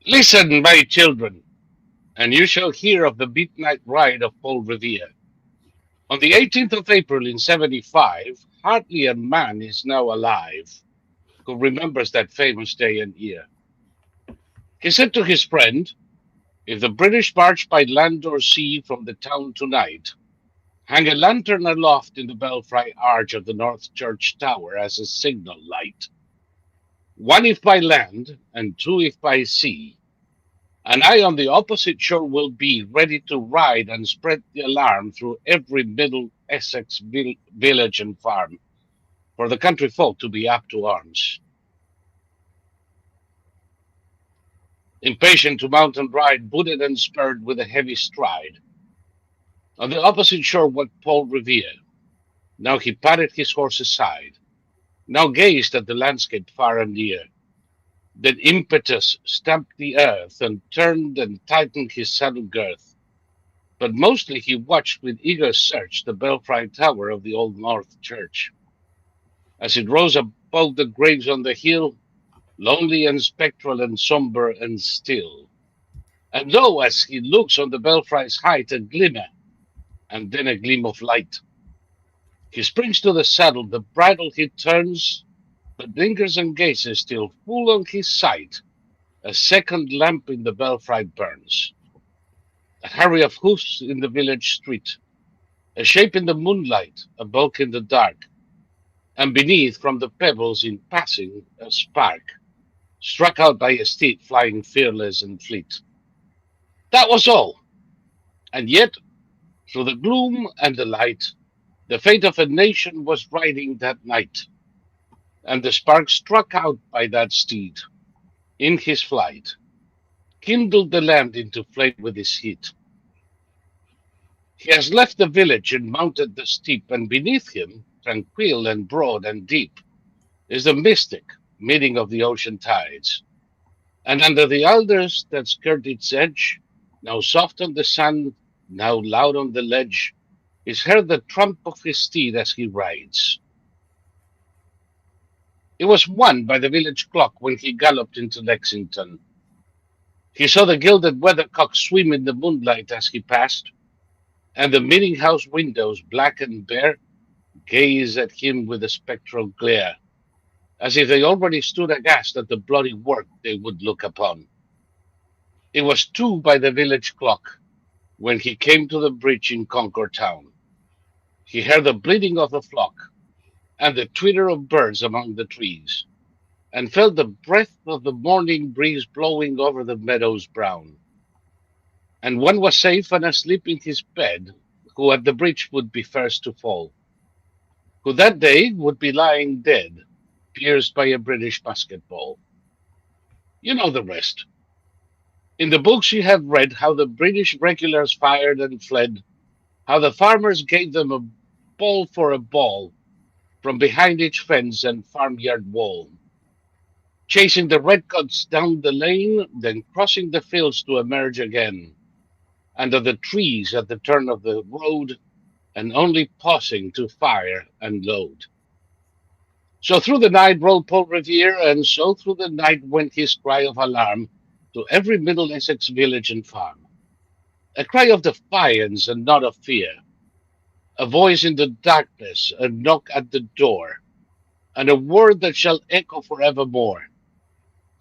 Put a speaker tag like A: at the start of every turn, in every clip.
A: Listen, my children, and you shall hear of the midnight ride of Paul Revere. On the 18th of April in 75, hardly a man is now alive who remembers that famous day and year. He said to his friend, if the British march by land or sea from the town tonight, hang a lantern aloft in the belfry arch of the North Church Tower as a signal light. One if by land, and two if by sea, and I on the opposite shore will be ready to ride and spread the alarm through every Middle Essex village and farm, for the country folk to be up to arms. Impatient to mount and ride, booted and spurred with a heavy stride. On the opposite shore went Paul Revere. Now he patted his horse aside, now gazed at the landscape far and near. Then impetus stamped the earth and turned and tightened his saddle girth. But mostly he watched with eager search the belfry tower of the old North Church. As it rose above the graves on the hill, lonely and spectral and sombre and still. And lo, as he looks on the belfry's height, a glimmer, and then a gleam of light. He springs to the saddle, the bridle he turns, but lingers and gazes till full on his sight a second lamp in the belfry burns. A hurry of hoofs in the village street, a shape in the moonlight, a bulk in the dark, and beneath from the pebbles in passing a spark, struck out by a steed flying fearless and fleet. That was all, and yet, through the gloom and the light, the fate of a nation was riding that night, and the spark struck out by that steed, in his flight, kindled the land into flame with his heat. He has left the village and mounted the steep, and beneath him, tranquil and broad and deep, is the mystic meeting of the ocean tides. And under the alders that skirt its edge, now soft on the sun, now loud on the ledge, is heard the trump of his steed as he rides. It was one by the village clock when he galloped into Lexington. He saw the gilded weathercock swim in the moonlight as he passed, and the meeting house windows, black and bare, gaze at him with a spectral glare, as if they already stood aghast at the bloody work they would look upon. It was two by the village clock when he came to the bridge in Concord town. He heard the bleating of the flock and the twitter of birds among the trees, and felt the breath of the morning breeze blowing over the meadows brown. And one was safe and asleep in his bed, who at the bridge would be first to fall, who that day would be lying dead, pierced by a British musket ball. You know the rest. In the books you have read how the British regulars fired and fled, how the farmers gave them a ball for a ball from behind each fence and farmyard wall, chasing the redcoats down the lane, then crossing the fields to emerge again, under the trees at the turn of the road, and only pausing to fire and load. So through the night rode Paul Revere, and so through the night went his cry of alarm to every Middle Essex village and farm. A cry of defiance and not of fear, a voice in the darkness, a knock at the door, and a word that shall echo forevermore.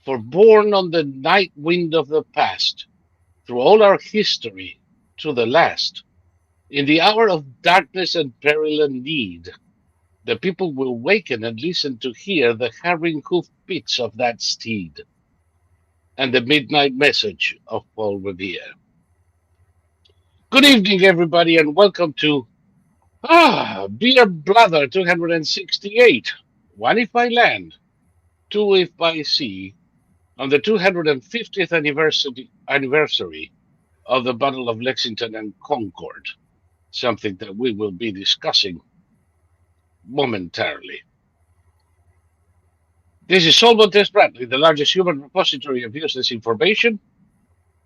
A: For born on the night wind of the past, through all our history, to the last, in the hour of darkness and peril and need, the people will waken and listen to hear the harrowing hoof beats of that steed, and the midnight message of Paul Revere. Good evening, everybody, and welcome to Beer Blather 268. One if by land, two if by sea, on the 250th anniversary of the Battle of Lexington and Concord, something that we will be discussing momentarily. This is Solomon Test Bradley, the largest human repository of useless information,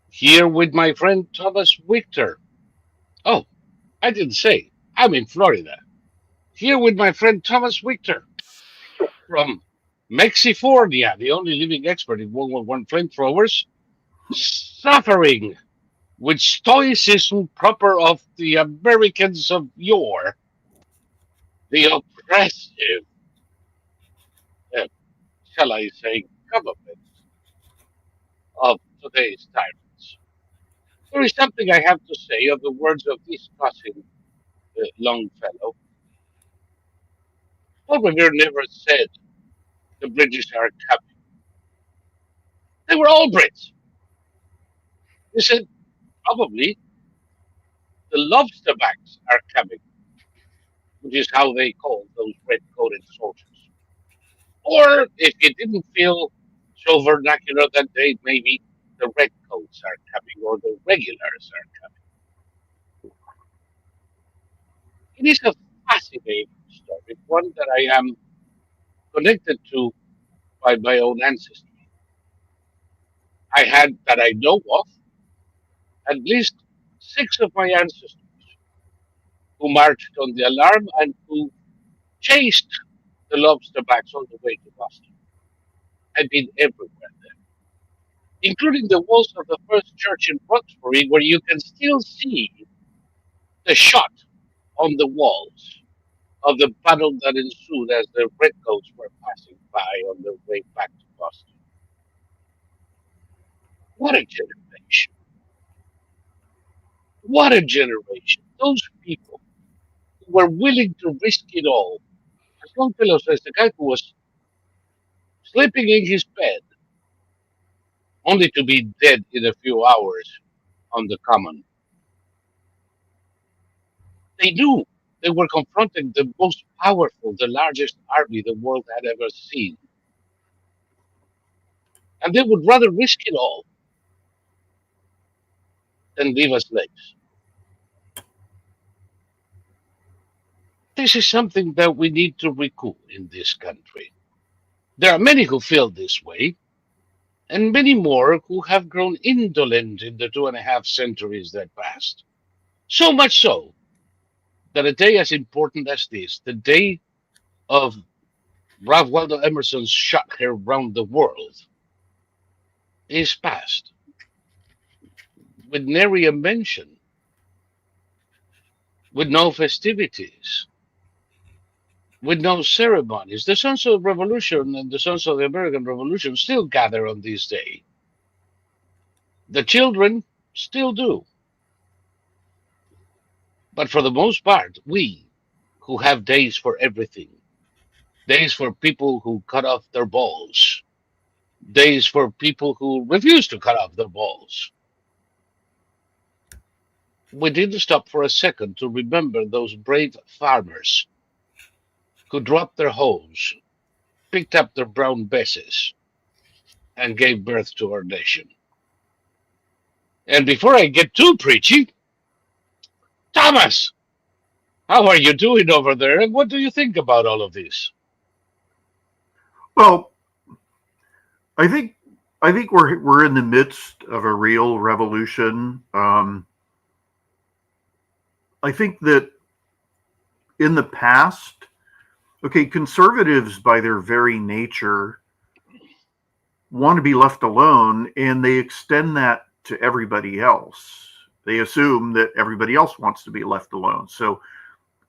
A: here with my friend Thomas Victor. Oh, I didn't say, I'm in Florida. Here with my friend Thomas Victor from Mexifornia, the only living expert in World War I flamethrowers, suffering with stoicism proper of the Americans of yore, the oppressive, uh, shall I say, government of today's tyrants. There is something I have to say of the words of this cousin Longfellow. Paul Revere never said the British are coming. They were all Brits. He said probably the lobsterbacks are coming, which is how they call those red-coated soldiers. Or if you didn't feel so vernacular that day, maybe the redcoats are coming or the regulars are coming. It is a fascinating story, one that I am connected to by my own ancestry. I had, that I know of, at least six of my ancestors who marched on the alarm and who chased the lobsterbacks all the way to Boston. I've been everywhere there, including the walls of the first church in Roxbury, where you can still see the shot on the walls of the battle that ensued as the redcoats were passing by on their way back to Boston. What a generation! What a generation! Those people who were willing to risk it all. As Longfellow says, the guy who was sleeping in his bed only to be dead in a few hours on the common. They knew they were confronting the most powerful, the largest army the world had ever seen. And they would rather risk it all than leave us slaves. This is something that we need to recall in this country. There are many who feel this way, and many more who have grown indolent in the 2.5 centuries that passed. So much so that a day as important as this, the day of Ralph Waldo Emerson's shot here round the world, is past with nary a mention, with no festivities, with no ceremonies. The Sons of Revolution and the Sons of the American Revolution still gather on this day. The children still do. But for the most part, we who have days for everything, days for people who cut off their balls, days for people who refuse to cut off their balls, we didn't stop for a second to remember those brave farmers who dropped their hoes, picked up their brown besses, and gave birth to our nation. And before I get too preachy, Thomas, how are you doing over there? And what do you think about all of this?
B: Well, I think we're in the midst of a real revolution. I think that in the past, okay, conservatives by their very nature want to be left alone, and they extend that to everybody else. They assume that everybody else wants to be left alone. So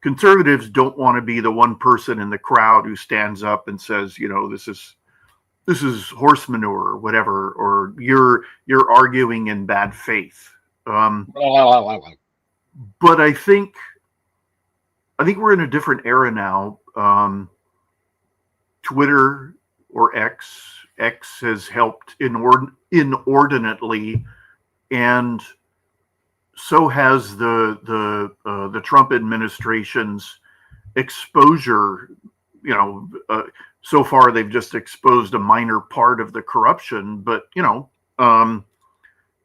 B: conservatives don't want to be the one person in the crowd who stands up and says, you know, this is horse manure or whatever, or you're arguing in bad faith. But I think we're in a different era now. Twitter or X has helped inordinately, and so has the Trump administration's exposure. You know, so far they've just exposed a minor part of the corruption, but you know,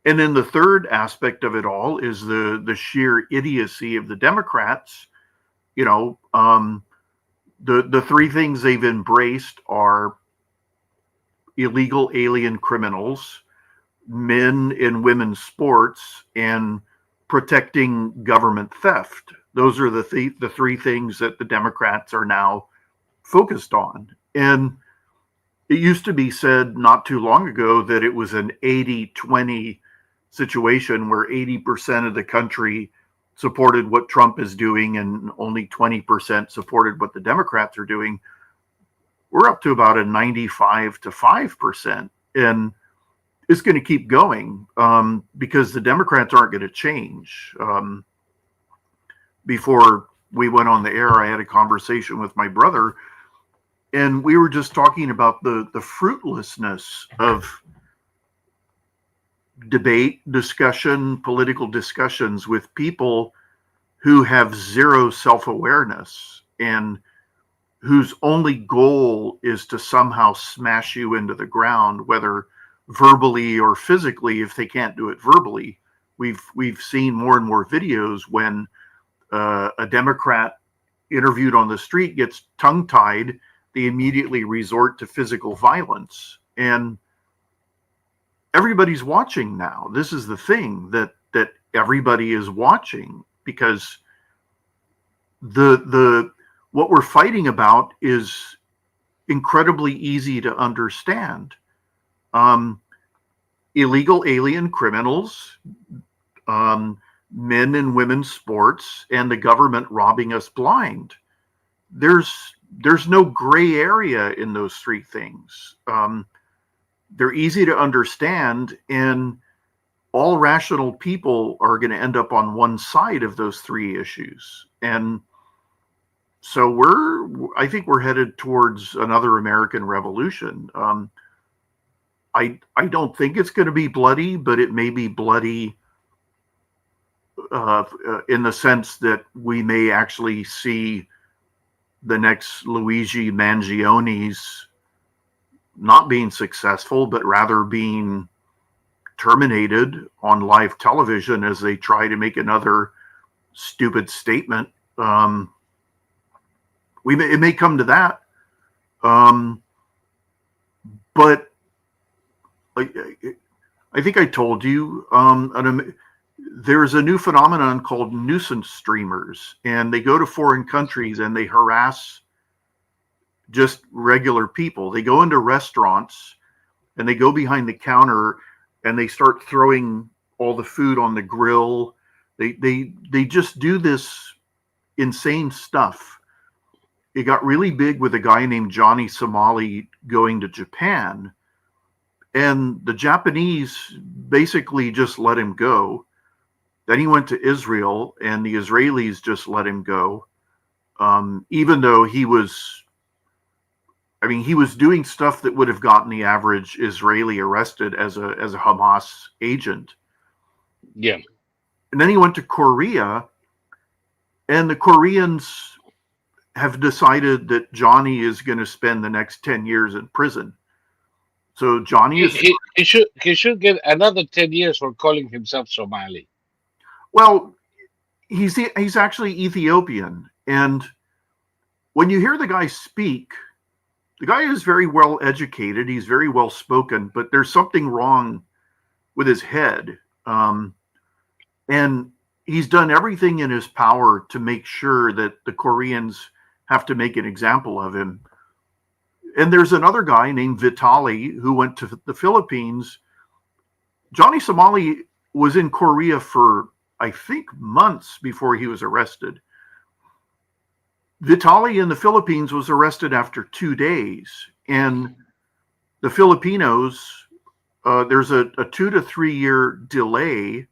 B: and then the third aspect of it all is the sheer idiocy of the Democrats. You know, the three things they've embraced are illegal alien criminals, men and women's sports, and protecting government theft. Those are the three things that the Democrats are now focused on. And it used to be said not too long ago that it was an 80-20 situation where 80% of the country supported what Trump is doing and only 20% supported what the Democrats are doing. We're up to about a 95-5%. And it's going to keep going because the Democrats aren't going to change. Before we went on the air, I had a conversation with my brother, and we were just talking about the fruitlessness of debate, discussion, political discussions with people who have zero self-awareness and whose only goal is to somehow smash you into the ground, whether verbally or physically. If they can't do it verbally, we've seen more and more videos when a Democrat interviewed on the street gets tongue-tied, they immediately resort to physical violence. And everybody's watching now. This is the thing that everybody is watching, because the what we're fighting about is incredibly easy to understand. Illegal alien criminals, men and women's sports, and the government robbing us blind. There's no gray area in those three things. They're easy to understand, and all rational people are going to end up on one side of those three issues. And so I think we're headed towards another American Revolution. I don't think it's going to be bloody, but it may be bloody in the sense that we may actually see the next Luigi Mangioni's not being successful, but rather being terminated on live television as they try to make another stupid statement. It may come to that, but I think I told you there's a new phenomenon called nuisance streamers, and they go to foreign countries and they harass just regular people. They go into restaurants and they go behind the counter and they start throwing all the food on the grill. They just do this insane stuff. It got really big with a guy named Johnny Somali going to Japan, and the Japanese basically just let him go. Then he went to Israel, and the Israelis just let him go, even though he was doing stuff that would have gotten the average Israeli arrested as a Hamas agent.
A: Yeah.
B: And then he went to Korea, and the Koreans have decided that Johnny is going to spend the next 10 years in prison. So Johnny is...
A: He should get another 10 years for calling himself Somali.
B: Well, he's actually Ethiopian. And when you hear the guy speak, the guy is very well educated. He's very well spoken, but there's something wrong with his head. And he's done everything in his power to make sure that the Koreans have to make an example of him. And there's another guy named Vitali who went to the Philippines. Johnny Somali was in Korea for, I think, months before he was arrested. Vitali in the Philippines was arrested after 2 days. And the Filipinos, there's a 2 to 3 year delay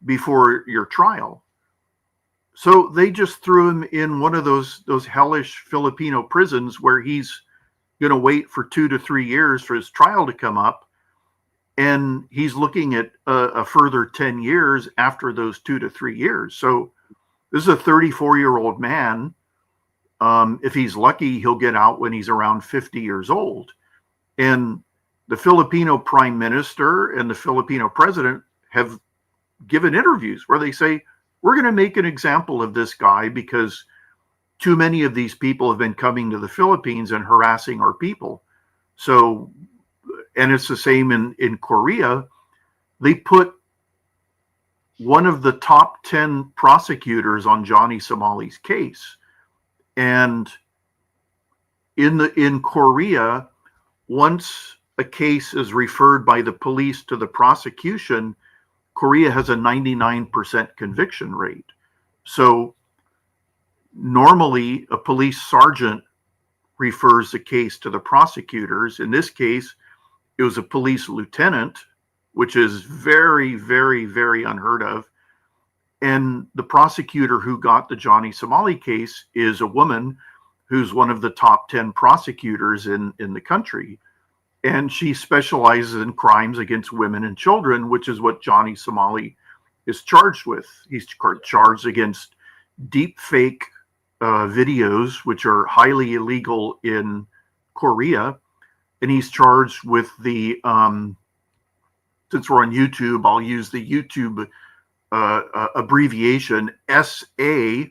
B: before your trial. So they just threw him in one of those hellish Filipino prisons where he's going to wait for 2 to 3 years for his trial to come up. And he's looking at a further 10 years after those 2 to 3 years. So this is a 34-year-old man. If he's lucky, he'll get out when he's around 50 years old. And the Filipino prime minister and the Filipino president have given interviews where they say, we're going to make an example of this guy because too many of these people have been coming to the Philippines and harassing our people. So, and it's the same in Korea. They put one of the top 10 prosecutors on Johnny Somali's case. And in Korea, once a case is referred by the police to the prosecution, Korea has a 99% conviction rate. So normally a police sergeant refers the case to the prosecutors. In this case, it was a police lieutenant, which is very, very, very unheard of. And the prosecutor who got the Johnny Somali case is a woman who's one of the top 10 prosecutors in the country. And she specializes in crimes against women and children, which is what Johnny Somali is charged with. He's charged against deep fake videos, which are highly illegal in Korea. And he's charged with the, since we're on YouTube, I'll use the YouTube abbreviation SA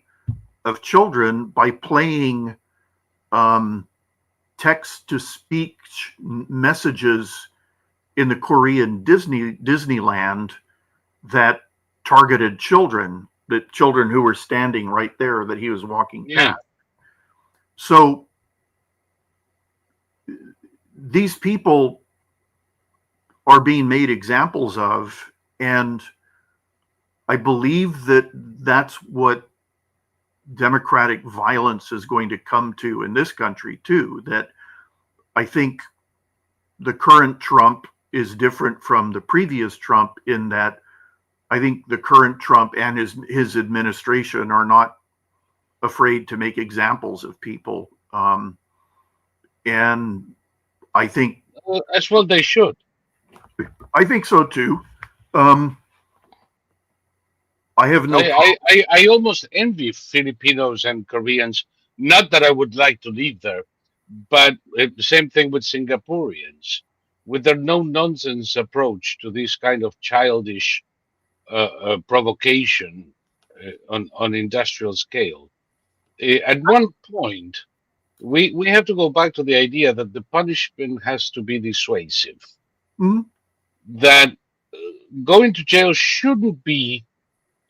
B: of children by playing text-to-speech messages in the Korean Disneyland that targeted children, the children who were standing right there that he was walking past. So these people are being made examples of, and I believe that that's what democratic violence is going to come to in this country too. That I think the current Trump is different from the previous Trump in that I think the current Trump and his administration are not afraid to make examples of people. And I think
A: as well they should.
B: I think so too. I have no.
A: I almost envy Filipinos and Koreans. Not that I would like to live there, but the same thing with Singaporeans, with their no-nonsense approach to this kind of childish provocation on industrial scale. At one point, we have to go back to the idea that the punishment has to be dissuasive.
B: Mm-hmm.
A: That going to jail shouldn't be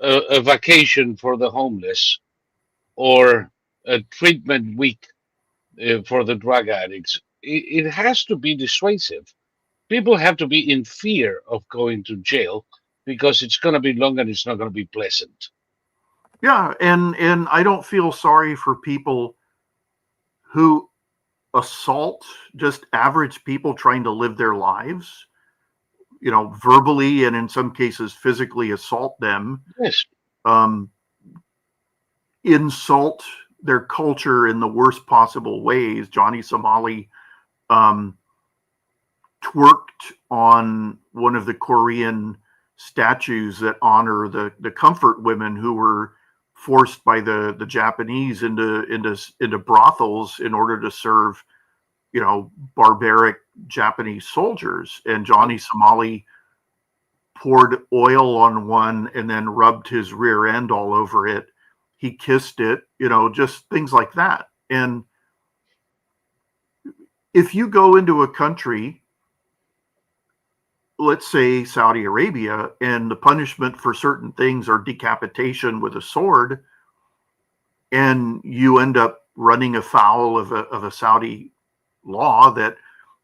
A: a vacation for the homeless or a treatment week for the drug addicts. It has to be dissuasive. People have to be in fear of going to jail because it's going to be long and it's not going to be pleasant.
B: Yeah, and I don't feel sorry for people who assault just average people trying to live their lives, you know, verbally and in some cases physically assault them.
A: Yes.
B: Insult their culture in the worst possible ways. Johnny Somali twerked on one of the Korean statues that honor the comfort women who were forced by the Japanese into brothels in order to serve, you know, barbaric Japanese soldiers. And Johnny Somali poured oil on one and then rubbed his rear end all over it. He kissed it, you know, just things like that. And if you go into a country, let's say Saudi Arabia, and the punishment for certain things are decapitation with a sword, and you end up running afoul of a Saudi law that,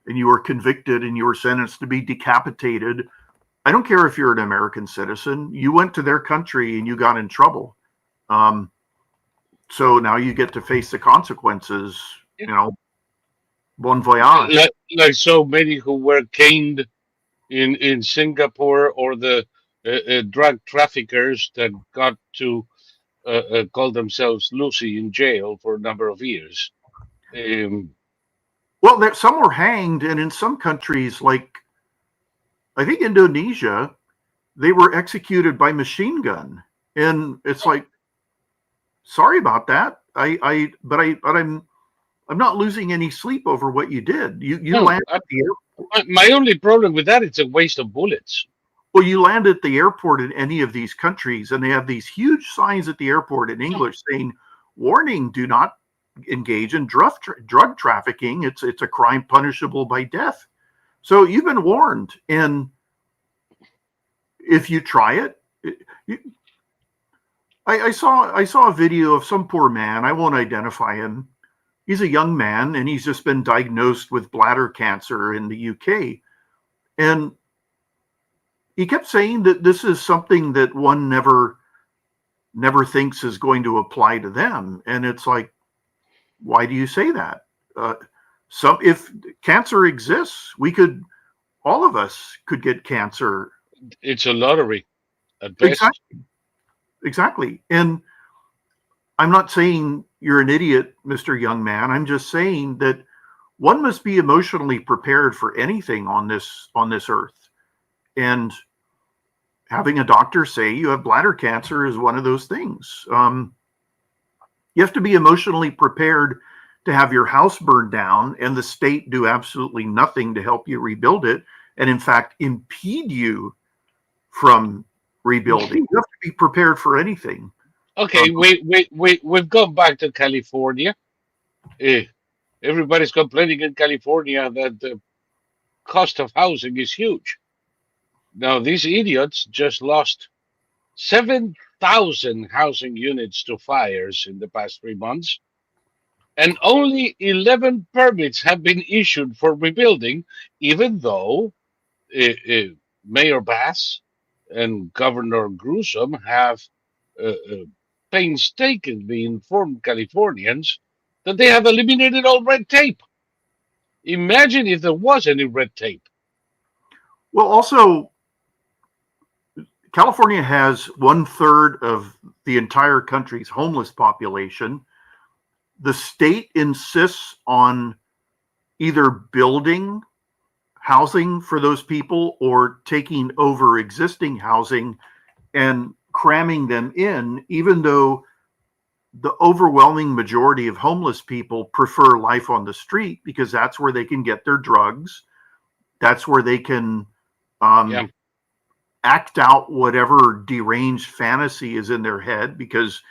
B: and you were convicted and you were sentenced to be decapitated. I don't care if you're an American citizen, you went to their country and you got in trouble. So now you get to face the consequences, you know, bon voyage.
A: Like so many who were caned in Singapore, or the drug traffickers that got to call themselves Lucy in jail for a number of years.
B: Well, some were hanged, and in some countries, like I think Indonesia, they were executed by machine gun, and it's like, sorry about that. But I'm not losing any sleep over what you did. You landed at the airport.
A: My only problem with that, it's a waste of bullets.
B: Well, you land at the airport in any of these countries, and they have these huge signs at the airport in English saying, "Warning: do not engage in drug trafficking. It's a crime punishable by death." So you've been warned, and if you try it, I saw a video of some poor man. I won't identify him, He's a young man, and he's just been diagnosed with bladder cancer in the UK. And he kept saying that this is something that one never thinks is going to apply to them. And it's like, why do you say that? If cancer exists, all of us could get cancer.
A: It's a lottery at best.
B: Exactly. And I'm not saying you're an idiot, Mr. Young Man. I'm just saying that one must be emotionally prepared for anything on this earth. And having a doctor say you have bladder cancer is one of those things. You have to be emotionally prepared to have your house burned down and the state do absolutely nothing to help you rebuild it, and in fact impede you from rebuilding. You have to be prepared for anything.
A: Okay, we've gone back to California. Everybody's complaining in California that the cost of housing is huge. Now, these idiots just lost 7,000 housing units to fires in the past 3 months, and only 11 permits have been issued for rebuilding, even though Mayor Bass and Governor Gruesome have painstakingly informed Californians that they have eliminated all red tape. Imagine if there was any red tape.
B: Well, also, California has 1/3 of the entire country's homeless population. The state insists on either building housing for those people or taking over existing housing and cramming them in, even though the overwhelming majority of homeless people prefer life on the street because that's where they can get their drugs. That's where they can act out whatever deranged fantasy is in their head, because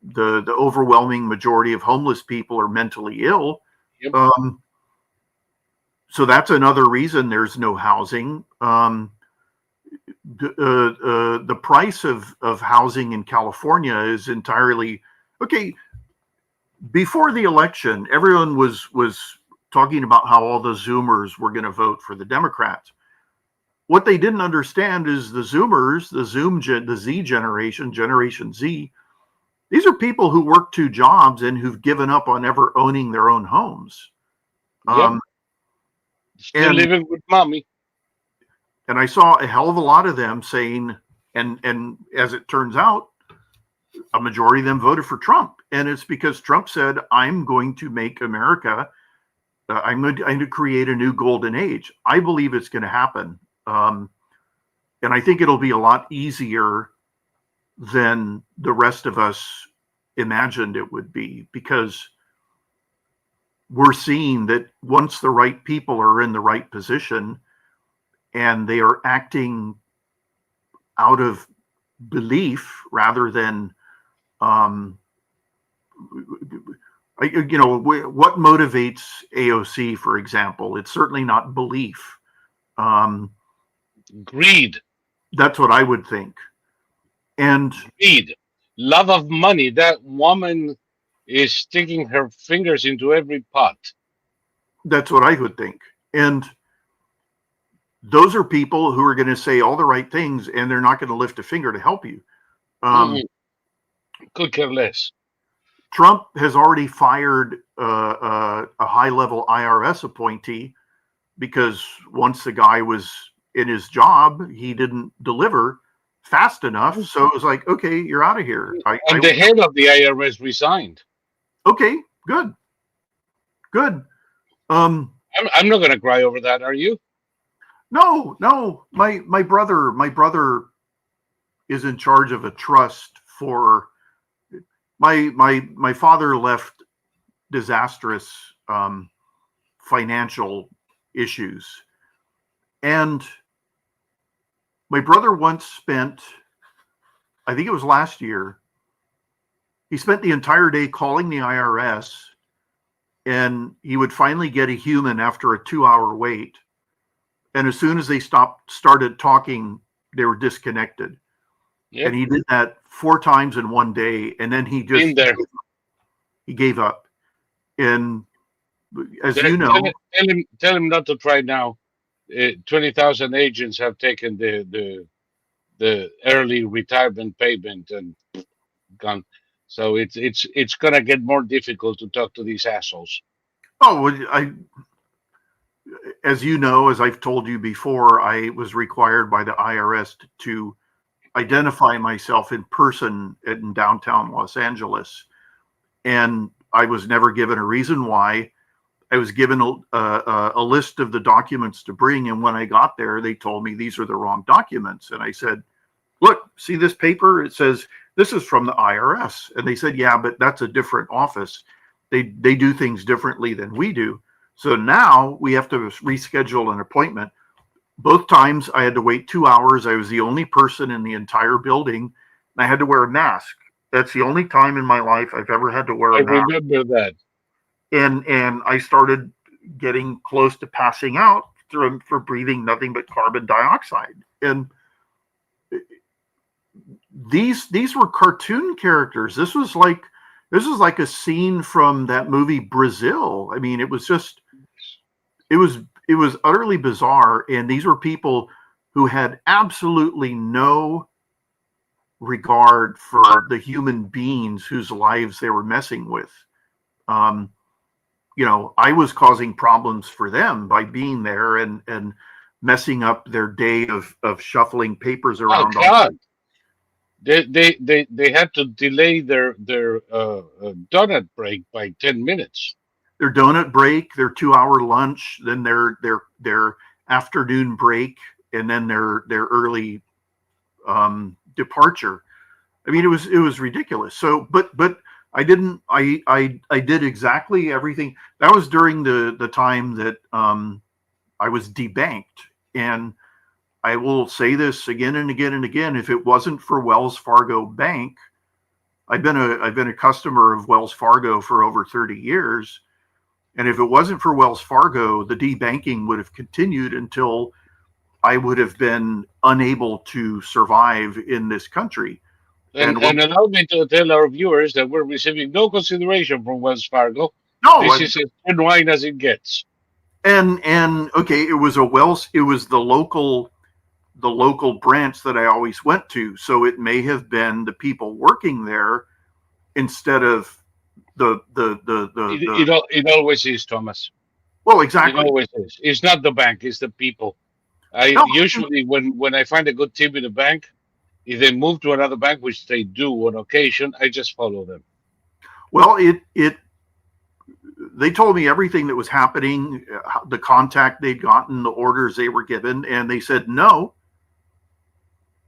B: the overwhelming majority of homeless people are mentally ill.
A: Yep.
B: So that's another reason there's no housing. The price of housing in California is entirely okay. Before the election, everyone was talking about how all the Zoomers were going to vote for the Democrats. What they didn't understand is the Zoomers, the Z generation, Generation Z, these are people who work 2 jobs and who've given up on ever owning their own homes.
A: Yep. Still living with mommy.
B: And I saw a hell of a lot of them saying, and as it turns out, a majority of them voted for Trump. And it's because Trump said, I'm going to make America, I'm going to create a new golden age. I believe it's going to happen. And I think it'll be a lot easier than the rest of us imagined it would be, because we're seeing that once the right people are in the right position and they are acting out of belief rather than, what motivates AOC, for example? It's certainly not belief.
A: Greed.
B: That's what I would think. And
A: greed, love of money. That woman is sticking her fingers into every pot.
B: That's what I would think. And those are people who are going to say all the right things, and they're not going to lift a finger to help you.
A: Could care less.
B: Trump has already fired a high-level IRS appointee because once the guy was in his job, he didn't deliver fast enough. So it was like, okay, you're out of here.
A: And the head of the IRS resigned.
B: Okay, good.
A: I'm not going to cry over that. Are you?
B: No. My brother is in charge of a trust for my father left disastrous financial issues, and my brother once spent, I think it was last year, he spent the entire day calling the IRS, and he would finally get a human after a 2-hour wait. And as soon as they started talking, they were disconnected. Yep. And he did that 4 times in one day, and then he gave up. And as
A: Tell,
B: you
A: tell,
B: know,
A: tell him not to try now. 20,000 agents have taken the early retirement payment and gone. So it's gonna get more difficult to talk to these assholes.
B: oh, as you know, as I've told you before, I was required by the IRS to identify myself in person in downtown Los Angeles. And I was never given a reason why. I was given a list of the documents to bring. And when I got there, they told me these are the wrong documents. And I said, look, see this paper? It says, this is from the IRS. And they said, yeah, but that's a different office. They do things differently than we do. So now we have to reschedule an appointment. Both times I had to wait 2 hours. I was the only person in the entire building. And I had to wear a mask. That's the only time in my life I've ever had to wear a
A: I
B: mask.
A: remember that.
B: And I started getting close to passing out for breathing nothing but carbon dioxide. And these were cartoon characters. This was like a scene from that movie Brazil. I mean, it was utterly bizarre. And these were people who had absolutely no regard for the human beings whose lives they were messing with. I was causing problems for them by being there and messing up their day of shuffling papers around.
A: Oh God! They had to delay their donut break by 10 minutes.
B: Their donut break, their 2 hour lunch, then their afternoon break, and then their early departure. I mean, it was ridiculous. So, but I didn't. I did exactly everything. That was during the time that I was debanked, and I will say this again and again and again. If it wasn't for Wells Fargo Bank, I've been a customer of Wells Fargo for over 30 years, and if it wasn't for Wells Fargo, the debanking would have continued until I would have been unable to survive in this country.
A: And allow me to tell our viewers that we're receiving no consideration from Wells Fargo.
B: No,
A: this is as genuine as it gets.
B: And okay, it was the local branch that I always went to. So it may have been the people working there instead of
A: it always is, Thomas.
B: Well, exactly.
A: It always is. It's not the bank, it's the people. Usually when I find a good tip in a bank, if they move to another bank, which they do on occasion, I just follow them.
B: Well, they told me everything that was happening, the contact they'd gotten, the orders they were given, and they said no,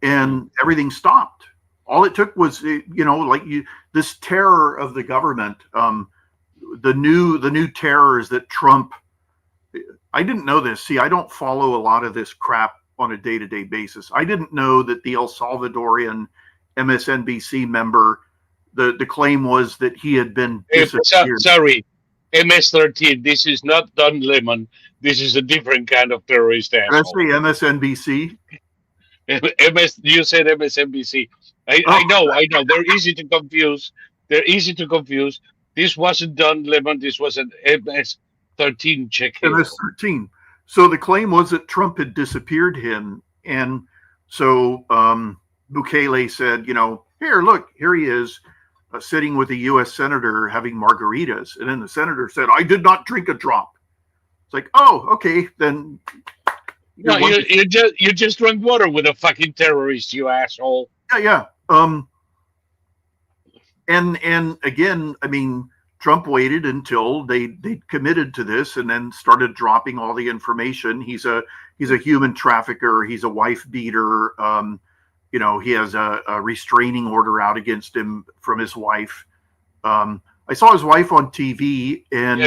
B: and everything stopped. All it took was, this terror of the government. The new terror is that Trump. I didn't know this. See, I don't follow a lot of this crap on a day-to-day basis. I didn't know that the El Salvadorian MSNBC member, the claim was that he had been disappeared.
A: Sorry, MS-13. This is not Don Lemon. This is a different kind of terrorist asshole.
B: Did I say MSNBC?
A: You said MSNBC. I know. They're easy to confuse. This wasn't Don Lemon. This was an MS-13 check.
B: MS-13. So the claim was that Trump had disappeared him. And so Bukele said, here he is sitting with a U.S. senator having margaritas. And then the senator said, I did not drink a drop. It's like, oh, okay, then.
A: No, you just drank water with a fucking terrorist, you asshole.
B: Yeah. And again, I mean, Trump waited until they committed to this and then started dropping all the information. He's a human trafficker. He's a wife beater. He has a restraining order out against him from his wife. I saw his wife on TV, and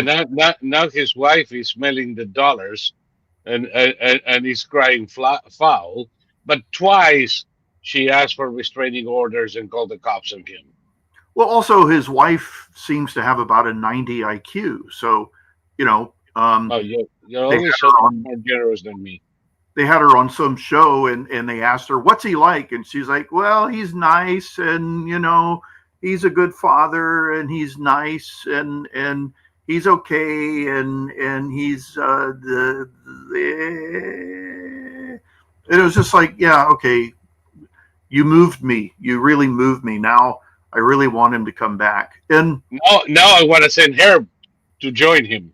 A: now his wife is smelling the dollars, and he's crying foul. But twice she asked for restraining orders and called the cops on him.
B: Well, also his wife seems to have about a 90 IQ. So, you're
A: always more generous than me.
B: They had her on some show and they asked her, what's he like? And she's like, well, he's nice. And, he's a good father and he's nice. And he's okay, and he's it was just like, yeah, okay, you moved me, you really moved me. Now I really want him to come back. And
A: now I want to send her to join him.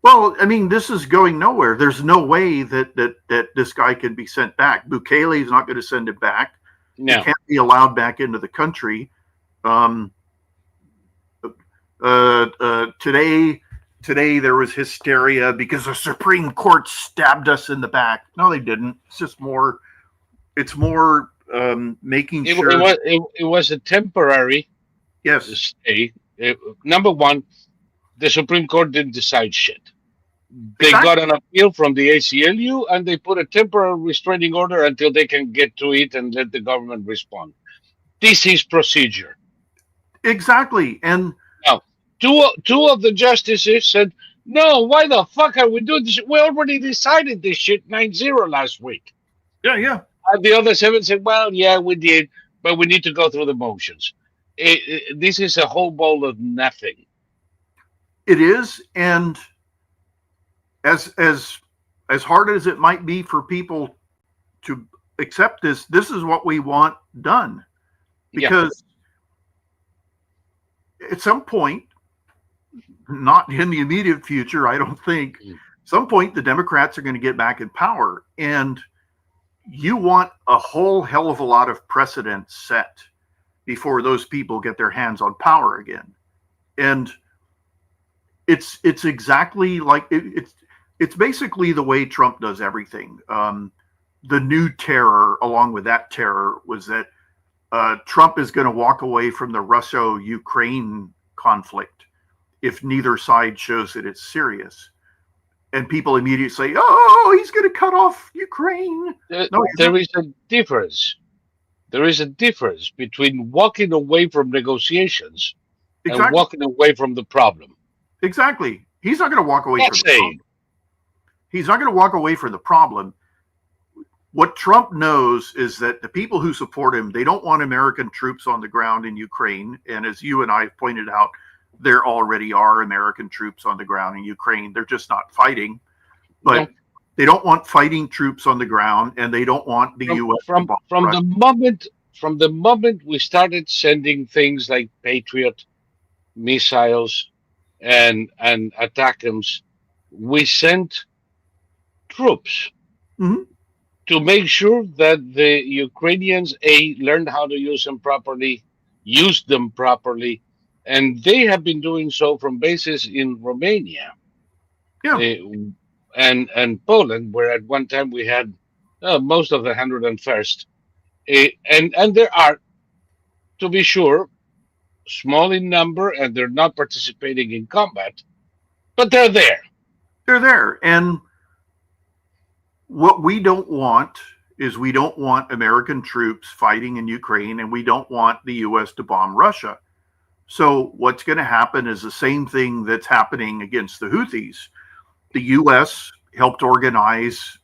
B: well, I mean, this is going nowhere. There's no way that this guy can be sent back. Bukele is not going to send him back.
A: No.
B: He can't be allowed back into the country. Today there was hysteria because the Supreme Court stabbed us in the back. No, they didn't. It's just more. It's more making sure.
A: It was a temporary stay. Number one, the Supreme Court didn't decide shit. They got an appeal from the ACLU, and they put a temporary restraining order until they can get to it and let the government respond. This is procedure.
B: Exactly. And
A: now, two of the justices said, no, why the fuck are we doing this? We already decided this shit 9-0 last week.
B: Yeah.
A: And the other 7 said, well, yeah, we did, but we need to go through the motions. This is a whole bowl of nothing.
B: It is, and as hard as it might be for people to accept this is what we want done. Because at some point, not in the immediate future, I don't think, some point the Democrats are going to get back in power. And you want a whole hell of a lot of precedent set before those people get their hands on power again. And it's exactly like it's basically the way Trump does everything. The new terror, along with that terror, was that Trump is going to walk away from the Russo-Ukraine conflict if neither side shows that it's serious. And people immediately say, oh, he's going to cut off Ukraine.
A: There is a difference. There is a difference between walking away from negotiations and walking away from the problem.
B: Exactly. He's not going to walk away from the problem. He's not going to walk away from the problem. What Trump knows is that the people who support him, they don't want American troops on the ground in Ukraine. And as you and I have pointed out, there already are American troops on the ground in Ukraine. They're just not fighting. But they don't want fighting troops on the ground, and they don't want the U.S.
A: From the moment we started sending things like Patriot missiles and ATACMS, we sent troops to make sure that the Ukrainians learned how to use them properly, and they have been doing so from bases in Romania, and Poland, where at one time we had most of the 101st, and there are, to be sure, small in number, and they're not participating in combat, but they're there.
B: They're there, and what we don't want is we don't want American troops fighting in Ukraine, and we don't want the U.S. to bomb Russia. So what's going to happen is the same thing that's happening against the Houthis. The U.S. helped organize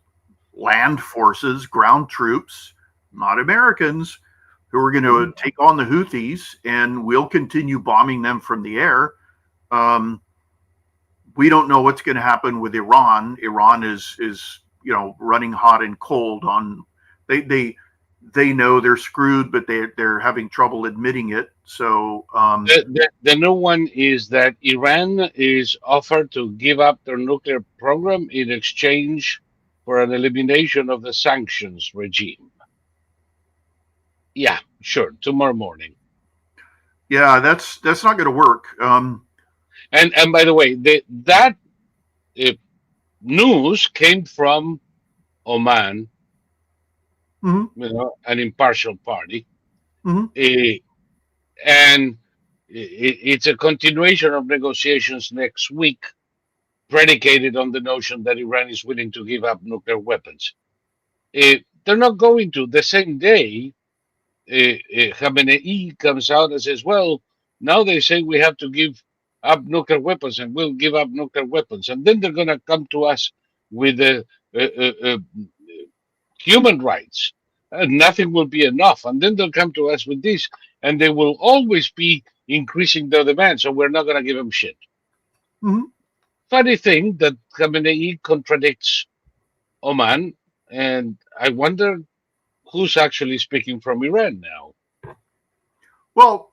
B: land forces, ground troops, not Americans, who are going to take on the Houthis, and we'll continue bombing them from the air. We don't know what's going to happen with Iran. Iran is running hot and cold on. They know they're screwed, but they're having trouble admitting it. So
A: the new one is that Iran is offered to give up their nuclear program in exchange for an elimination of the sanctions regime. Yeah, sure. Tomorrow morning.
B: Yeah, that's not going to work.
A: And by the way, that news came from Oman, an impartial party, and it's a continuation of negotiations next week, predicated on the notion that Iran is willing to give up nuclear weapons. They're not going to. The same day, Khamenei comes out and says, well, now they say we have to give up nuclear weapons, and we'll give up nuclear weapons. And then they're going to come to us with human rights. Nothing will be enough. And then they'll come to us with this, and they will always be increasing their demands, so we're not going to give them shit.
B: Mhm.
A: Funny thing that Khamenei contradicts Oman, and I wonder who's actually speaking from Iran now.
B: Well,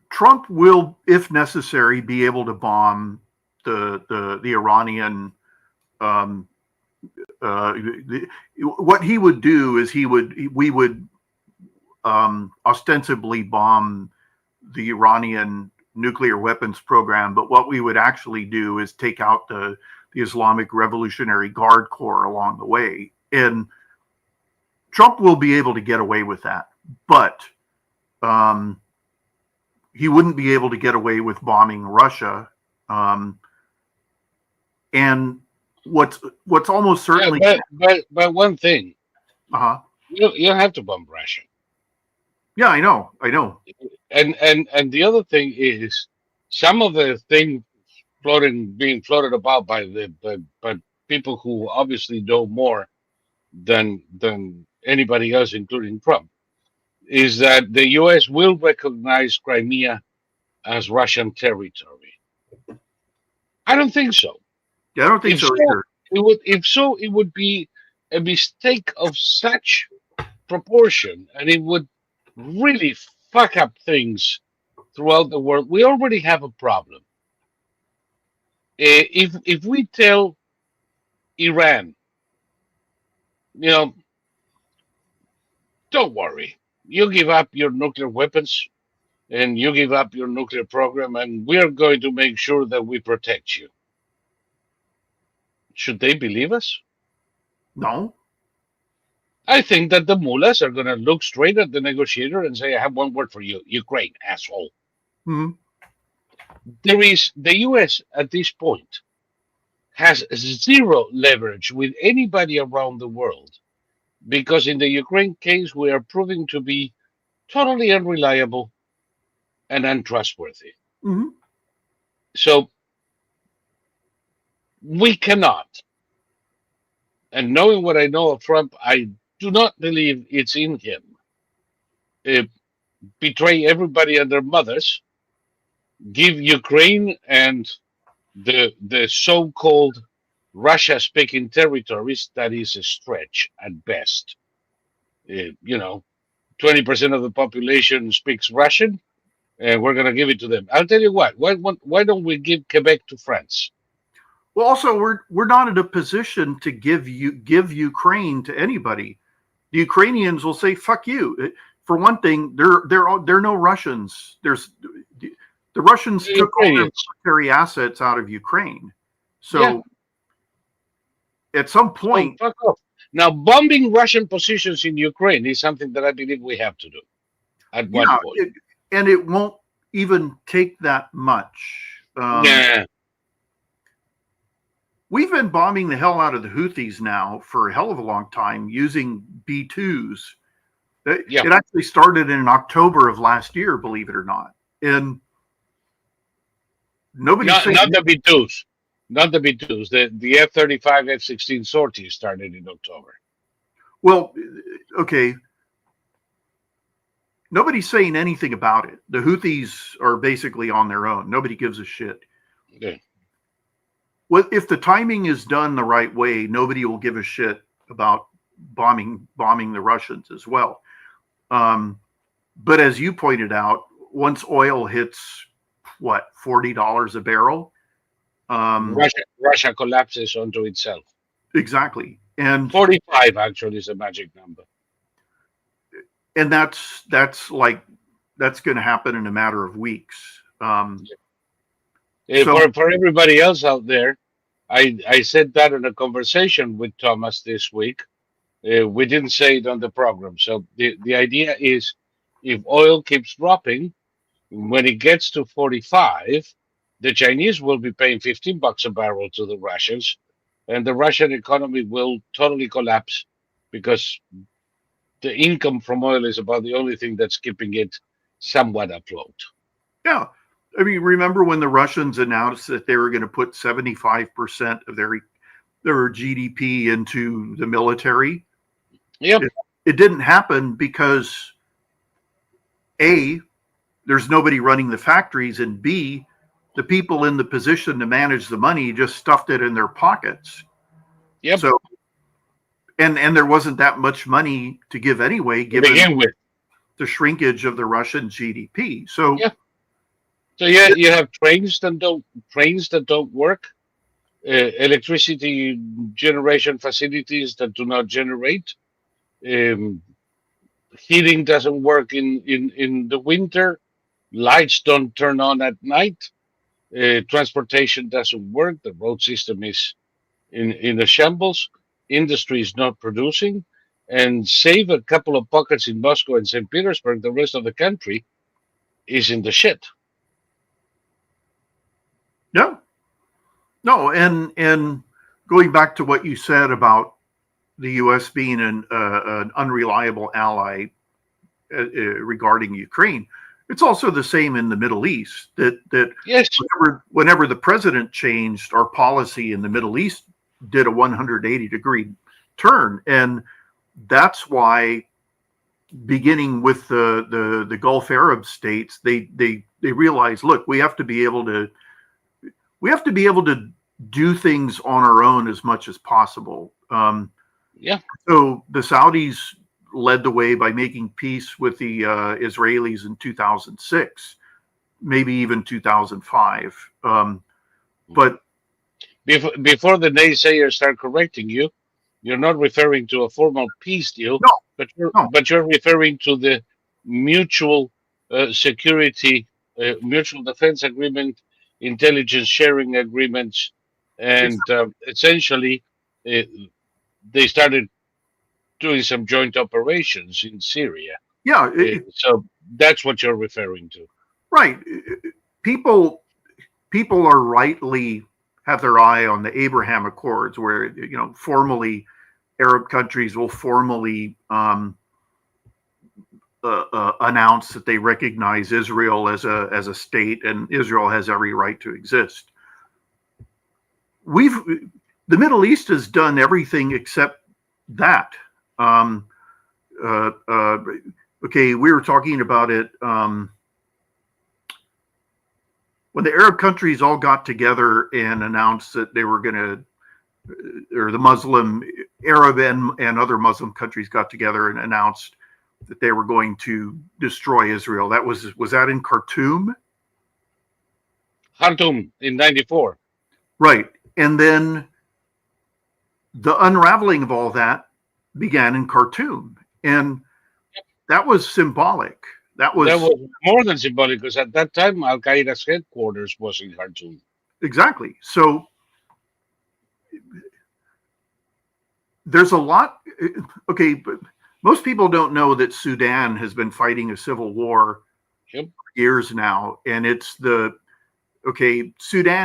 B: Trump will, if necessary, be able to bomb the Iranian. Um, what he would do is we would ostensibly bomb the Iranian nuclear weapons program, but what we would actually do is take out the Islamic Revolutionary Guard Corps along the way. And Trump will be able to get away with that, but he wouldn't be able to get away with bombing Russia. And what's almost certainly,
A: but one thing,
B: uh-huh.
A: you don't have to bomb Russia.
B: Yeah, I know.
A: And the other thing is some of the things being floated about by people who obviously know more than anybody else, including Trump, is that the U.S. will recognize Crimea as Russian territory. I don't think so.
B: Yeah, I don't think
A: If
B: so
A: so,
B: either.
A: it would be a mistake of such proportion, and it would really fuck up things throughout the world. We already have a problem. If we tell Iran, you know, don't worry, you give up your nuclear weapons and you give up your nuclear program, and we're going to make sure that we protect you. Should they believe us?
B: No.
A: I think that the mullahs are going to look straight at the negotiator and say, I have one word for you, Ukraine, asshole.
B: Mm-hmm.
A: The US at this point has zero leverage with anybody around the world because in the Ukraine case, we are proving to be totally unreliable and untrustworthy.
B: Mm-hmm.
A: So we cannot, and knowing what I know of Trump, I do not believe it's in him. Betray everybody and their mothers, give Ukraine and the so-called Russia-speaking territories, that is a stretch at best. 20% of the population speaks Russian, and we're going to give it to them. I'll tell you what. Why don't we give Quebec to France?
B: Well, also we're not in a position to give Ukraine to anybody. The Ukrainians will say "fuck you." For one thing, there are no Russians. The Russians took all their military assets out of Ukraine, so at some point,
A: fuck off. Now, bombing Russian positions in Ukraine is something that I believe we have to do at one point.
B: And it won't even take that much. We've been bombing the hell out of the Houthis now for a hell of a long time using B-2s. It actually started in October of last year, believe it or not. And nobody
A: not the B-2s. Not the B-2s. The F-35, F-16 sorties started in October.
B: Well, okay. Nobody's saying anything about it. The Houthis are basically on their own. Nobody gives a shit.
A: Yeah.
B: Well, if the timing is done the right way, nobody will give a shit about bombing the Russians as well. But as you pointed out, once oil hits $40 a barrel,
A: Russia collapses onto itself.
B: Exactly, and
A: 45 actually is a magic number.
B: And that's going to happen in a matter of weeks.
A: For everybody else out there, I said that in a conversation with Thomas this week. We didn't say it on the program. So the idea is, if oil keeps dropping, when it gets to 45, the Chinese will be paying $15 a barrel to the Russians, and the Russian economy will totally collapse because the income from oil is about the only thing that's keeping it somewhat afloat.
B: Yeah. I mean, remember when the Russians announced that they were going to put 75% of their GDP into the military?
A: Yeah.
B: It didn't happen because, A, there's nobody running the factories, and B, the people in the position to manage the money just stuffed it in their pockets.
A: Yep.
B: So, and there wasn't that much money to give anyway,
A: To
B: given
A: begin with.
B: the shrinkage of the Russian GDP. So,
A: Yeah. So yeah, you have trains that don't work, electricity generation facilities that do not generate, um, heating doesn't work in the winter, lights don't turn on at night, transportation doesn't work, the road system is in a shambles, industry is not producing, and save a couple of pockets in Moscow and St. Petersburg, the rest of the country is in the shit.
B: yeah, no, and going back to what you said about the U.S. being an unreliable ally regarding Ukraine, it's also the same in the Middle East. That
A: Yes.
B: whenever the president changed, our policy in the Middle East did a 180-degree turn, and that's why, beginning with the Gulf Arab states, they realized, look, we have to be able to do things on our own as much as possible.
A: Yeah.
B: So the Saudis led the way by making peace with the Israelis in 2006, maybe even 2005. But
A: before the naysayers start correcting you, you're not referring to a formal peace deal,
B: no,
A: but you're referring to the mutual security, mutual defense agreement, intelligence sharing agreements, and essentially uh, they started doing some joint operations in Syria.
B: yeah,
A: So that's what you're referring to.
B: right. People are rightly have their eye on the Abraham Accords, where formally Arab countries will formally announce that they recognize Israel as a state, and Israel has every right to exist. The Middle East has done everything except that. Okay, we were talking about it when the Arab countries all got together and announced that they were going to, or the Arab and other Muslim countries got together and announced that they were going to destroy Israel. Was that in Khartoum?
A: Khartoum in '94.
B: Right. And then the unraveling of all that began in Khartoum. And that was symbolic. That was
A: more than symbolic, because at that time, Al Qaeda's headquarters was in Khartoum.
B: Exactly. So there's a lot. Okay, but most people don't know that Sudan has been fighting a civil war for years now. And it's Sudan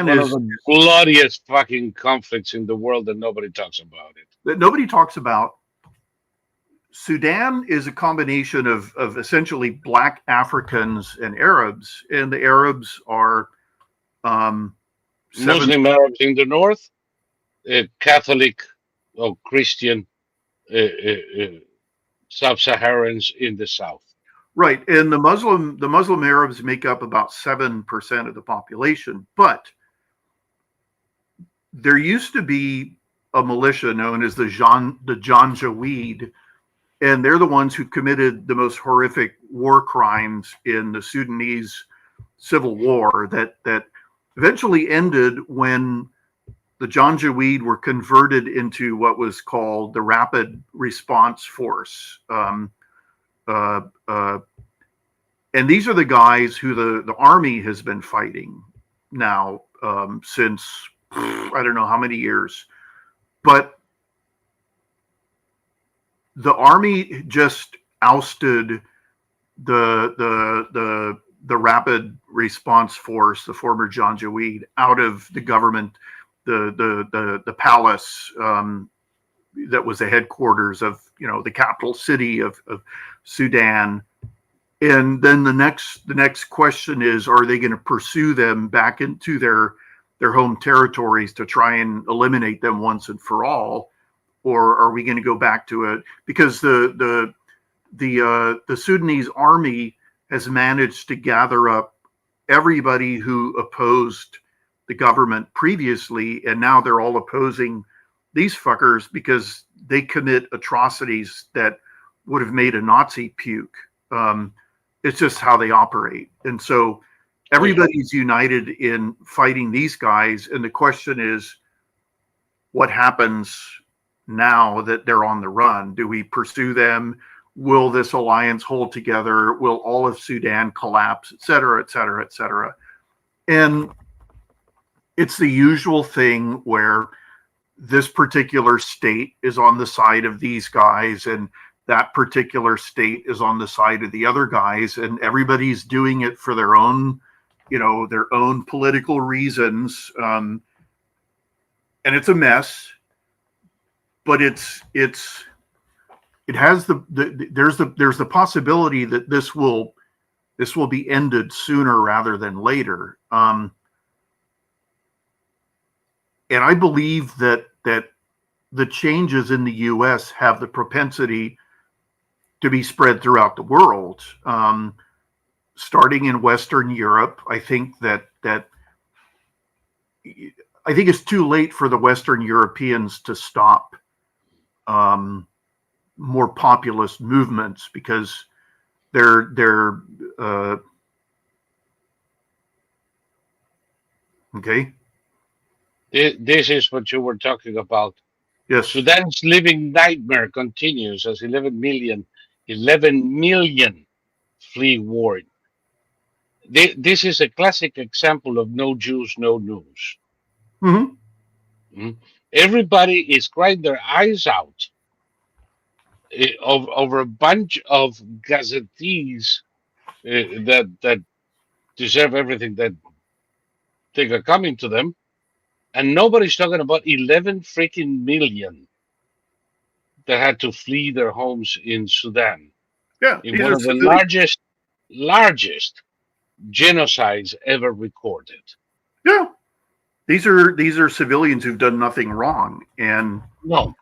A: one
B: is
A: of the bloodiest fucking conflicts in the world, and nobody talks about it.
B: That nobody talks about. Sudan is a combination of essentially black Africans and Arabs, and the Arabs are
A: Muslim Arabs in the north, Catholic or Christian sub-Saharans in the south.
B: Right, and the Muslim Arabs make up about 7% of the population, but there used to be a militia known as the Janjaweed, and they're the ones who committed the most horrific war crimes in the Sudanese civil war that eventually ended when the Janjaweed were converted into what was called the Rapid Response Force. And these are the guys who the army has been fighting now since I don't know how many years. But the army just ousted the Rapid Response Force, the former Janjaweed, out of the government, the palace that was the headquarters of the capital city of Sudan. And then the next question is, are they going to pursue them back into their home territories to try and eliminate them once and for all? Or are we going to go back to it? Because the Sudanese army has managed to gather up everybody who opposed the government previously, and now they're all opposing these fuckers because they commit atrocities that would have made a Nazi puke. It's just how they operate. And so everybody's united in fighting these guys. And the question is, what happens now that they're on the run? Do we pursue them? Will this alliance hold together? Will all of Sudan collapse, et cetera, et cetera, et cetera? And it's the usual thing where this particular state is on the side of these guys, and that particular state is on the side of the other guys, and everybody's doing it for their own, their own political reasons. And it's a mess, but there's the possibility that this will be ended sooner rather than later. And I believe that the changes in the U.S. have the propensity to be spread throughout the world, starting in Western Europe. I think it's too late for the Western Europeans to stop more populist movements because they're okay.
A: This is what you were talking about.
B: Yes.
A: Sudan's living nightmare continues as 11 million flee war. This is a classic example of no Jews, no news.
B: Mm-hmm.
A: Everybody is crying their eyes out over a bunch of gazettees that deserve everything that they got coming to them. And nobody's talking about 11 freaking million that had to flee their homes in Sudan.
B: Yeah,
A: in one of the largest genocides ever recorded.
B: Yeah, these are civilians who've done nothing wrong, and
A: no,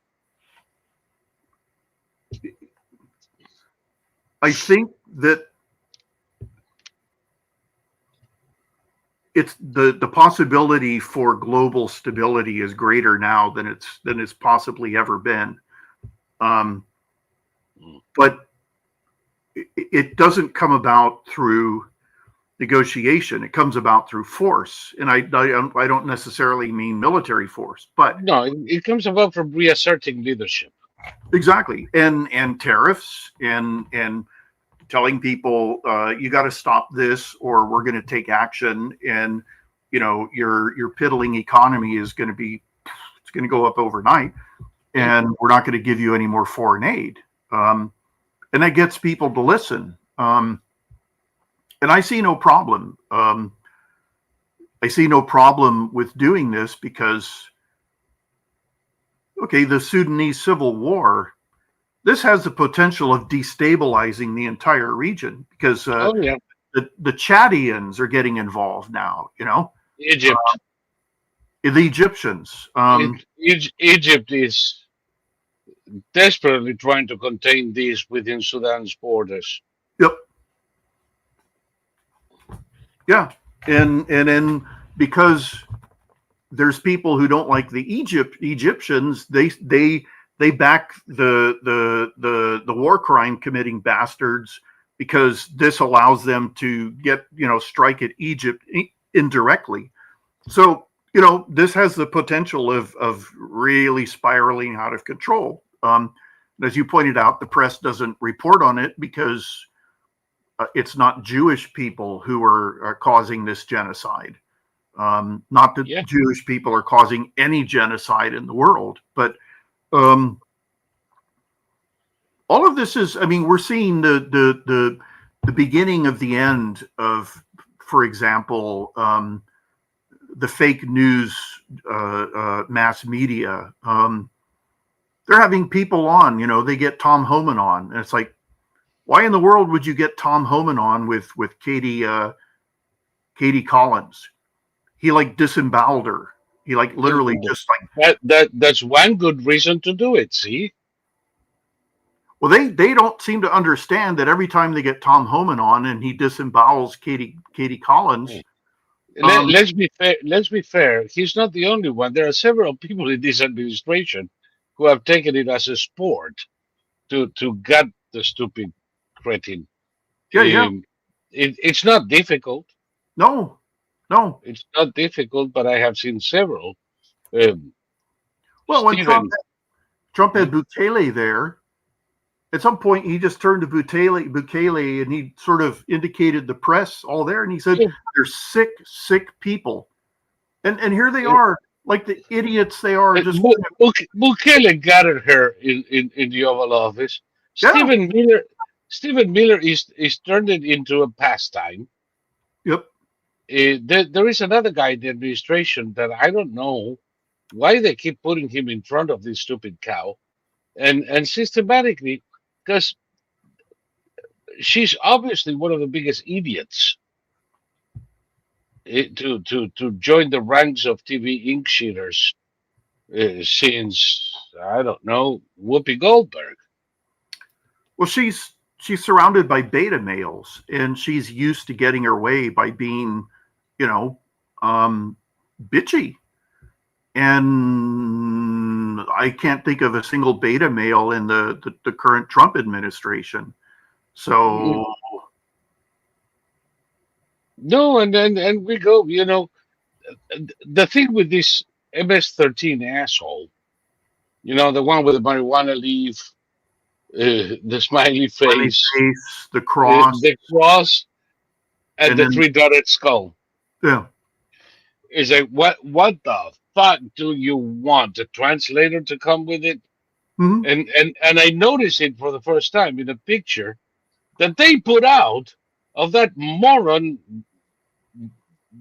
B: I think that it's the possibility for global stability is greater now than it's possibly ever been. But it doesn't come about through negotiation. It comes about through force. And I don't necessarily mean military force, but
A: no, it comes about from reasserting leadership.
B: Exactly. And tariffs and telling people you got to stop this or we're going to take action, and your piddling economy is going to go up overnight, and we're not going to give you any more foreign aid, and that gets people to listen, and I see no problem. I see no problem with doing this because, okay, the Sudanese civil war, this has the potential of destabilizing the entire region because the Chadians are getting involved now,
A: Egypt.
B: The Egyptians.
A: Egypt is desperately trying to contain these within Sudan's borders.
B: Yep. Yeah. And then because there's people who don't like the Egyptians, they back the war crime committing bastards because this allows them to get, strike at Egypt indirectly. So, this has the potential of really spiraling out of control. As you pointed out, the press doesn't report on it because it's not Jewish people who are causing this genocide. Not that Jewish people are causing any genocide in the world, but all of this is, we're seeing the beginning of the end of, for example, the fake news mass media. They're having people on, they get Tom Homan on, and it's like, why in the world would you get Tom Homan on with Katie Collins? He disemboweled her. He literally just
A: that's one good reason to do it. See,
B: Well, they don't seem to understand that every time they get Tom Homan on and he disembowels Katie Collins.
A: Let's be fair. Let's be fair. He's not the only one. There are several people in this administration who have taken it as a sport to gut the stupid cretin.
B: Yeah.
A: It's not difficult.
B: No.
A: It's not difficult, but I have seen several. Um,
B: Well, when
A: Stephen,
B: Trump had Bukele there, at some point he just turned to Bukele, and he sort of indicated the press all there, and he said, "They're sick people," and here they are, like the idiots they are. Just
A: Bukele gathered her in the Oval Office.
B: Yeah.
A: Stephen Miller is turned it into a pastime.
B: Yep.
A: There is another guy in the administration that I don't know why they keep putting him in front of this stupid cow, and systematically, because she's obviously one of the biggest idiots to join the ranks of TV ink sheeters since, I don't know, Whoopi Goldberg.
B: Well, she's surrounded by beta males, and she's used to getting her way by being, bitchy. And I can't think of a single beta male in the current Trump administration. So
A: no, and we go, the thing with this MS-13 asshole, the one with the marijuana leaf, the smiley face,
B: the cross,
A: and the three-dotted skull.
B: Yeah.
A: Is like, what the fuck do you want? A translator to come with it?
B: Mm-hmm.
A: And I noticed it for the first time in a picture that they put out of that moron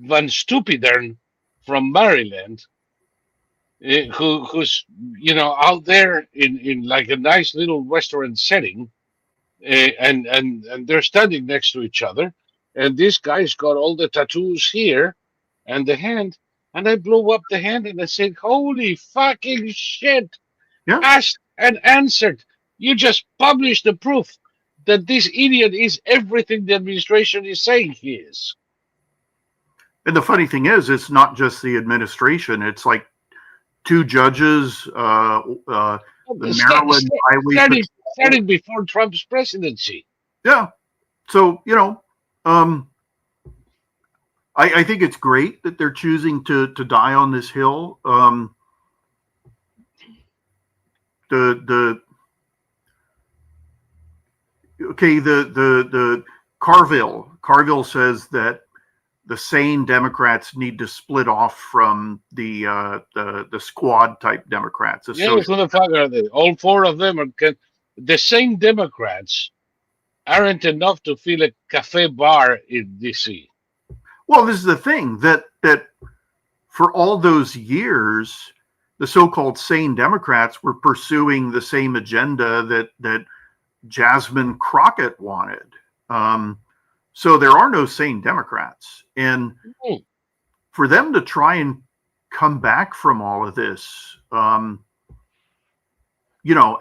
A: Van Stupidern from Maryland, who's out there in like a nice little restaurant setting, and they're standing next to each other, and this guy's got all the tattoos here and the hand, and I blew up the hand and I said, "Holy fucking shit!"
B: Yeah.
A: Asked and answered. You just published the proof that this idiot is everything the administration is saying he is.
B: And the funny thing is, it's not just the administration. It's like two judges, the Maryland Highway
A: starting before Trump's presidency.
B: Yeah. So, I think it's great that they're choosing to die on this hill. The Carville says that the sane Democrats need to split off from the squad type Democrats.
A: Yeah, who the fuck are they? All four of them are the same Democrats aren't enough to fill a cafe bar in DC.
B: Well, this is the thing that for all those years, the so-called sane Democrats were pursuing the same agenda that Jasmine Crockett wanted. So there are no sane Democrats. And for them to try and come back from all of this,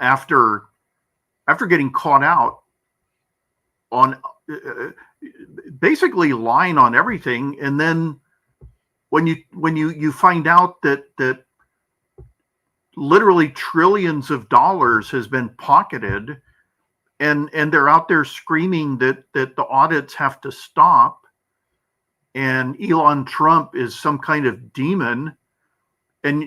B: after getting caught out on basically lying on everything, and then when you find out that literally trillions of dollars has been pocketed, and they're out there screaming that the audits have to stop, and Elon Trump is some kind of demon, and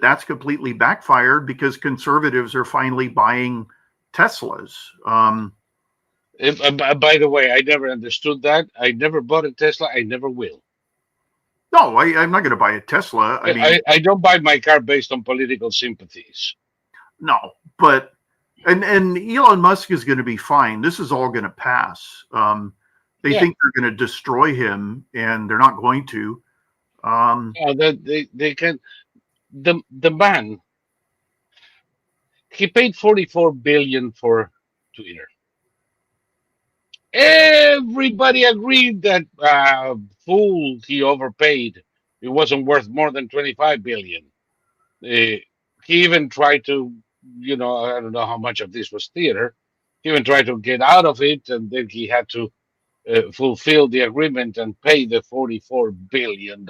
B: that's completely backfired because conservatives are finally buying Teslas.
A: By the way, I never understood that. I never bought a Tesla. I never will.
B: No, I'm not going to buy a Tesla.
A: I don't buy my car based on political sympathies.
B: No, but and Elon Musk is going to be fine. This is all going to pass. They think they're going to destroy him, and they're not going to.
A: They can. The man, he paid $44 billion for Twitter. Everybody agreed that fool, he overpaid. It wasn't worth more than $25 billion. He even tried to I don't know how much of this was theater. He even tried to get out of it, and then he had to fulfill the agreement and pay the $44 billion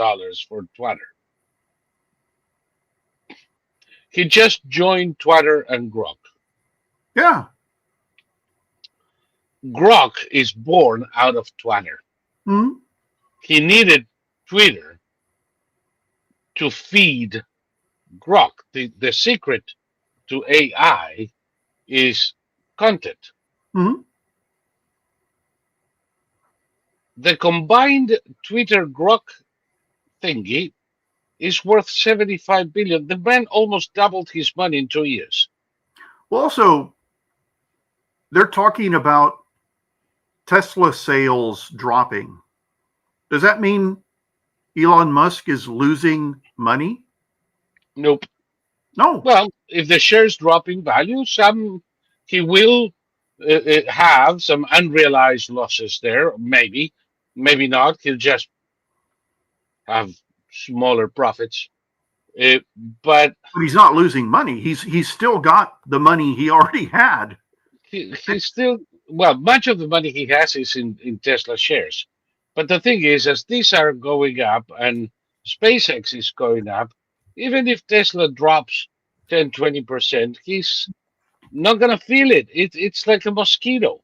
A: for Twitter. He just joined Twitter and Grok.
B: Yeah.
A: Grok is born out of Twitter.
B: Hmm.
A: He needed Twitter to feed Grok. The secret to AI is content.
B: Hmm.
A: The combined Twitter Grok thingy is worth 75 billion. The man almost doubled his money in 2 years.
B: Well, also, they're talking about Tesla sales dropping. Does that mean Elon Musk is losing money?
A: Nope.
B: No.
A: Well, if the shares drop in value, he will have some unrealized losses there. Maybe, maybe not. He'll just have smaller profits. Uh, but
B: But he's not losing money. He's still got the money he already had.
A: he's still, well, much of the money he has is in Tesla shares. But the thing is, as these are going up and SpaceX is going up, even if Tesla drops 10, 20%, he's not gonna feel it. It's like a mosquito.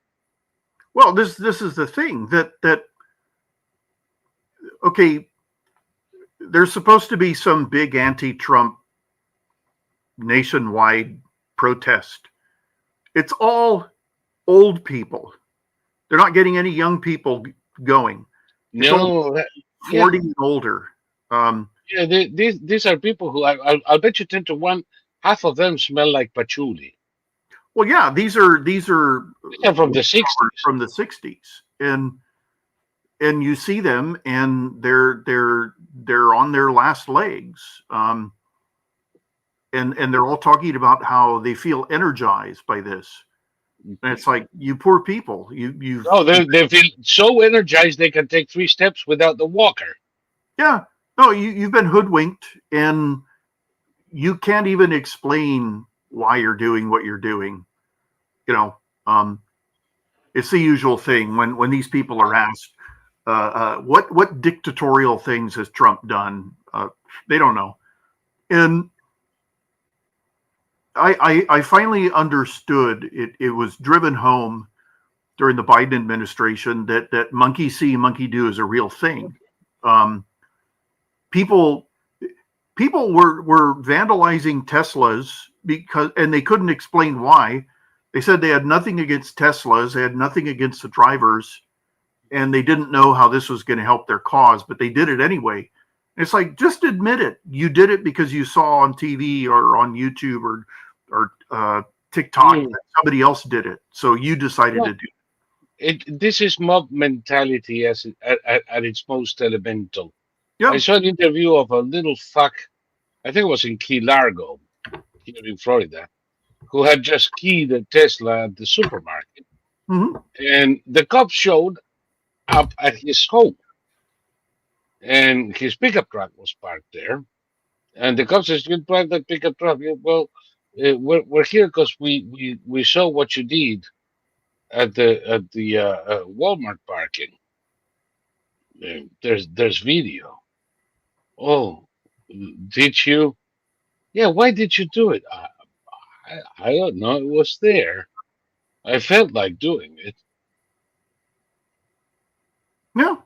B: Well, this is the thing that okay, there's supposed to be some big anti-Trump nationwide protest. It's all old people. They're not getting any young people going. It's all
A: No,
B: 40 and older.
A: yeah. These are people who I'll bet you 10 to 1, half of them smell like patchouli.
B: Well, yeah, these are
A: They're from the 60s.
B: from the 60s, and you see them, and they're on their last legs, and they're all talking about how they feel energized by this. And it's like, you poor people, you
A: Oh, they feel so energized they can take 3 steps without the walker.
B: yeah, no, you've been hoodwinked, and you can't even explain why you're doing what you're doing. It's the usual thing when these people are asked, what dictatorial things has Trump done? They don't know. And I finally understood it. It was driven home during the Biden administration that monkey see, monkey do is a real thing. People were vandalizing Teslas and they couldn't explain why. They said they had nothing against Teslas, they had nothing against the drivers, and they didn't know how this was going to help their cause, but they did it anyway. It's like, just admit it. You did it because you saw on TV or on YouTube or TikTok that somebody else did it, so you decided to do
A: it. This is mob mentality at its most elemental.
B: Yeah.
A: I saw an interview of a little fuck, I think it was in Key Largo, here in Florida, who had just keyed a Tesla at the supermarket.
B: Mm-hmm.
A: And the cops showed up at his home. And his pickup truck was parked there. And the cops said, "You drive that pickup truck." Yeah, well, we're here because we saw what you did at the Walmart parking. There's video. Oh, did you? Yeah, why did you do it? I don't know. It was there. I felt like doing it.
B: Yeah.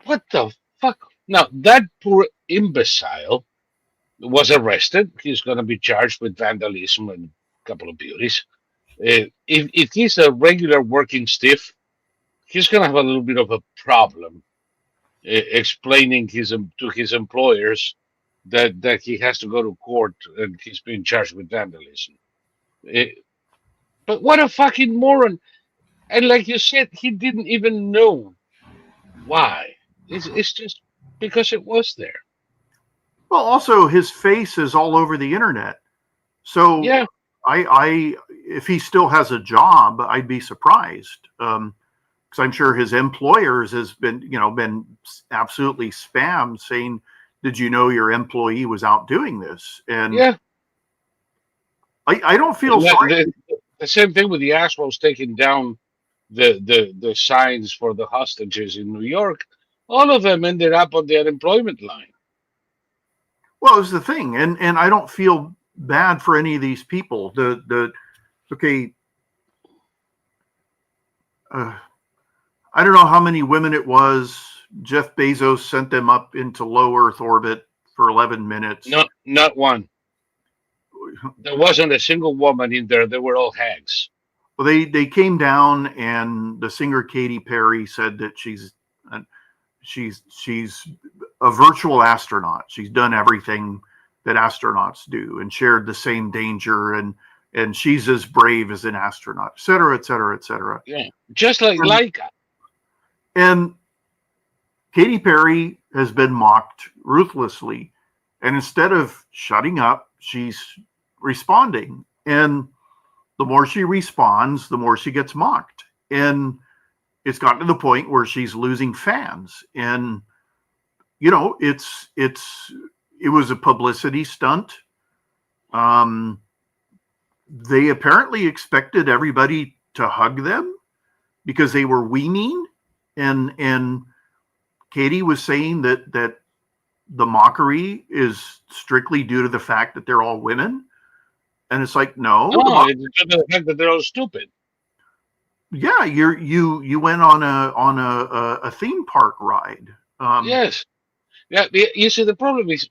A: What the fuck? Now, that poor imbecile was arrested. He's going to be charged with vandalism and a couple of beauties. If he's a regular working stiff, he's going to have a little bit of a problem explaining to his employers that he has to go to court and he's being charged with vandalism. But what a fucking moron! And like you said, he didn't even know why. It's just because it was there.
B: Well, also his face is all over the internet. So
A: Yeah,
B: I if he still has a job, I'd be surprised. Because I'm sure his employers has been absolutely spammed saying, "Did you know your employee was out doing this?" And
A: yeah.
B: I don't feel sorry.
A: The same thing with the assholes taking down the signs for the hostages in New York. All of them ended up on the unemployment line.
B: Well, it's the thing, and I don't feel bad for any of these people. Okay, I don't know how many women it was. Jeff Bezos sent them up into low Earth orbit for 11 minutes.
A: No, not one. There wasn't a single woman in there. They were all hags.
B: Well, they came down, and the singer Katy Perry said that she's a virtual astronaut. She's done everything that astronauts do, and shared the same danger, and she's as brave as an astronaut, et cetera, et cetera, et cetera.
A: Yeah, just like Laika.
B: And Katy Perry has been mocked ruthlessly, and instead of shutting up, she's responding. And the more she responds, the more she gets mocked. And it's gotten to the point where she's losing fans. And, you know, it was a publicity stunt. They apparently expected everybody to hug them because they were weaning. And Katie was saying that the mockery is strictly due to the fact that they're all women. And it's like, no,
A: it's due to the fact that they're all stupid.
B: Yeah, you went on a theme park ride.
A: Yes. Yeah, you see, the problem is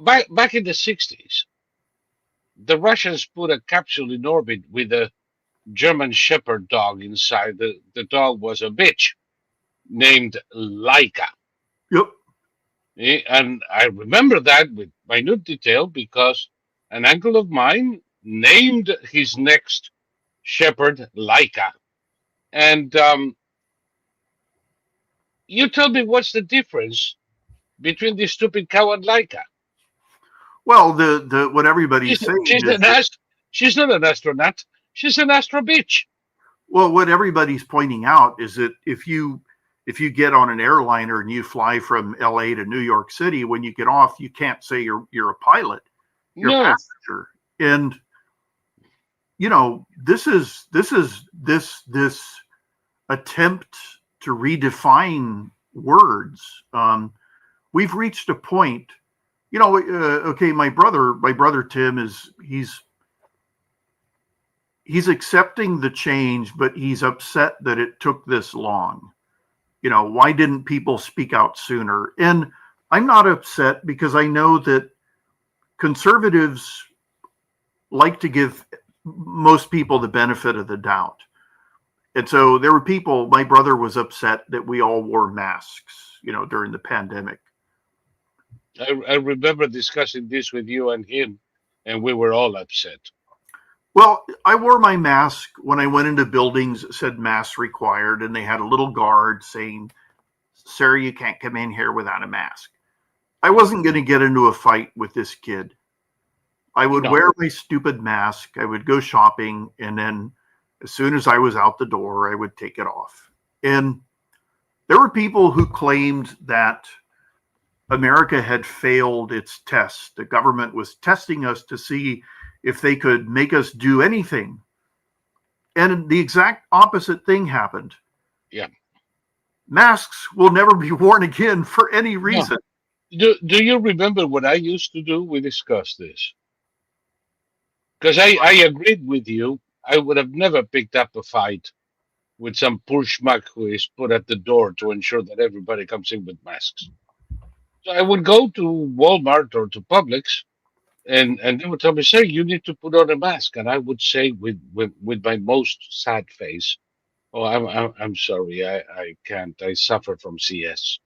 A: back in the 60s, the Russians put a capsule in orbit with a German Shepherd dog inside. The dog was a bitch named Laika.
B: Yep.
A: And I remember that with minute detail because an uncle of mine named his next shepherd Laika. And you tell me what's the difference between this stupid cow and Laika?
B: Well, the what everybody's saying
A: she's not an astronaut. She's an astro bitch.
B: Well, what everybody's pointing out is that if you get on an airliner and you fly from LA to New York City, when you get off, you can't say you're a pilot. You're a passenger. And you know, this attempt to redefine words. We've reached a point, you know, okay, my brother Tim he's accepting the change, but he's upset that it took this long. You know, why didn't people speak out sooner? And I'm not upset because I know that conservatives like to give most people the benefit of the doubt. And so there were people, my brother was upset that we all wore masks, you know, during the pandemic.
A: I remember discussing this with you and him, and we were all upset.
B: Well, I wore my mask when I went into buildings that said mask required, and they had a little guard saying, "Sir, you can't come in here without a mask." I wasn't going to get into a fight with this kid. I would wear my stupid mask. I would go shopping, and then as soon as I was out the door, I would take it off. And there were people who claimed that America had failed its test. The government was testing us to see if they could make us do anything. And the exact opposite thing happened.
A: Yeah.
B: Masks will never be worn again for any reason.
A: No. Do you remember what I used to do? We discussed this. Because I agreed with you. I would have never picked up a fight with some poor schmuck who is put at the door to ensure that everybody comes in with masks. So I would go to Walmart or to Publix, and they would tell me, "Sir, you need to put on a mask." And I would say with my most sad face, "Oh, I'm sorry, I can't. I suffer from CS."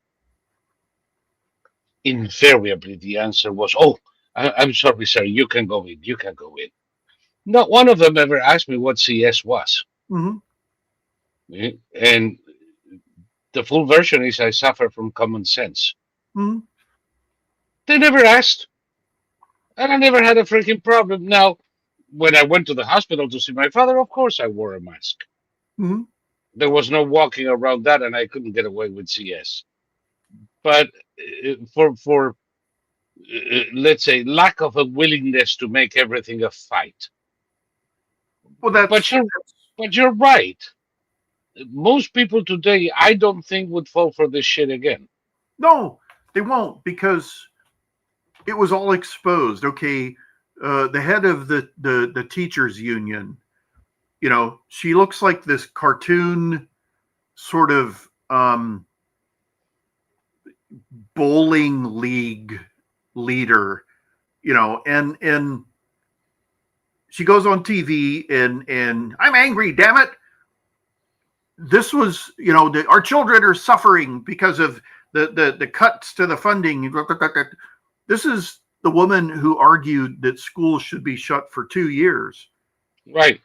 A: Invariably, the answer was, "Oh, I'm sorry, sir. You can go in. You can go in." Not one of them ever asked me what CS was.
B: Mm-hmm.
A: And the full version is I suffer from common sense.
B: Mm-hmm.
A: They never asked. And I never had a freaking problem. Now, when I went to the hospital to see my father, of course I wore a mask.
B: Mm-hmm.
A: There was no walking around that, and I couldn't get away with CS. But for let's say, lack of a willingness to make everything a fight.
B: Well,
A: But you're right. Most people today, I don't think, would fall for this shit again.
B: no, they won't, because it was all exposed. Okay, the head of the teachers union, she looks like this cartoon sort of bowling league leader, and she goes on TV and I'm angry, damn it. This was, our children are suffering because of the cuts to the funding. This is the woman who argued that schools should be shut for 2 years.
A: Right.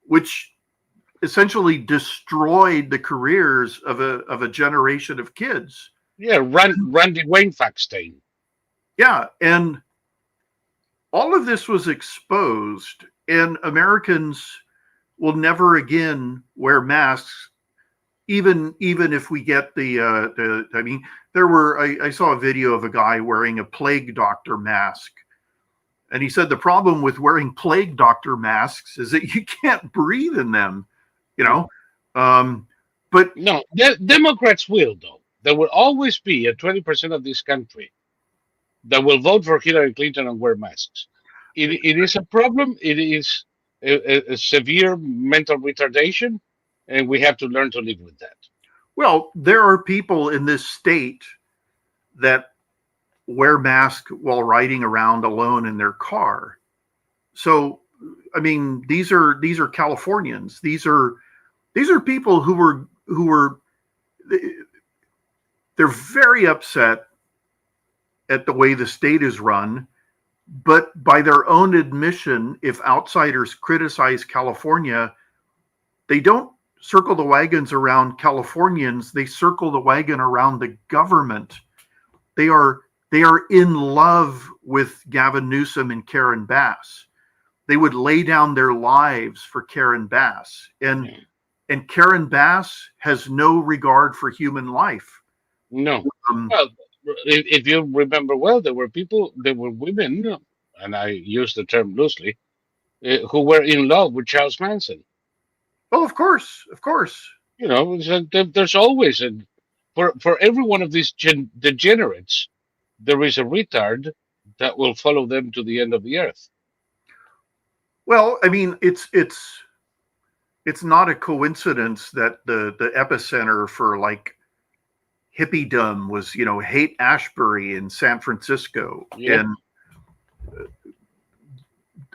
B: Which essentially destroyed the careers of a generation of kids.
A: Yeah, Randy Wainfaxstein.
B: Yeah, and all of this was exposed, and Americans will never again wear masks, even if we get the. I mean, I saw a video of a guy wearing a plague doctor mask, and he said the problem with wearing plague doctor masks is that you can't breathe in them, But
A: no, Democrats will, though. There will always be a 20% of this country that will vote for Hillary Clinton and wear masks. It is a problem. It is a severe mental retardation, and we have to learn to live with that.
B: Well, there are people in this state that wear masks while riding around alone in their car. So, I mean, these are Californians. These are people who were they're very upset at the way the state is run, but by their own admission, if outsiders criticize California, they don't circle the wagons around Californians, they circle the wagon around the government. They are in love with Gavin Newsom and Karen Bass. They would lay down their lives for Karen Bass. And Karen Bass has no regard for human life.
A: No. Well, if you remember well, there were women, and I use the term loosely, who were in love with Charles Manson.
B: Oh, of course.
A: There's always for every one of these degenerates, there is a retard that will follow them to the end of the earth.
B: Well, I mean, it's not a coincidence that the epicenter for like hippiedom was, Haight-Ashbury in San Francisco. Yep. And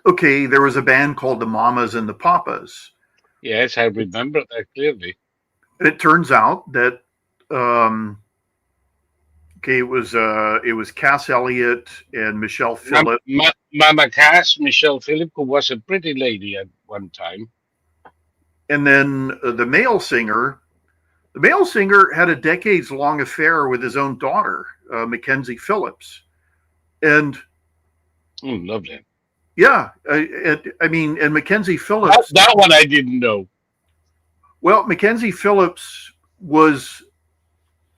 B: okay, there was a band called the Mamas and the Papas.
A: Yes, I remember that clearly.
B: And it turns out that it was Cass Elliot and Michelle Phillip.
A: Mama Cass, Michelle Phillip, who was a pretty lady at one time.
B: And then the male singer had a decades-long affair with his own daughter, Mackenzie Phillips. And
A: lovely.
B: Yeah, and Mackenzie Phillips.
A: That one I didn't know.
B: Well, Mackenzie Phillips was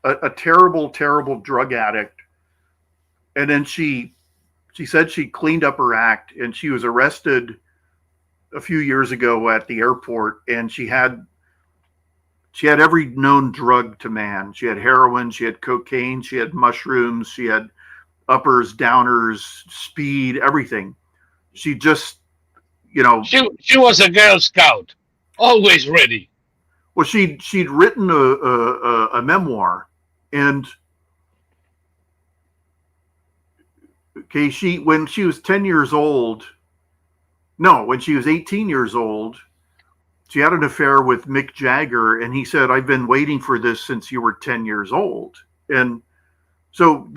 B: a terrible, terrible drug addict, and then she said she cleaned up her act, and she was arrested a few years ago at the airport, and she had every known drug to man. She had heroin, she had cocaine, she had mushrooms, she had uppers, downers, speed, everything. She just,
A: she was a Girl Scout, always ready.
B: Well, she'd written a memoir, and when she was 10 years old, when she was 18 years old, she had an affair with Mick Jagger, and he said, "I've been waiting for this since you were 10 years old." And so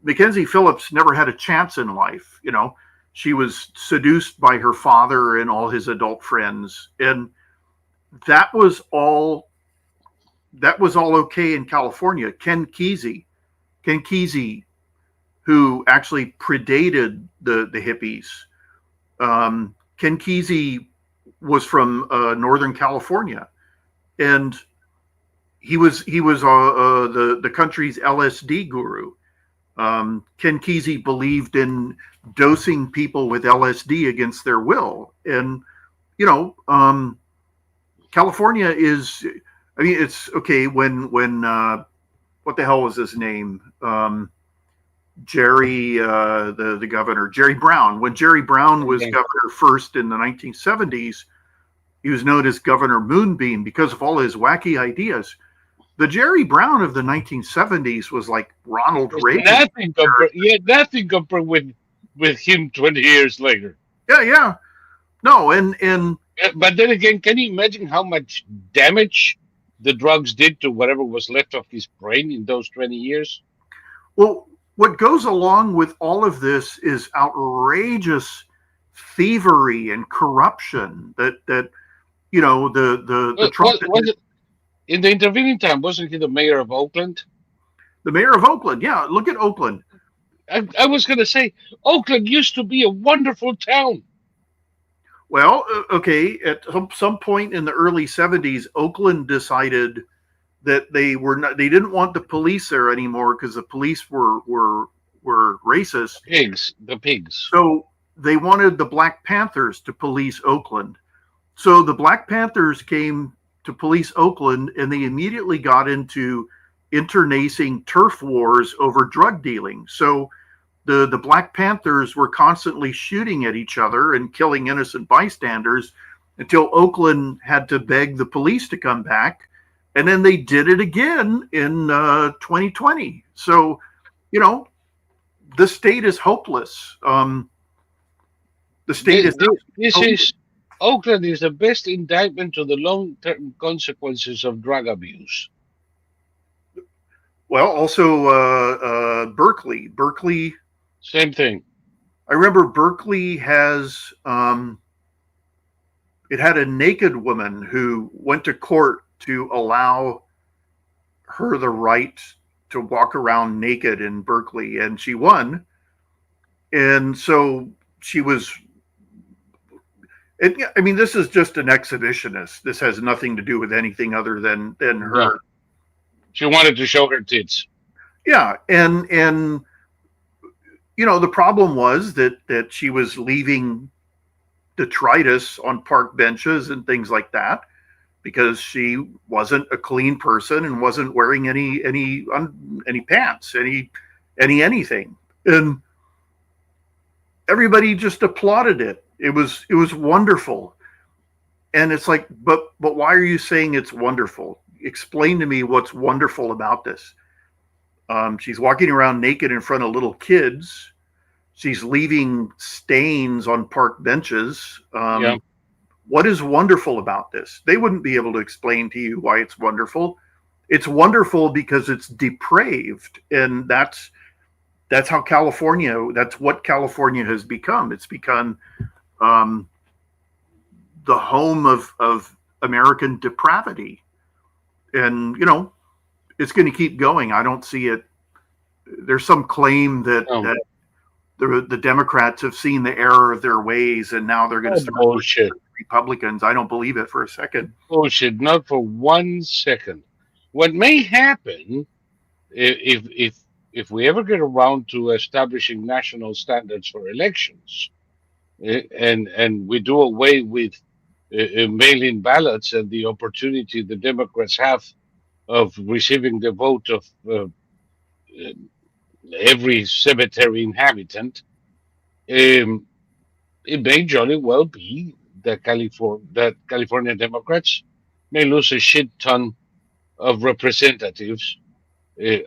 B: Mackenzie Phillips never had a chance in life. She was seduced by her father and all his adult friends, and that was all okay in California. Ken Kesey, who actually predated the hippies. Ken Kesey was from Northern California, and he was the country's LSD guru. Ken Kesey believed in dosing people with LSD against their will. And, California is, I mean, it's okay when what the hell was his name? Jerry, the governor, Jerry Brown. When Jerry Brown was governor first in the 1970s, he was known as Governor Moonbeam because of all his wacky ideas. The Jerry Brown of the 1970s was like Ronald Reagan.
A: Nothing compared with him 20 years later.
B: Yeah. No, and
A: but then again, can you imagine how much damage the drugs did to whatever was left of his brain in those 20 years?
B: Well, what goes along with all of this is outrageous thievery and corruption that the Trump
A: was it, in the intervening time, wasn't he the mayor of Oakland?
B: The mayor of Oakland, yeah. Look at Oakland.
A: I was going to say, Oakland used to be a wonderful town.
B: Well, okay, at some point in the early 70s, Oakland decided that they didn't want the police there anymore because the police were racist.
A: The pigs.
B: So they wanted the Black Panthers to police Oakland. So the Black Panthers came to police Oakland, and they immediately got into internecine turf wars over drug dealing. So the Black Panthers were constantly shooting at each other and killing innocent bystanders until Oakland had to beg the police to come back. And then they did it again in 2020. So, the state is hopeless. The state
A: Oakland is the best indictment to the long-term consequences of drug abuse.
B: Well, also Berkeley.
A: Same thing.
B: I remember Berkeley has it had a naked woman who went to court to allow her the right to walk around naked in Berkeley, and she won. And so she was. I mean, this is just an exhibitionist. This has nothing to do with anything other than her.
A: Yeah. She wanted to show her tits.
B: Yeah, and the problem was that she was leaving detritus on park benches and things like that because she wasn't a clean person and wasn't wearing any pants, anything, and everybody just applauded it. It was wonderful, and it's like, but why are you saying it's wonderful? Explain to me what's wonderful about this. She's walking around naked in front of little kids. She's leaving stains on park benches. What is wonderful about this? They wouldn't be able to explain to you why it's wonderful. It's wonderful because it's depraved, and that's how California. That's what California has become. It's become the home of American depravity, and it's going to keep going. I don't see it. There's some claim that the Democrats have seen the error of their ways, and now they're going to start
A: bullshit.
B: Republicans. I don't believe it for a second.
A: Bullshit, not for 1 second. What may happen if we ever get around to establishing national standards for elections, and we do away with mail-in ballots and the opportunity the Democrats have of receiving the vote of every cemetery inhabitant, it may jolly well be that California Democrats may lose a shit ton of representatives.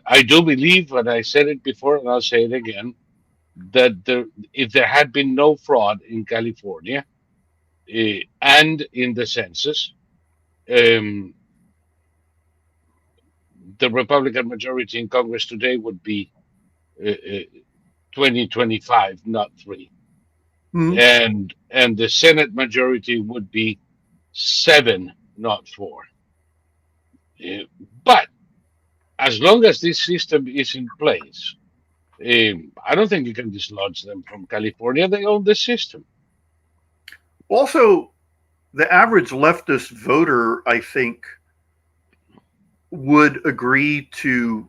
A: I do believe, and I said it before and I'll say it again, that if there had been no fraud in California and in the census, the Republican majority in Congress today would be 2025, not 3.
B: Mm-hmm.
A: And the Senate majority would be 7, not 4. But as long as this system is in place, I don't think you can dislodge them from California. They own the system.
B: Also, the average leftist voter, I think, would agree to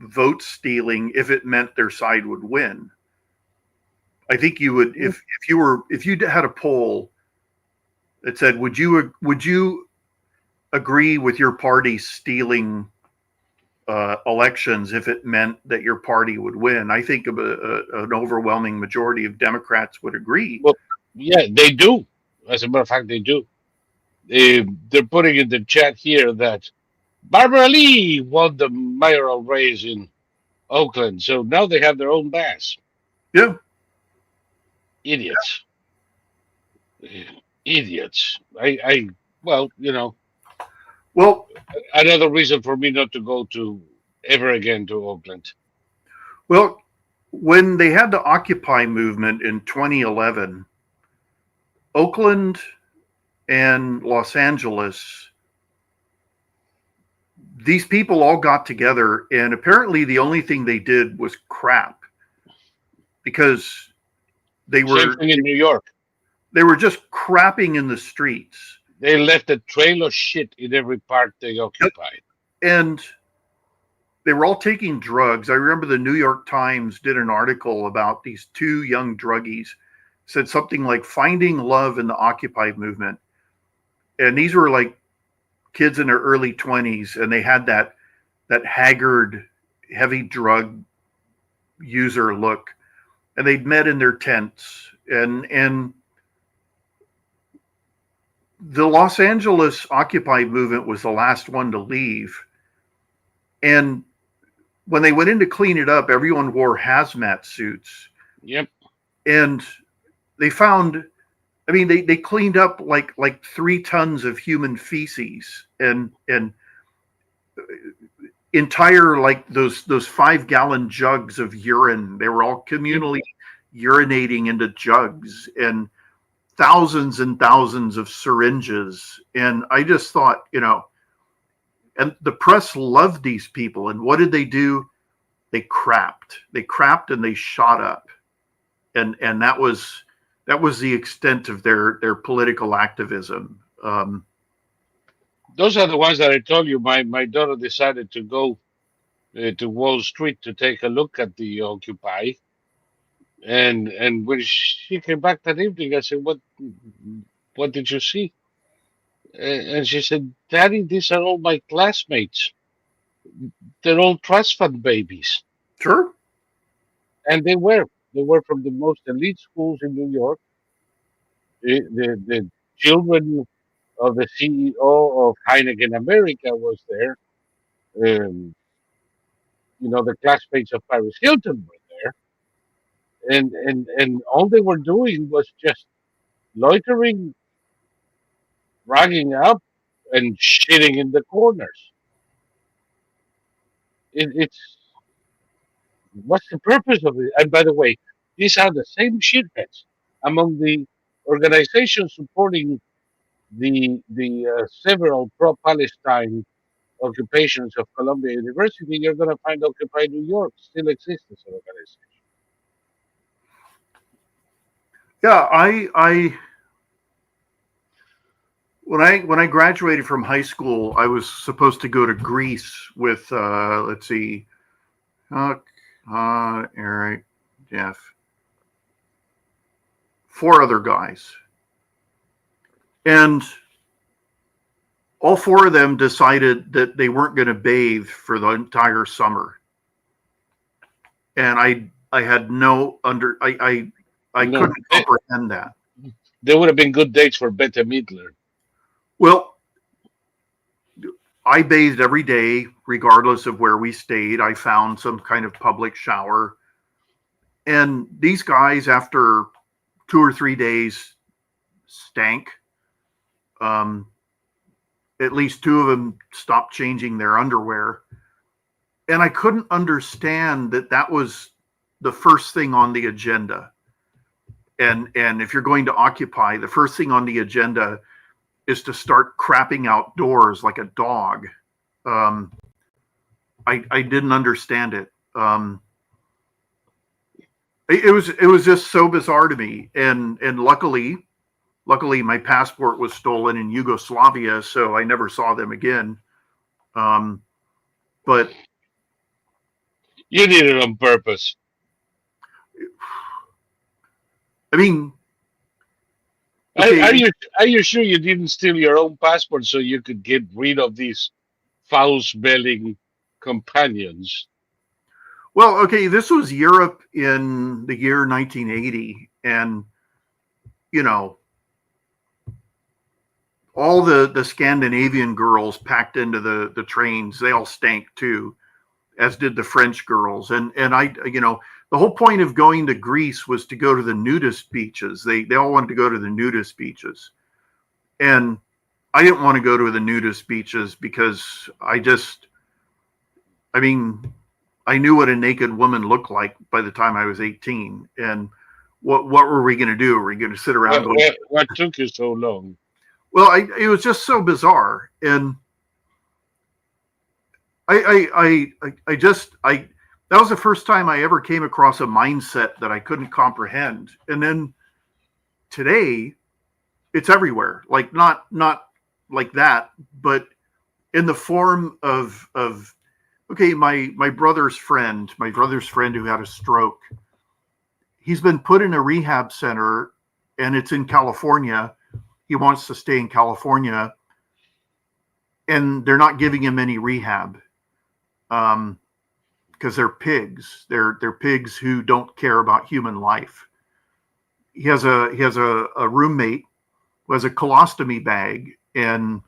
B: vote stealing if it meant their side would win. I think you would, if you had a poll that said, would you agree with your party stealing elections if it meant that your party would win? I think an overwhelming majority of Democrats would agree.
A: Well, yeah, they do. As a matter of fact, they do. They're putting in the chat here that Barbara Lee won the mayoral race in Oakland, so now they have their own boss.
B: Yeah.
A: Idiots. Idiots. Well,
B: Well,
A: another reason for me not to go to ever again to Oakland.
B: Well, when they had the Occupy movement in 2011, Oakland and Los Angeles, these people all got together, and apparently the only thing they did was crap, because they were
A: Same thing in New York.
B: They were just crapping in the streets.
A: They left a trail of shit in every part they occupied.
B: And they were all taking drugs. I remember the New York Times did an article about these two young druggies, said something like finding love in the Occupy movement. And these were like kids in their early 20s, and they had that haggard, heavy drug user look. And they'd met in their tents. And the Los Angeles Occupy movement was the last one to leave. And when they went in to clean it up, everyone wore hazmat suits.
A: Yep.
B: And they found, they cleaned up like 3 tons of human feces and entire, like those 5-gallon jugs of urine. They were all communally urinating into jugs, and thousands and thousands of syringes. And I just thought, and the press loved these people. And what did they do? They crapped and they shot up. And that was the extent of their political activism.
A: Those are the ones that I told you. My daughter decided to go to Wall Street to take a look at the Occupy. And when she came back that evening, I said, what did you see? And she said, Daddy, these are all my classmates. They're all trust fund babies.
B: Sure.
A: And they were from the most elite schools in New York. The children of the CEO of Heineken America was there. The classmates of Paris Hilton were there. And all they were doing was just loitering, ragging up, and shitting in the corners. It's what's the purpose of it? And by the way, these are the same shitheads among the organizations supporting the several pro-Palestine occupations of Columbia University. You're going to find Occupy New York still exists as an organization.
B: Yeah, I when I graduated from high school, I was supposed to go to Greece with let's see, Eric, Jeff, 4 other guys, and all 4 of them decided that they weren't going to bathe for the entire summer, and I had no I couldn't comprehend that.
A: There would have been good dates for Bette Midler.
B: Well, I bathed every day, regardless of where we stayed. I found some kind of public shower. And these guys, after 2 or 3 days, stank. At least 2 of them stopped changing their underwear. And I couldn't understand that was the first thing on the agenda. And if you're going to Occupy, the first thing on the agenda is to start crapping outdoors like a dog. I didn't understand it. It was just so bizarre to me. And luckily my passport was stolen in Yugoslavia, so I never saw them again. But
A: You did it on purpose.
B: I mean,
A: Are,
B: okay,
A: are you are you sure you didn't steal your own passport so you could get rid of these foul-smelling companions?
B: well, okay, this was Europe in the year 1980, and you know, all the Scandinavian girls packed into the trains, they all stank too, as did the French girls. And I, the whole point of going to Greece was to go to the nudist beaches. They all wanted to go to the nudist beaches, and I didn't want to go to the nudist beaches because I mean, I knew what a naked woman looked like by the time I was 18, and what were we going to do? Were we going to sit around going?
A: What took you so long?
B: Well, it was just so bizarre, and I just that was the first time I ever came across a mindset that I couldn't comprehend. And then today, it's everywhere. Like not like that, but in the form of okay, my brother's friend who had a stroke. He's been put in a rehab center, and it's in California. He wants to stay in California, and they're not giving him any rehab. Because they're pigs. They're pigs who don't care about human life. He has a roommate who has a colostomy bag, and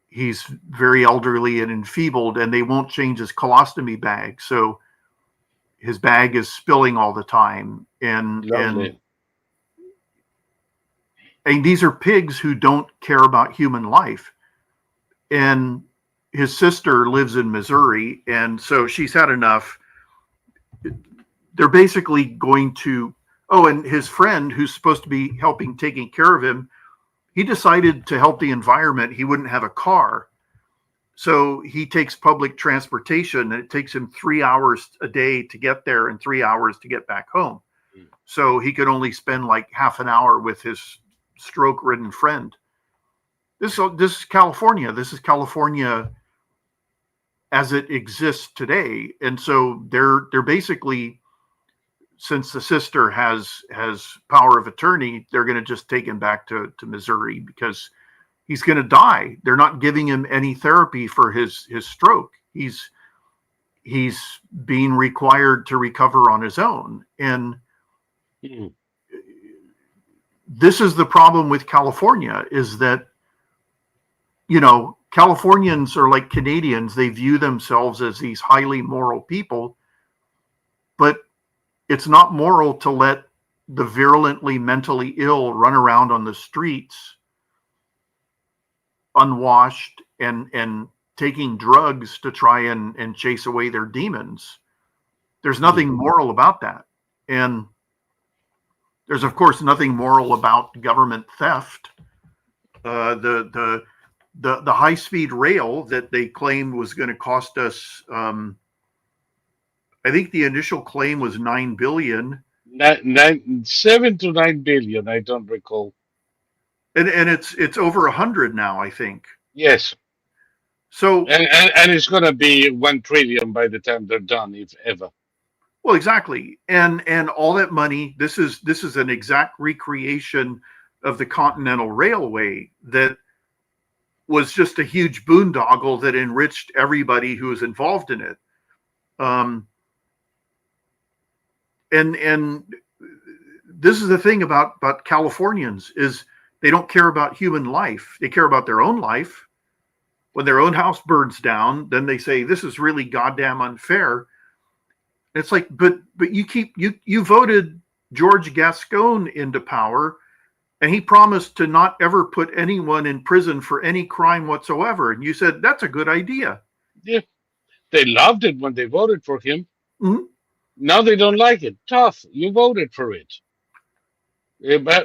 B: he's very elderly and enfeebled, and they won't change his colostomy bag, so his bag is spilling all the time. And these are pigs who don't care about human life. And his sister lives in Missouri, and so she's had enough. They're basically going to, and his friend who's supposed to be helping taking care of him, he decided to help the environment. He wouldn't have a car. So he takes public transportation, and it takes him 3 hours a day to get there and 3 hours to get back home. So he could only spend like half an hour with his stroke-ridden friend. This is California. This is California as it exists today. And so they're basically, since the sister has power of attorney, they're going to just take him back to Missouri because he's going to die. They're not giving him any therapy for his stroke. He's being required to recover on his own. And this is the problem with California, is that, Californians are like Canadians. They view themselves as these highly moral people, but it's not moral to let the virulently mentally ill run around on the streets unwashed and taking drugs to try and chase away their demons. There's nothing moral about that. And there's, of course, nothing moral about government theft. The high-speed rail that they claimed was going to cost us, I think the initial claim was $9 billion.
A: 7 to 9 billion, I don't recall.
B: And it's over 100 now, I think.
A: Yes.
B: So
A: and it's going to be 1 trillion by the time they're done, if ever.
B: Well, exactly. And all that money, this is an exact recreation of the Continental Railway that was just a huge boondoggle that enriched everybody who was involved in it. And this is the thing about Californians, is they don't care about human life. They care about their own life. When their own house burns down, then they say, this is really goddamn unfair. It's like, but you voted George Gascon into power, and he promised to not ever put anyone in prison for any crime whatsoever. And you said, that's a good idea.
A: Yeah. They loved it when they voted for him.
B: Mm-hmm.
A: Now they don't like it. Tough. You voted for it.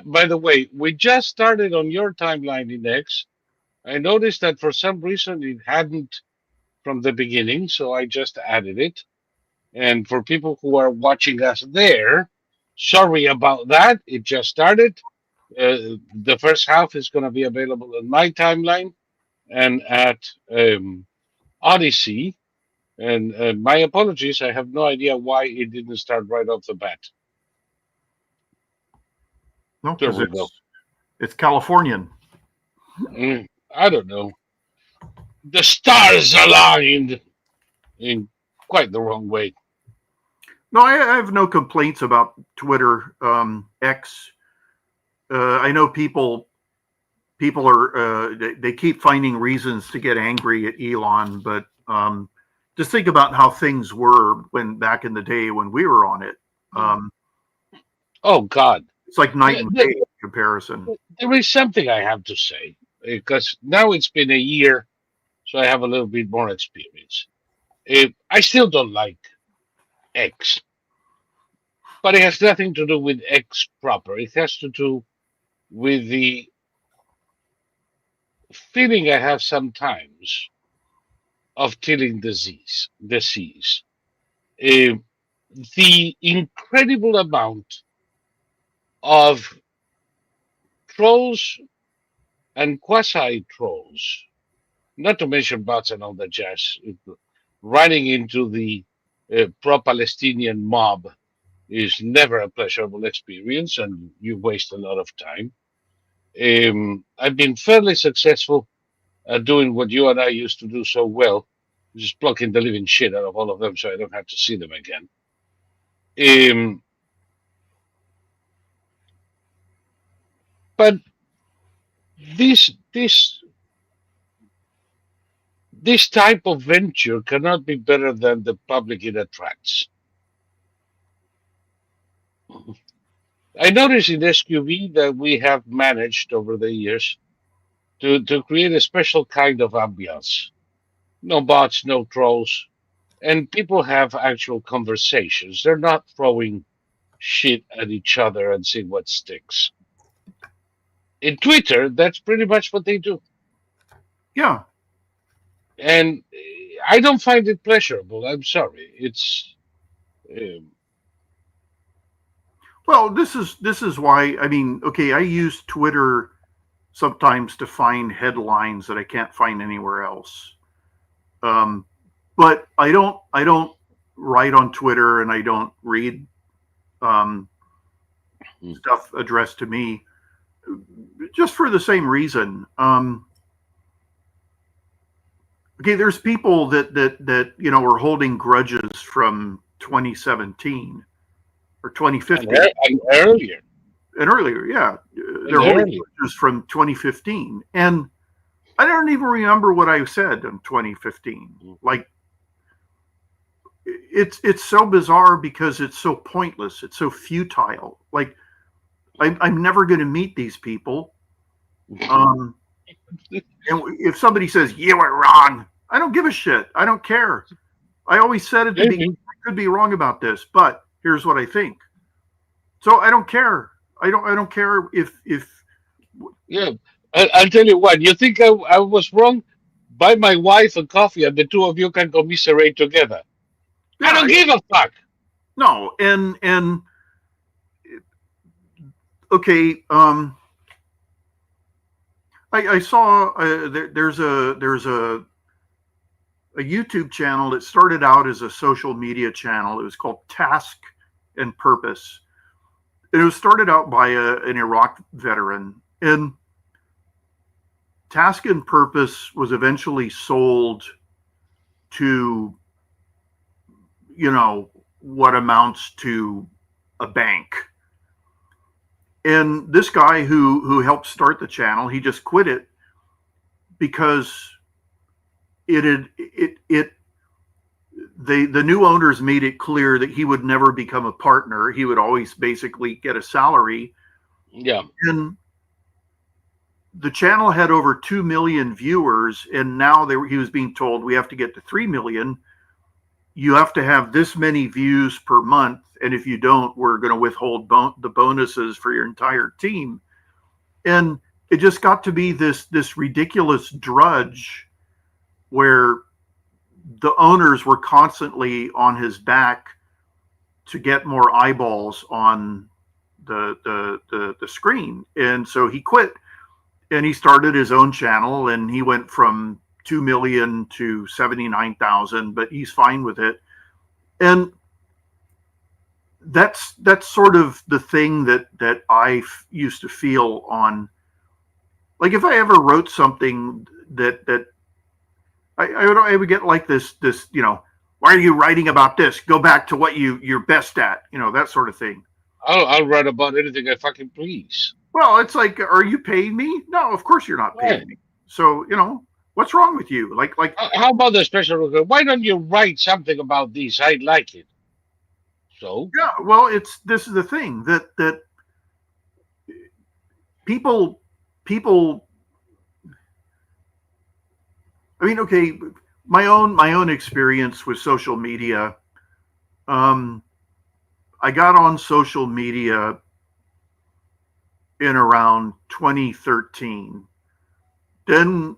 A: By the way, we just started on your timeline in X. I noticed that for some reason it hadn't from the beginning, so I just added it. And for people who are watching us there, sorry about that. It just started. The first half is going to be available on my timeline and at Odyssey. And my apologies, I have no idea why it didn't start right off the bat.
B: No,
A: There
B: because
A: we go.
B: it's Californian.
A: I don't know. The stars aligned in quite the wrong way.
B: No, I have no complaints about Twitter, X. I know people are they keep finding reasons to get angry at Elon, but just think about how things were back in the day when we were on it.
A: Oh God,
B: it's like night and day in comparison.
A: There is something I have to say, because now it's been a year, so I have a little bit more experience. I still don't like X, but it has nothing to do with X proper. It has to do with the feeling I have sometimes of tilling the seas. The incredible amount of trolls and quasi trolls, not to mention bots and all the jazz, running into the pro-Palestinian mob is never a pleasurable experience, and you waste a lot of time. I've been fairly successful at doing what you and I used to do so well, just blocking the living shit out of all of them so I don't have to see them again. But this type of venture cannot be better than the public it attracts. I noticed in SQV that we have managed over the years to create a special kind of ambiance. No bots, no trolls, and people have actual conversations. They're not throwing shit at each other and seeing what sticks. In Twitter, that's pretty much what they do.
B: Yeah.
A: And I don't find it pleasurable. I'm sorry. It's
B: well, this is why, I mean, okay, I use Twitter sometimes to find headlines that I can't find anywhere else. But I don't write on Twitter, and I don't read stuff addressed to me, just for the same reason. Okay, there's people that you know are holding grudges from 2017 or 2015
A: and earlier.
B: And earlier, yeah, they're holding grudges from 2015, and I don't even remember what I said in 2015. Like, it's so bizarre because it's so pointless. It's so futile. Like, I'm never going to meet these people. And if somebody says you were wrong, I don't give a shit. I don't care. I always said it to be, I could be wrong about this, but here's what I think. So I don't care. I don't care if
A: yeah. I'll tell you what. You think I was wrong? Buy my wife a coffee, and the two of you can commiserate together. Yeah, I don't give a fuck.
B: No, and okay. I saw there's a YouTube channel that started out as a social media channel. It was called Task and Purpose. It was started out by an Iraq veteran, and Task and Purpose was eventually sold to, you know, what amounts to a bank. And this guy who helped start the channel, he just quit it because the new owners made it clear that he would never become a partner. He would always basically get a salary.
A: Yeah.
B: And the channel had over 2 million viewers, and now he was being told, we have to get to 3 million. You have to have this many views per month, and if you don't, we're going to withhold the bonuses for your entire team. And it just got to be this ridiculous drudge where the owners were constantly on his back to get more eyeballs on the screen. And so he quit, and he started his own channel, and he went from 2 million to 79,000, but he's fine with it. And that's sort of the thing that I used to feel on, like, if I ever wrote something that I would get like this, why are you writing about this? Go back to what you're best at, that sort of thing.
A: I'll write about anything I fucking please.
B: Well, it's like, are you paying me? No, of course you're not paying me. So, what's wrong with you? Like,
A: how about the special request? Why don't you write something about this? I like it. So
B: yeah, well, this is the thing that people. I mean, okay, my own experience with social media. I got on social media in around 2013. Then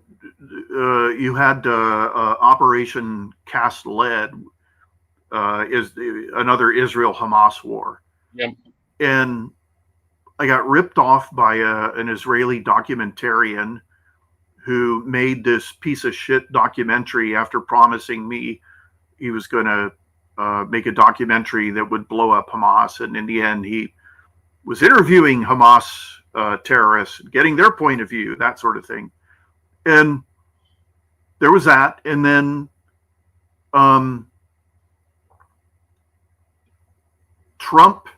B: you had Operation Cast Lead, is another Israel-Hamas war.
A: yeah.
B: And I got ripped off by an Israeli documentarian who made this piece of shit documentary after promising me he was going to make a documentary that would blow up Hamas. And in the end, he was interviewing Hamas terrorists, getting their point of view, that sort of thing. And there was that. And then Trump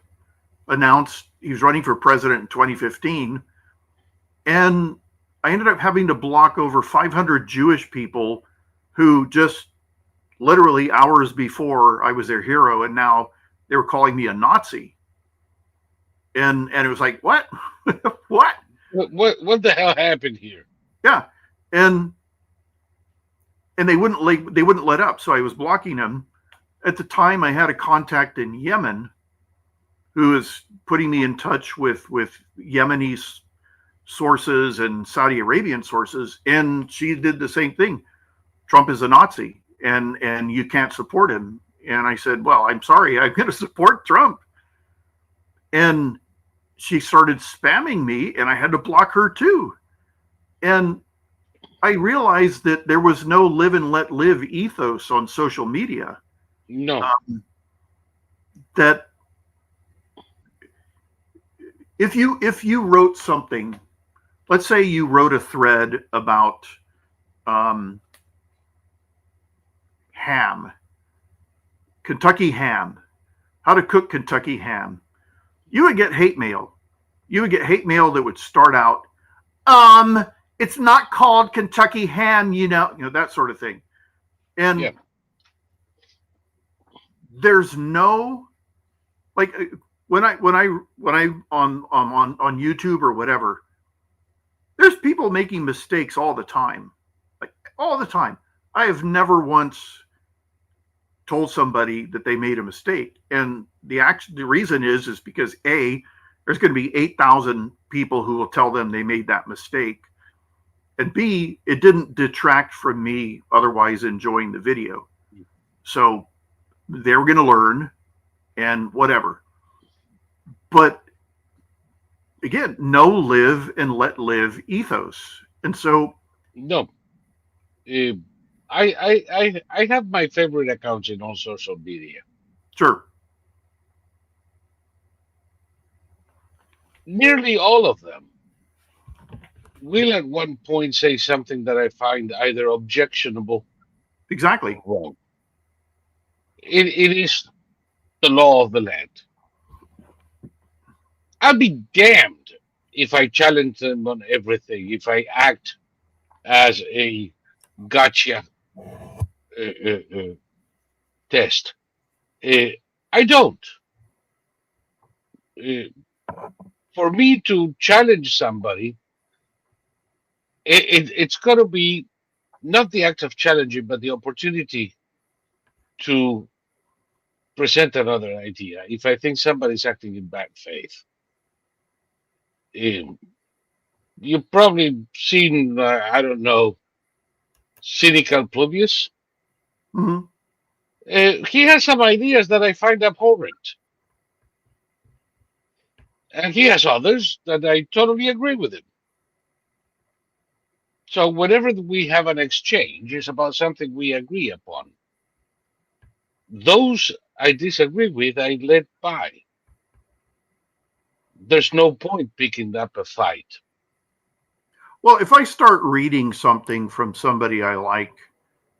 B: announced he was running for president in 2015. And I ended up having to block over 500 Jewish people who just literally hours before I was their hero, and now they were calling me a Nazi. And it was like, what? What?
A: What the hell happened here?
B: Yeah. And they wouldn't let up. So I was blocking them. At the time, I had a contact in Yemen who was putting me in touch with Yemeni sources and Saudi Arabian sources, and she did the same thing. Trump is a Nazi, and you can't support him. And I said, well, I'm sorry, I'm going to support Trump. And she started spamming me, and I had to block her too. And I realized that there was no live and let live ethos on social media.
A: No.
B: That if you wrote something, let's say you wrote a thread about ham, Kentucky ham, how to cook Kentucky ham, you would get hate mail. You would get hate mail that would start out, it's not called Kentucky ham, that sort of thing. And
A: yeah.
B: There's no, like, when I on YouTube or whatever, there's people making mistakes all the time, like all the time. I have never once told somebody that they made a mistake, and the reason is because A, there's going to be 8,000 people who will tell them they made that mistake, and B, it didn't detract from me otherwise enjoying the video. So they were going to learn and whatever. But again, no live and let live ethos. And so
A: no, I have my favorite accounts in all social media.
B: Sure.
A: Nearly all of them will at one point say something that I find either objectionable,
B: Exactly,
A: or wrong. It is the law of the land. I'll be damned if I challenge them on everything, if I act as a gotcha test. I don't. For me to challenge somebody, it's got to be not the act of challenging, but the opportunity to present another idea. If I think somebody's acting in bad faith, you've probably seen, I don't know, cynical Pluvius.
B: Mm-hmm.
A: He has some ideas that I find abhorrent. And he has others that I totally agree with him. So whenever we have an exchange, it's about something we agree upon. Those I disagree with, I let by. There's no point picking up a fight.
B: Well, if I start reading something from somebody I like,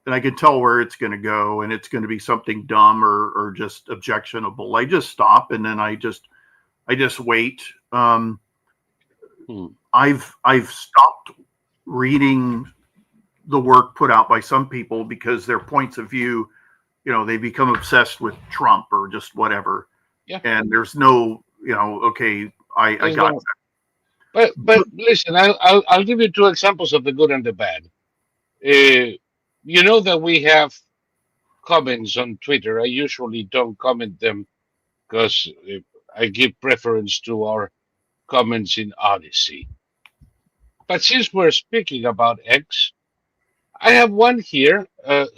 B: then I can tell where it's going to go, and it's going to be something dumb or just objectionable. I just stop, and then I just wait. I've stopped reading the work put out by some people because their points of view, they become obsessed with Trump or just whatever.
A: Yeah.
B: And there's no, okay, I got
A: that. But listen, I'll give you two examples of the good and the bad. You know that we have comments on Twitter. I usually don't comment them because I give preference to our comments in Odyssey. But since we're speaking about X, I have one here,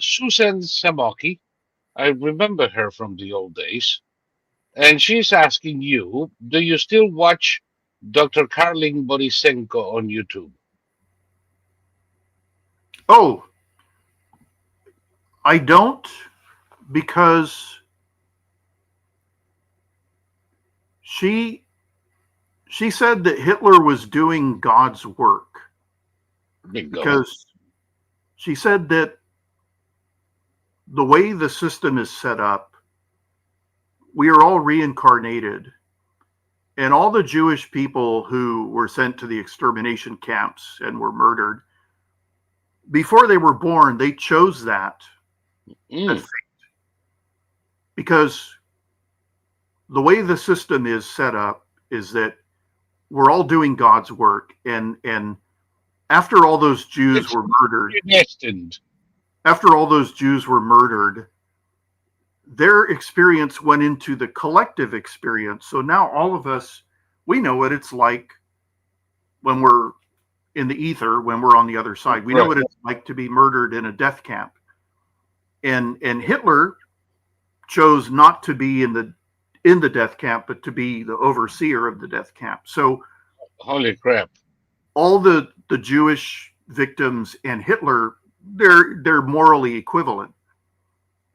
A: Susan Samoki. I remember her from the old days. And she's asking you, do you still watch Dr. Karlin Borisenko on YouTube?
B: Oh, I don't, because she said that Hitler was doing God's work.
A: Bingo.
B: Because she said that the way the system is set up, we are all reincarnated. And all the Jewish people who were sent to the extermination camps and were murdered, before they were born, they chose that fate. Because the way the system is set up is that we're all doing God's work. And after all those Jews were murdered,
A: destined.
B: After all those Jews were murdered, their experience went into the collective experience. So now all of us, we know what it's like when we're in the ether, when we're on the other side. We know what it's like to be murdered in a death camp. And Hitler chose not to be in the death camp, but to be the overseer of the death camp. So
A: holy crap.
B: All the Jewish victims and Hitler, they're morally equivalent.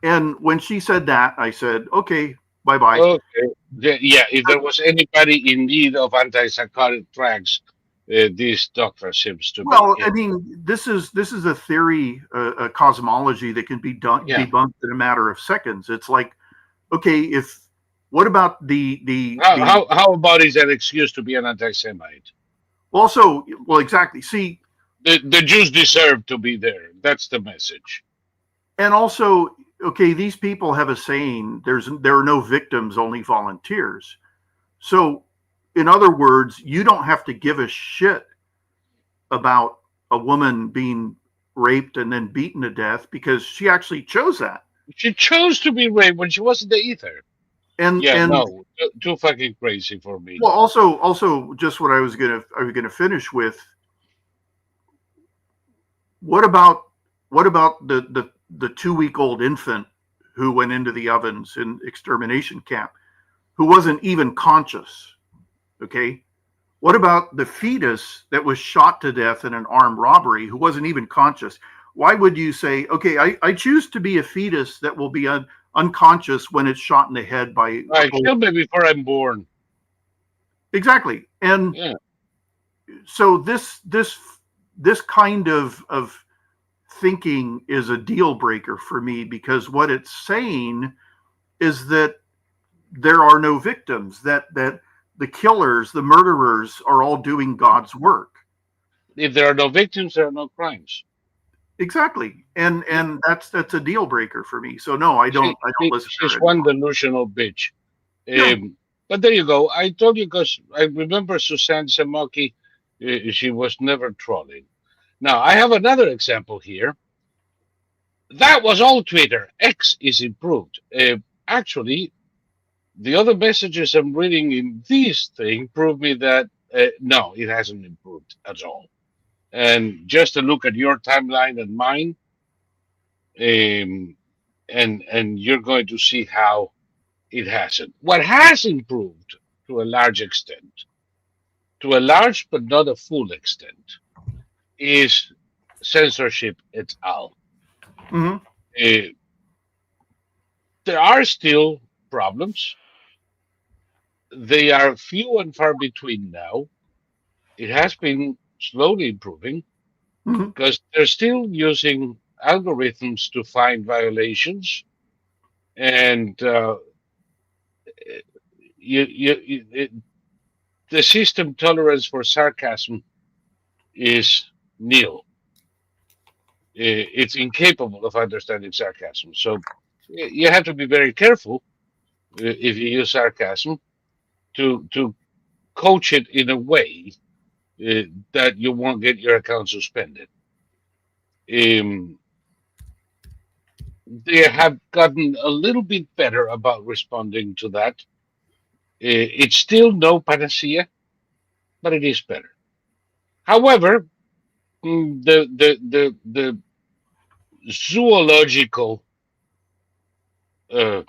B: And when she said that, I said, okay, bye-bye.
A: Okay. Yeah, if there was anybody in need of antipsychotic drugs, this doctor seems to be.
B: Well, I mean, this is a theory, a cosmology that can be debunked in a matter of seconds. It's like, okay, what about
A: how about is an excuse to be an anti-Semite?
B: Also, well, exactly. See,
A: the Jews deserve to be there. That's the message.
B: And also, okay, these people have a saying, there are no victims, only volunteers. So, in other words, you don't have to give a shit about a woman being raped and then beaten to death because she actually chose that.
A: She chose to be raped when she was in the ether.
B: And
A: no, too fucking crazy for me.
B: Well, also, just what I was gonna finish with. What about the 2-week-old infant who went into the ovens in extermination camp, who wasn't even conscious? Okay, what about the fetus that was shot to death in an armed robbery, who wasn't even conscious? Why would you say, okay, I choose to be a fetus that will be unconscious when it's shot in the head by...
A: kill me before I'm born.
B: Exactly. And so this kind of thinking is a deal breaker for me, because what it's saying is that there are no victims, that the killers, the murderers are all doing God's work.
A: If there are no victims, there are no crimes.
B: Exactly. And that's a deal breaker for me. So no, I don't listen to her.
A: She's one delusional bitch. But there you go. I told you because I remember Susan Samoki. She was never trolling. Now I have another example here. That was all Twitter. X is improved. Actually, the other messages I'm reading in this thing prove me that no, it hasn't improved at all. And just to look at your timeline and mine, and you're going to see how it hasn't. What has improved to a large but not a full extent, is censorship et al.
B: Hmm.
A: Uh, there are still problems. They are few and far between now. It has been slowly improving
B: Hmm.
A: because they're still using algorithms to find violations, and the system tolerance for sarcasm is nil. It's incapable of understanding sarcasm. So you have to be very careful if you use sarcasm to coach it in a way that you won't get your account suspended. Um, they have gotten a little bit better about responding to that. It's still no panacea, but it is better. However, the zoological uh,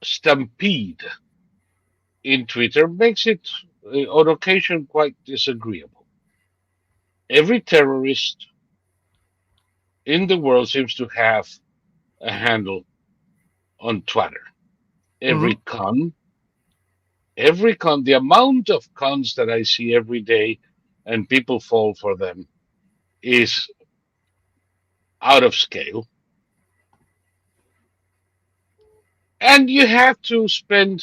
A: stampede in Twitter makes it on occasion quite disagreeable. Every terrorist in the world seems to have a handle on Twitter.
B: Hmm.
A: Every con, the amount of cons that I see every day and people fall for them is out of scale. And you have to spend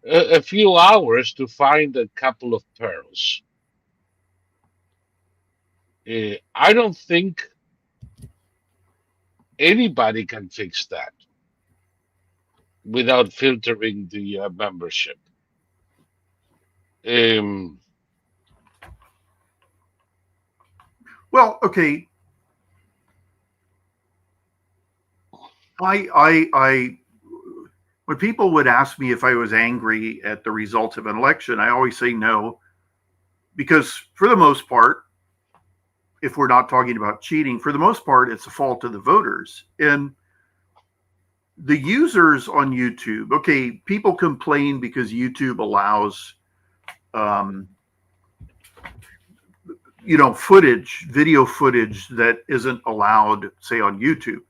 A: a few hours to find a couple of pearls. I don't think anybody can fix that without filtering the membership. Um,
B: Well, okay. I when people would ask me if I was angry at the results of an election, I always say no, because for the most part, if we're not talking about cheating, for the most part, it's the fault of the voters. And the users on YouTube, okay, people complain because YouTube allows, um, video footage that isn't allowed, say, on YouTube,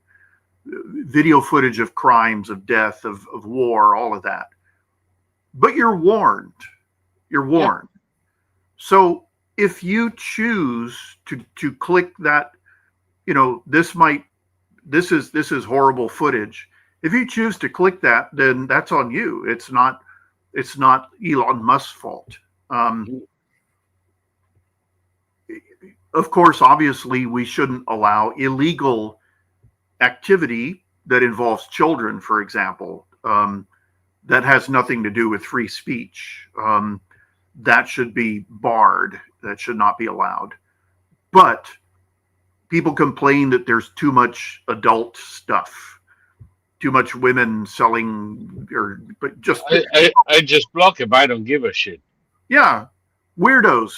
B: video footage of crimes, of death, of war, all of that. But you're warned. You're
A: yeah,
B: warned. So if you choose to click that, this is horrible footage. If you choose to click that, then that's on you. It's not Elon Musk's fault. Um, of course, obviously, we shouldn't allow illegal activity that involves children, for example. That has nothing to do with free speech. That should be barred. That should not be allowed. But people complain that there's too much adult stuff, too much women selling, but just
A: I just block him. I don't give a shit.
B: yeah, weirdos,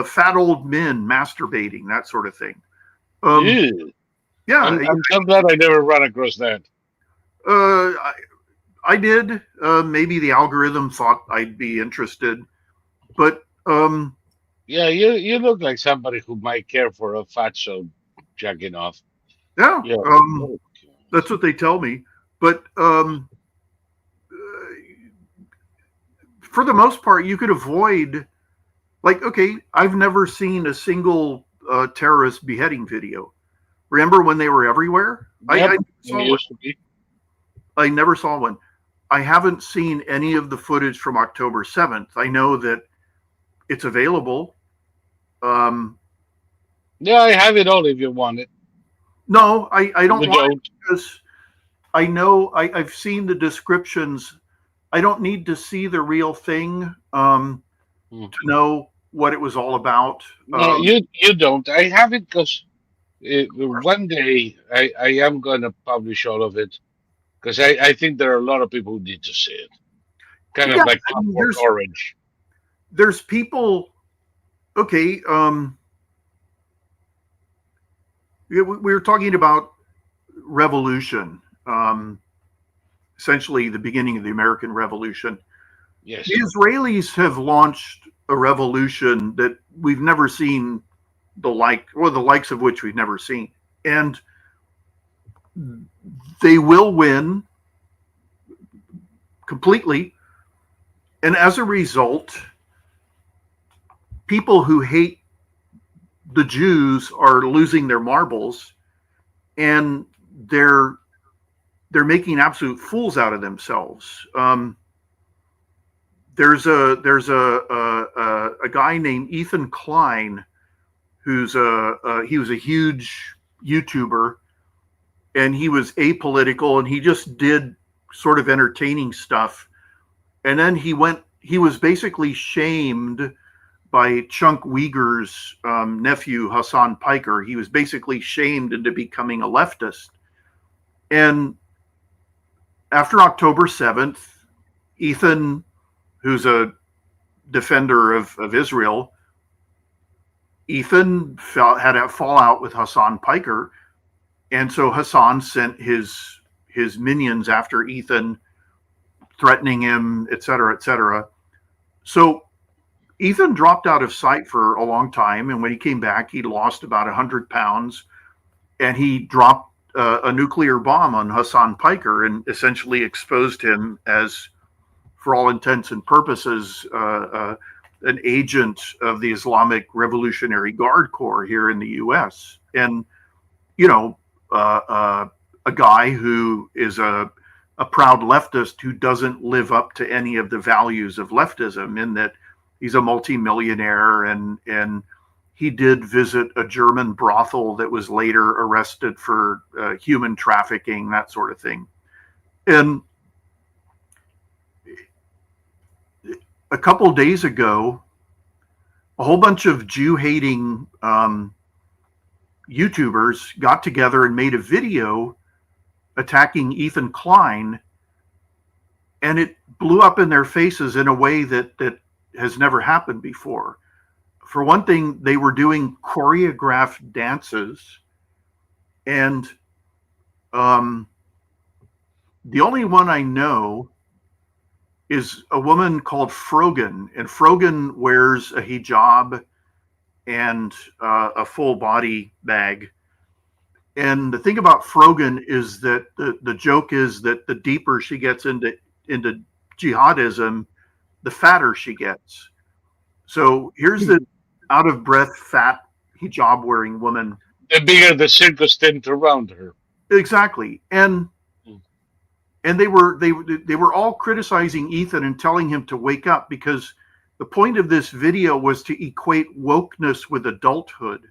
B: fat old men masturbating, that sort of thing. Um,
A: Ew.
B: yeah,
A: I'm so glad I never run across that.
B: I, I did. Maybe the algorithm thought I'd be interested, but
A: Yeah, you look like somebody who might care for a fatso jacking off.
B: yeah,
A: Yeah.
B: that's what they tell me. But for the most part, you could avoid. Like, okay, I've never seen a single terrorist beheading video. Remember when they were everywhere?
A: Yep,
B: I
A: they
B: saw one.
A: used to be.
B: I never saw one. I haven't seen any of the footage from October 7th. I know that it's available. Um,
A: Yeah, I have it all if you want it.
B: no, I don't
A: You
B: want
A: don't.
B: it because I know I've seen the descriptions. I don't need to see the real thing
A: Hmm.
B: to know what it was all about.
A: No, you don't. I have it because one day I am gonna publish all of it because I think there are a lot of people who need to see it. Kind of
B: Yeah,
A: like
B: I mean,
A: Clockwork Orange.
B: there's people. Okay, we were talking about revolution, essentially the beginning of the American Revolution.
A: Yes.
B: The Israelis have launched a revolution that we've never seen the likes of which we've never seen. And they will win completely. And as a result, people who hate the Jews are losing their marbles, and they're making absolute fools out of themselves. There's a guy named Ethan Klein who's he was a huge YouTuber, and he was apolitical, and he just did sort of entertaining stuff. And then he was basically shamed by Chunk Uyghur's nephew, Hassan Piker. He was basically shamed into becoming a leftist. And after October 7th, Ethan, who's a defender of Israel, Ethan had a fallout with Hassan Piker. And so Hassan sent his minions after Ethan, threatening him, et cetera, et cetera. So Ethan dropped out of sight for a long time. And when he came back, he lost about 100 pounds. And he dropped a nuclear bomb on Hassan Piker and essentially exposed him as, for all intents and purposes, an agent of the Islamic Revolutionary Guard Corps here in the U.S. And, you know, a guy who is a proud leftist who doesn't live up to any of the values of leftism, in that he's a multimillionaire, and he did visit a German brothel that was later arrested for human trafficking, that sort of thing. And a couple days ago, a whole bunch of Jew-hating YouTubers got together and made a video attacking Ethan Klein, and it blew up in their faces in a way that has never happened before. For one thing, they were doing choreographed dances, and the only one I know is a woman called Frogan, and Frogan wears a hijab and a full body bag. And the thing about Frogan is that the joke is that the deeper she gets into jihadism, the fatter she gets. So here's the out of breath, fat hijab wearing woman.
A: The bigger the circus tent around her.
B: Exactly. And they were all criticizing Ethan and telling him to wake up, because the point of this video was to equate wokeness with adulthood.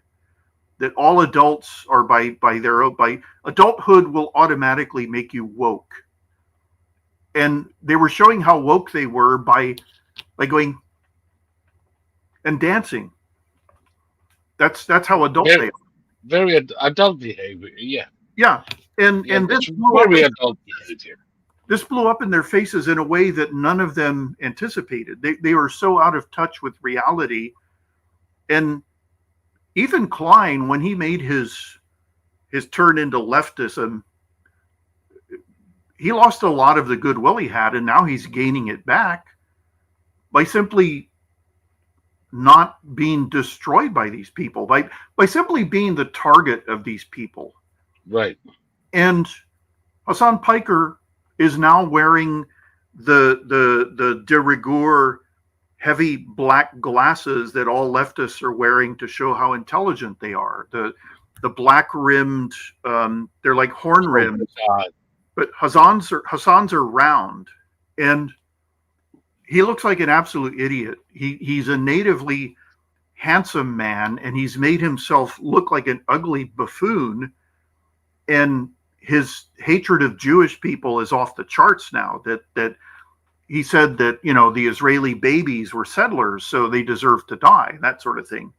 B: That all adults are by adulthood will automatically make you woke. And they were showing how woke they were by going and dancing. That's how adult they are.
A: Very adult behavior, yeah.
B: Yeah. And this
A: very adult behavior.
B: This blew up in their faces in a way that none of them anticipated. They were so out of touch with reality. And Ethan Klein, when he made his turn into leftism, he lost a lot of the goodwill he had, and now he's gaining it back by simply not being destroyed by these people, by simply being the target of these people.
A: Right.
B: And Hassan Piker is now wearing the de rigueur heavy black glasses that all leftists are wearing to show how intelligent they are. The black rimmed, they're like horn rims, but Hassan's are round, and he looks like an absolute idiot. He's a natively handsome man, and he's made himself look like an ugly buffoon. And his hatred of Jewish people is off the charts now. That he said that, you know, the Israeli babies were settlers, so they deserve to die, that sort of thing.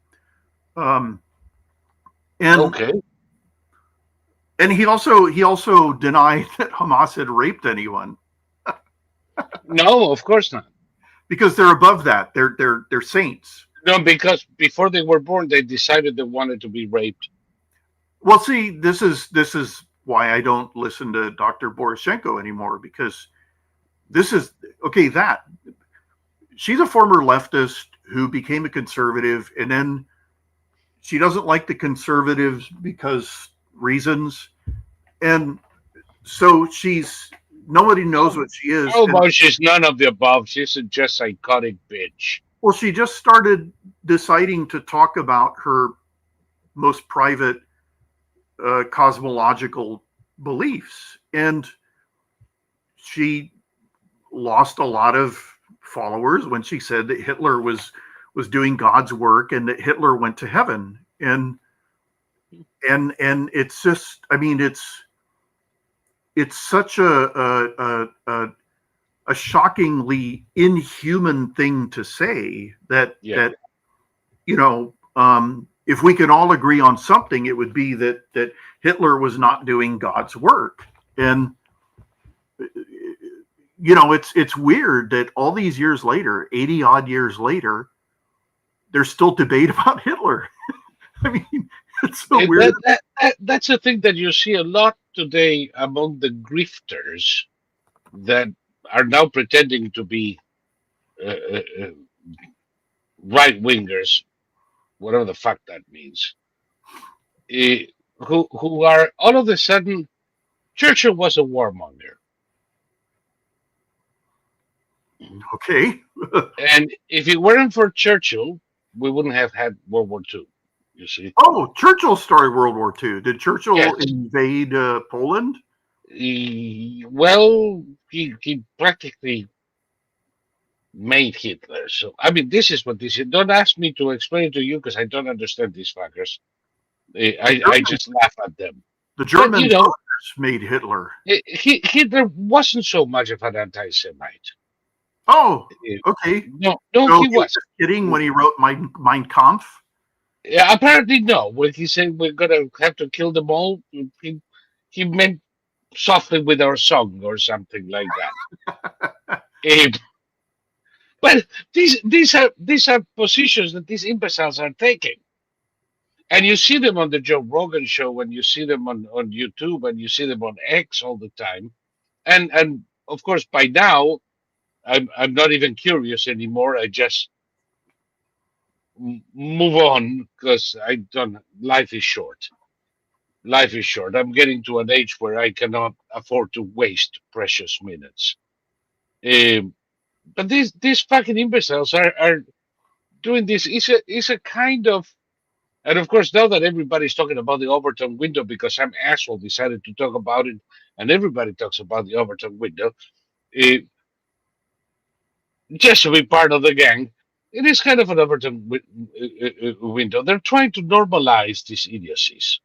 B: And
A: okay.
B: And he also denied that Hamas had raped anyone.
A: No, of course not.
B: Because they're above that. They're saints.
A: No, because before they were born, they decided they wanted to be raped.
B: Well, see, this is why I don't listen to Dr. Boroshenko anymore, because this is okay. That she's a former leftist who became a conservative, and then she doesn't like the conservatives because reasons, and so nobody knows what she is.
A: How about she's none of the above? She's just psychotic bitch.
B: Well, she just started deciding to talk about her most private cosmological beliefs, and she lost a lot of followers when she said that Hitler was doing God's work and that Hitler went to heaven. And it's just, I mean, it's such a shockingly inhuman thing to say that if we could all agree on something, it would be that Hitler was not doing God's work. And it's weird that all these years later, 80 odd years later, there's still debate about Hitler. I mean, it's so weird.
A: That's a thing that you see a lot today among the grifters that are now pretending to be right wingers, whatever the fuck that means. Who are all of a sudden, Churchill was a warmonger.
B: Okay.
A: And if it weren't for Churchill, we wouldn't have had World War II, you see.
B: Oh, Churchill started World War II. Did Churchill invade Poland?
A: He practically made Hitler. So, I mean, this is what this is. Don't ask me to explain it to you because I don't understand these fuckers. I just laugh at them.
B: The German made Hitler.
A: Hitler wasn't so much of an anti-Semite.
B: Oh, okay.
A: No,
B: so
A: he was
B: kidding when he wrote Mein Kampf.
A: Yeah, apparently no. When he said we're gonna have to kill them all, he meant softly with our song or something like that. But these are positions that these imbeciles are taking, and you see them on the Joe Rogan show, and you see them on YouTube, and you see them on X all the time, and of course by now. I'm not even curious anymore. I just move on because life is short. Life is short. I'm getting to an age where I cannot afford to waste precious minutes. But these fucking imbeciles are doing this. It's a kind of, and of course now that everybody's talking about the Overton window because some asshole decided to talk about it, and everybody talks about the Overton window. Just to be part of the gang, it is kind of an Overton window. They're trying to normalize these idiocies.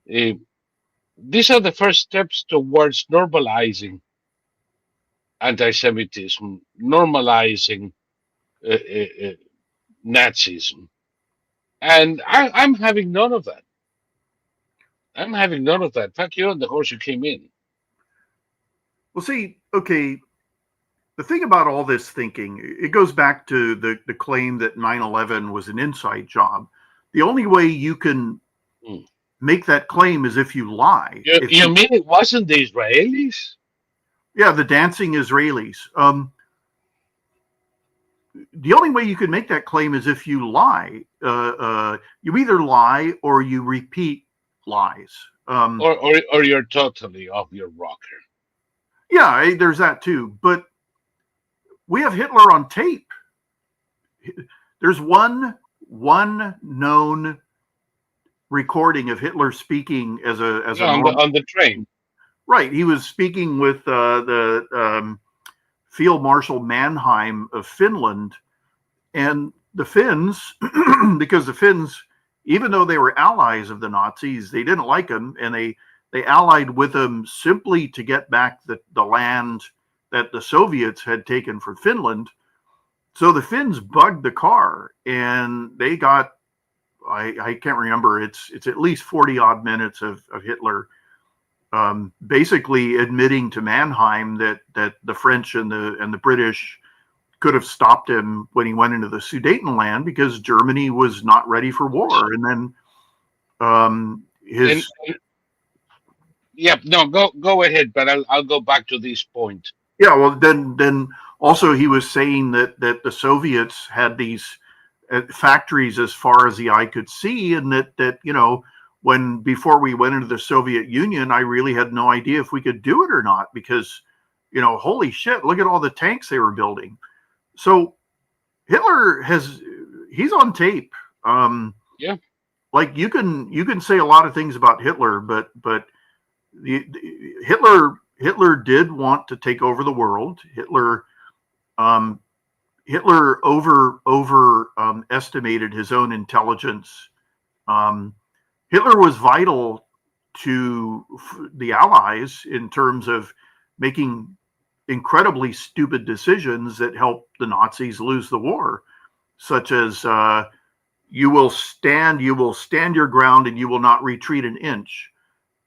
A: These are the first steps towards normalizing anti-Semitism, normalizing Nazism. And I'm having none of that. I'm having none of that. Fuck you on the horse you came in.
B: Well, see, okay. The thing about all this thinking, it goes back to the claim that 9/11 was an inside job. The only way you can make that claim is if you lie.
A: You mean it wasn't the Israelis?
B: Yeah, the dancing Israelis. The only way you can make that claim is if you lie. You either lie or you repeat lies.
A: Or you're totally off your rocker.
B: Yeah, there's that too. But we have Hitler on tape. There's one known recording of Hitler speaking
A: on the train.
B: Right, he was speaking with the Field Marshal Mannheim of Finland, and the Finns, because the Finns, even though they were allies of the Nazis, they didn't like them, and they allied with them simply to get back the land that the Soviets had taken for Finland. So the Finns bugged the car, and they got, I can't remember, it's at least 40 odd minutes of Hitler basically admitting to Mannheim that the French and the British could have stopped him when he went into the Sudetenland because Germany was not ready for war. And then go ahead, but I'll go back to this point. Yeah, well, then Also, he was saying that the Soviets had these factories as far as the eye could see, and that when before we went into the Soviet Union, I really had no idea if we could do it or not, because holy shit, look at all the tanks they were building. So Hitler he's on tape.
A: Yeah.
B: Like you can say a lot of things about Hitler, but Hitler did want to take over the world. Hitler estimated his own intelligence. Hitler was vital to the Allies in terms of making incredibly stupid decisions that helped the Nazis lose the war, such as you will stand your ground and you will not retreat an inch.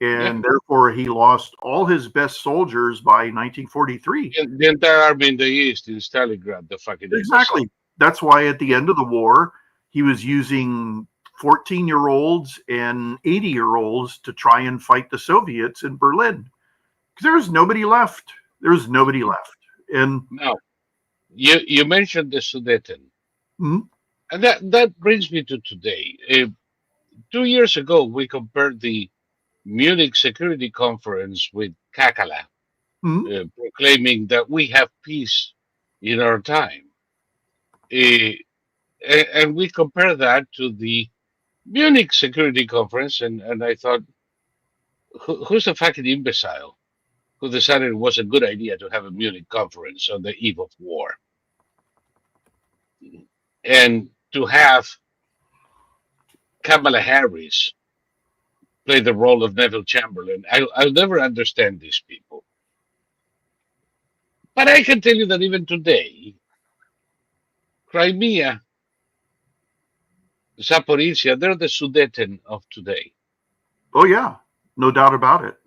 B: And therefore he lost all his best soldiers by 1943.
A: The entire army in the East in Stalingrad, the fucking
B: Exactly.
A: imbecile.
B: That's why at the end of the war, he was using 14-year-olds and 80-year-olds to try and fight the Soviets in Berlin. Because there was nobody left. And
A: now, you mentioned the Sudeten.
B: Mm-hmm.
A: And that brings me to today. 2 years ago, we compared the Munich Security Conference with Kakala,
B: Mm-hmm.
A: proclaiming that we have peace in our time. And we compare that to the Munich Security Conference, and I thought, who's the fucking imbecile who decided it was a good idea to have a Munich conference on the eve of war? And to have Kamala Harris play the role of Neville Chamberlain. I'll never understand these people. But I can tell you that even today, Crimea, Zaporizhia, they're the Sudeten of today.
B: Oh, yeah. No doubt about it.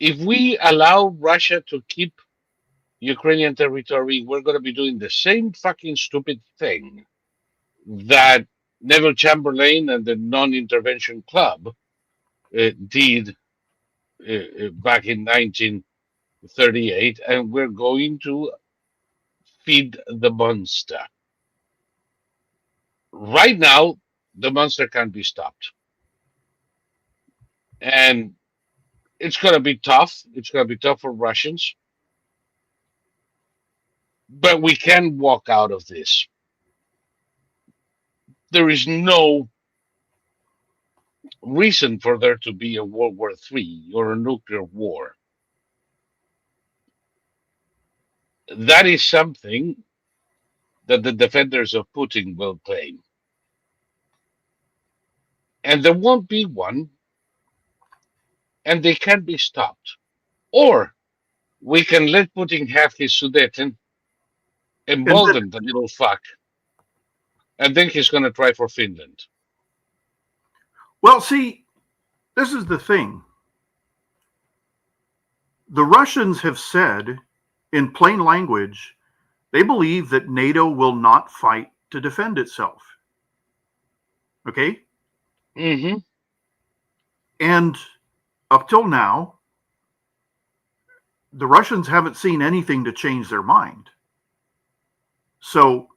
A: If we allow Russia to keep Ukrainian territory, we're going to be doing the same fucking stupid thing that Neville Chamberlain and the Non-Intervention Club did back in 1938, and we're going to feed the monster. Right now, the monster can't be stopped. And it's going to be tough. It's going to be tough for Russians. But we can walk out of this. There is no reason for there to be a World War III or a nuclear war. That is something that the defenders of Putin will claim. And there won't be one, and they can't be stopped. Or we can let Putin have his Sudeten, embolden the little fuck, and then he's going to try for Finland.
B: Well, see, this is the thing. The Russians have said in plain language, they believe that NATO will not fight to defend itself. Okay?
A: Mm-hmm.
B: And up till now, the Russians haven't seen anything to change their mind. So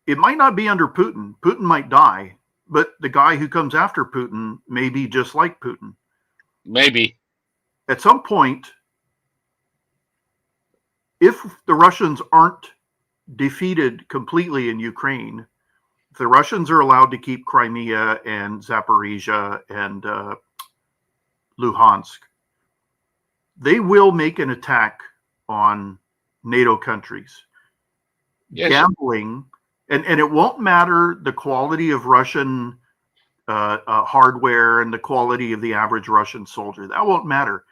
B: it might not be under Putin. Putin might die, but the guy who comes after Putin may be just like Putin.
A: Maybe.
B: At some point, if the Russians aren't defeated completely in Ukraine, if the Russians are allowed to keep Crimea and Zaporizhia and Luhansk, they will make an attack on NATO countries. Yes. Gambling, and it won't matter the quality of Russian hardware and the quality of the average Russian soldier. That won't matter.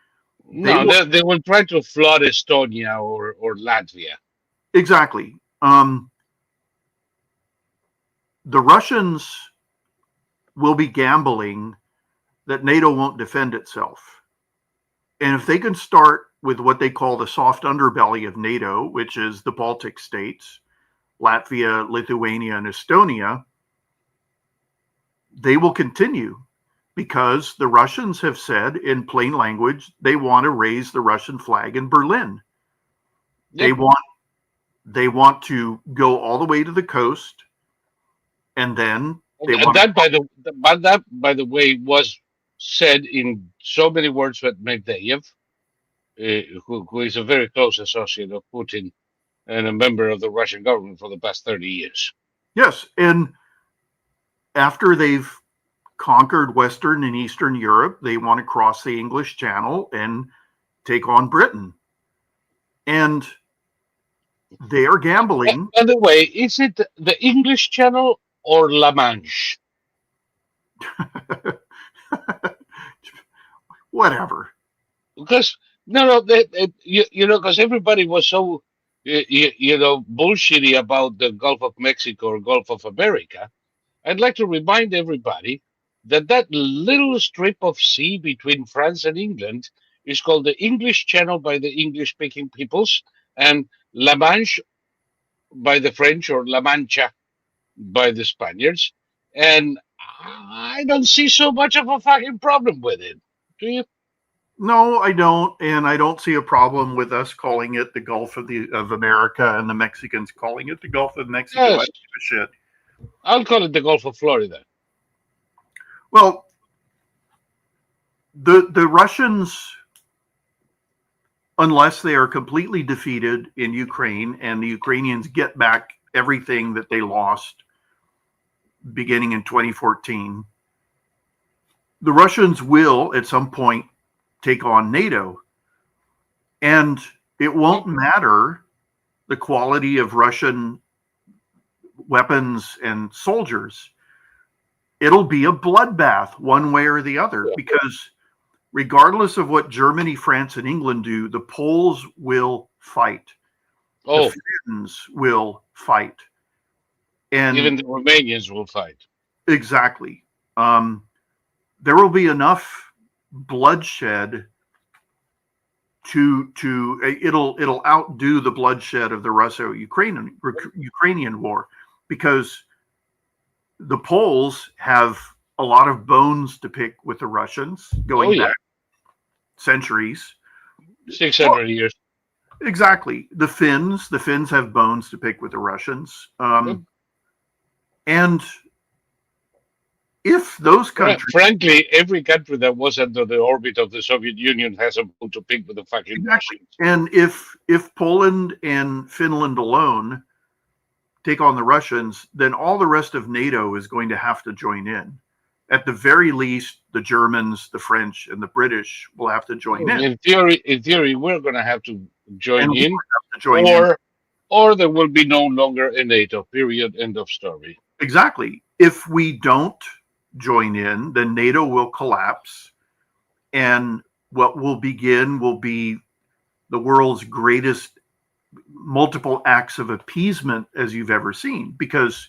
A: They will try to flood Estonia or Latvia.
B: Exactly. The Russians will be gambling that NATO won't defend itself. And if they can start with what they call the soft underbelly of NATO, which is the Baltic states, Latvia, Lithuania, and Estonia, they will continue because the Russians have said in plain language they want to raise the Russian flag in Berlin. They want to go all the way to the coast, and then they want
A: That, by the way, was said in so many words by Medvedev, who is a very close associate of Putin and a member of the Russian government for the past 30 years.
B: Yes, and after they've conquered Western and Eastern Europe, they want to cross the English Channel and take on Britain. And they are gambling.
A: By the way, is it the English Channel or La Manche?
B: Whatever.
A: Because because everybody was so bullshitty about the Gulf of Mexico or Gulf of America. I'd like to remind everybody that little strip of sea between France and England is called the English Channel by the English-speaking peoples and La Manche by the French, or La Mancha by the Spaniards. And I don't see so much of a fucking problem with it. Do you?
B: No, I don't, and I don't see a problem with us calling it the Gulf of America and the Mexicans calling it the Gulf of Mexico.
A: Yes.
B: I don't give a shit.
A: I'll call it the Gulf of Florida.
B: Well, the Russians, unless they are completely defeated in Ukraine and the Ukrainians get back everything that they lost beginning in 2014, the Russians will at some point take on NATO. And it won't matter the quality of Russian weapons and soldiers. It'll be a bloodbath one way or the other, because regardless of what Germany, France, and England do, the Poles will fight. The Finns will fight. And
A: even the Romanians will fight.
B: Exactly. There will be enough bloodshed it'll outdo the bloodshed of the Russo-Ukrainian war, because the Poles have a lot of bones to pick with the Russians going back centuries.
A: 600 years.
B: Exactly. The Finns have bones to pick with the Russians. And if those countries...
A: Frankly, every country that was under the orbit of the Soviet Union has a bone to pick with the fucking Russians.
B: And if Poland and Finland alone take on the Russians, then all the rest of NATO is going to have to join in. At the very least, the Germans, the French, and the British will have to join in.
A: In theory, we're going to have to join in,
B: or
A: there will be no longer a NATO, period, end of story.
B: Exactly. If we don't join in, then NATO will collapse, and what will begin will be the world's greatest multiple acts of appeasement as you've ever seen. Because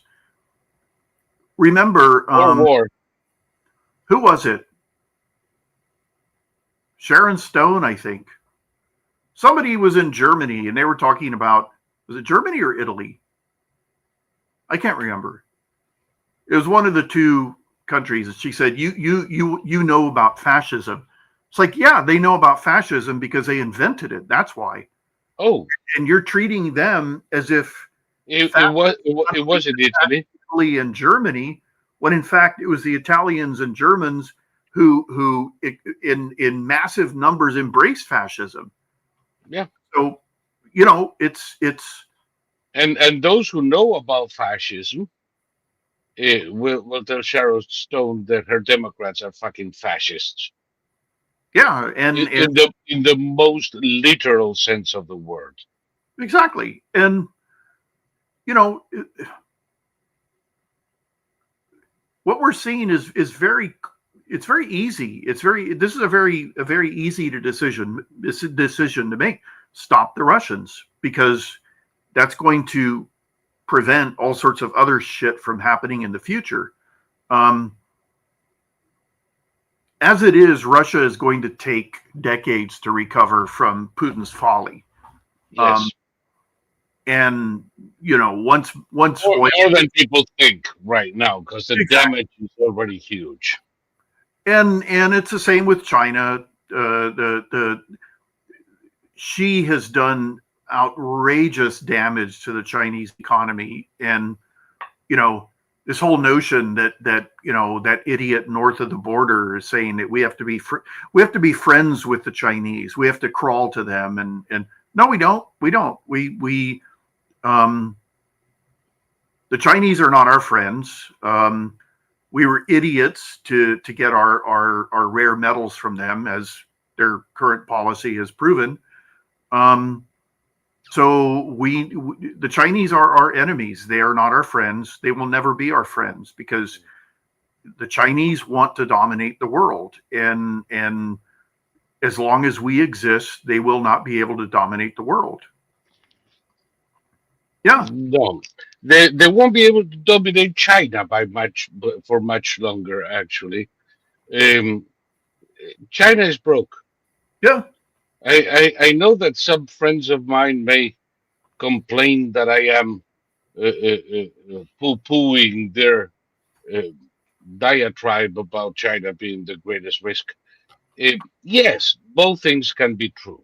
B: remember,
A: war.
B: Who was it? Sharon Stone, I think. Somebody was in Germany and they were talking about, was it Germany or Italy? I can't remember. It was one of the two countries. And she said, you know about fascism. It's like, yeah, they know about fascism because they invented it. That's why.
A: Oh.
B: And you're treating them as if
A: it was in
B: Italy and Germany, when in fact it was the Italians and Germans who in massive numbers embraced fascism.
A: Yeah.
B: So, it's
A: and those who know about fascism will tell Sharon Stone that her Democrats are fucking fascists.
B: Yeah, and
A: in the most literal sense of the word.
B: Exactly. And what we're seeing is very easy. This is a very easy decision to make. Stop the Russians, because that's going to prevent all sorts of other shit from happening in the future. As it is, Russia is going to take decades to recover from Putin's folly.
A: Yes.
B: And once
A: more than people think right now, because the damage is already huge.
B: And it's the same with China. She has done outrageous damage to the Chinese economy. And, you know, this whole notion that you know, that idiot north of the border is saying that we have to be friends with the Chinese. We have to crawl to them. And no, we don't. The Chinese are not our friends. We were idiots to get our rare metals from them, as their current policy has proven. So the Chinese are our enemies. They are not our friends. They will never be our friends, because the Chinese want to dominate the world. And as long as we exist, they will not be able to dominate the world. Yeah.
A: No, they won't be able to dominate China for much longer. Actually, China is broke.
B: Yeah.
A: I know that some friends of mine may complain that I am poo-pooing their uh, diatribe about China being the greatest risk. Yes, both things can be true.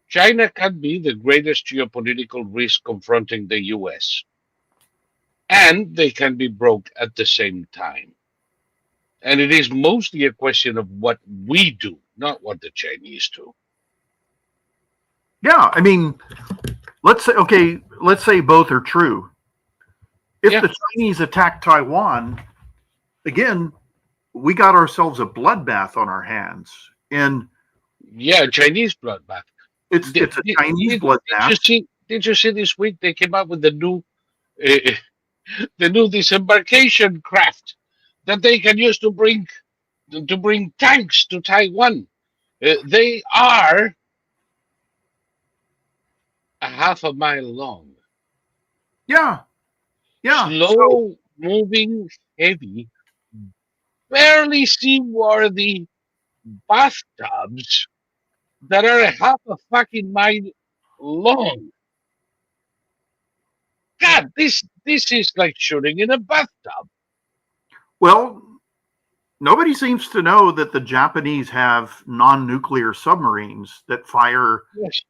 A: China can be the greatest geopolitical risk confronting the US, and they can be broke at the same time. And it is mostly a question of what we do, not what the Chinese do.
B: Yeah. I mean, let's say both are true. If
A: Yeah.
B: the Chinese attack Taiwan, again, we got ourselves a bloodbath on our hands. And
A: Yeah, Chinese bloodbath.
B: it's a Chinese bloodbath.
A: Did you see this week they came out with the new disembarkation craft that they can use to bring tanks to Taiwan? They are a half a mile long.
B: Yeah. Yeah.
A: Slow moving, heavy, barely seaworthy bathtubs that are a half a fucking mile long. God, this is like shooting in a bathtub.
B: Well, nobody seems to know that the Japanese have non-nuclear submarines that fire
A: Yes.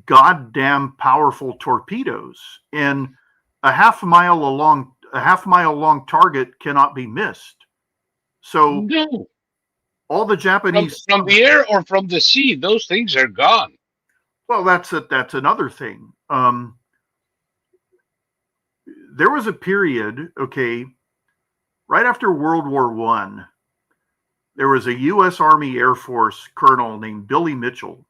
B: goddamn powerful torpedoes, and a half mile long target cannot be missed. So
A: No.
B: all the Japanese
A: From the air or from the sea, those things are gone.
B: Well, that's another thing. There was a period, okay, right after World War I, there was a U.S. Army Air Force colonel named Billy Mitchell.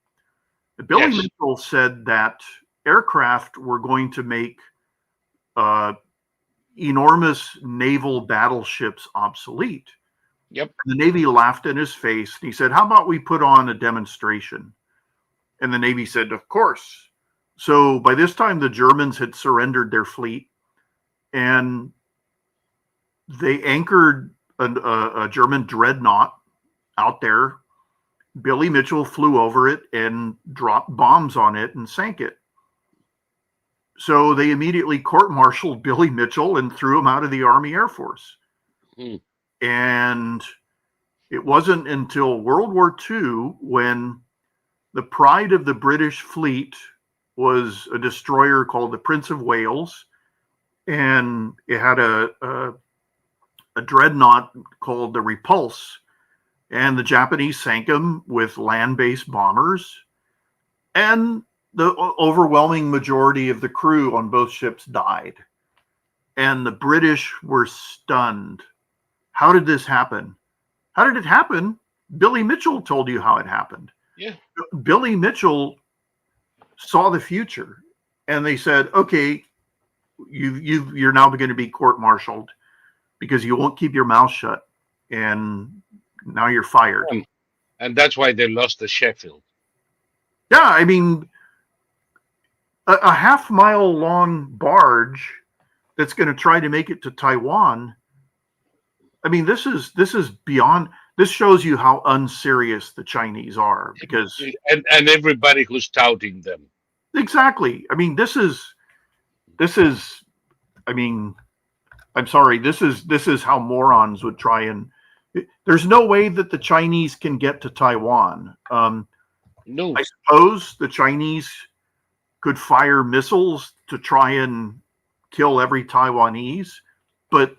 B: Billy
A: Yes.
B: Mitchell said that aircraft were going to make enormous naval battleships obsolete.
A: Yep.
B: The Navy laughed in his face, and he said, "How about we put on a demonstration?" And the Navy said, "Of course." So by this time, the Germans had surrendered their fleet, and they anchored a German dreadnought out there. Billy Mitchell flew over it and dropped bombs on it and sank it. So they immediately court-martialed Billy Mitchell and threw him out of the Army Air Force. And it wasn't until World War II when the pride of the British fleet was a destroyer called the Prince of Wales, and it had a dreadnought called the Repulse, and the Japanese sank him with land-based bombers, and the overwhelming majority of the crew on both ships died. And the British were stunned. How did this happen? How did it happen? Billy Mitchell told you how it happened.
A: Yeah.
B: Billy Mitchell saw the future, and they said, "Okay, you're now going to be court-martialed because you won't keep your mouth shut, and now you're fired."
A: And that's why they lost the Sheffield.
B: Yeah, I mean, a half-mile long barge that's going to try to make it to Taiwan. I mean, this is beyond. This shows you how unserious the Chinese are, because
A: and everybody who's touting them.
B: Exactly. I mean, this is. I mean, I'm sorry. This is how morons would try and. There's no way that the Chinese can get to Taiwan.
A: No.
B: I suppose the Chinese could fire missiles to try and kill every Taiwanese, but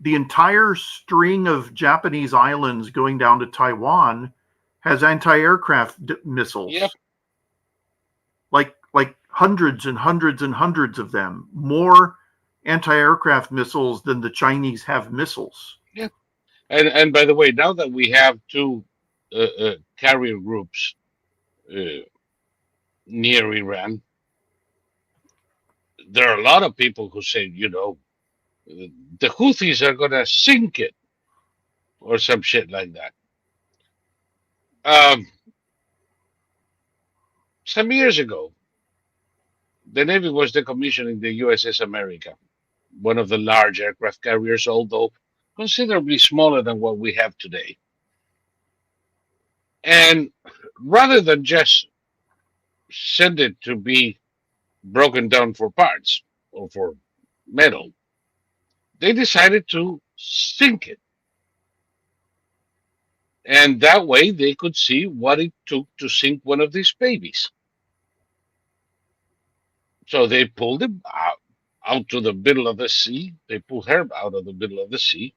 B: the entire string of Japanese islands going down to Taiwan has anti-aircraft missiles.
A: Yep.
B: Like hundreds and hundreds and hundreds of them. More anti-aircraft missiles than the Chinese have missiles.
A: Yeah. And by the way, now that we have two carrier groups near Iran, there are a lot of people who say, the Houthis are going to sink it or some shit like that. Some years ago, the Navy was decommissioning the USS America, one of the large aircraft carriers, although considerably smaller than what we have today. And rather than just send it to be broken down for parts or for metal, they decided to sink it. And that way they could see what it took to sink one of these babies. So they pulled him out to the middle of the sea. They pulled her out of the middle of the sea.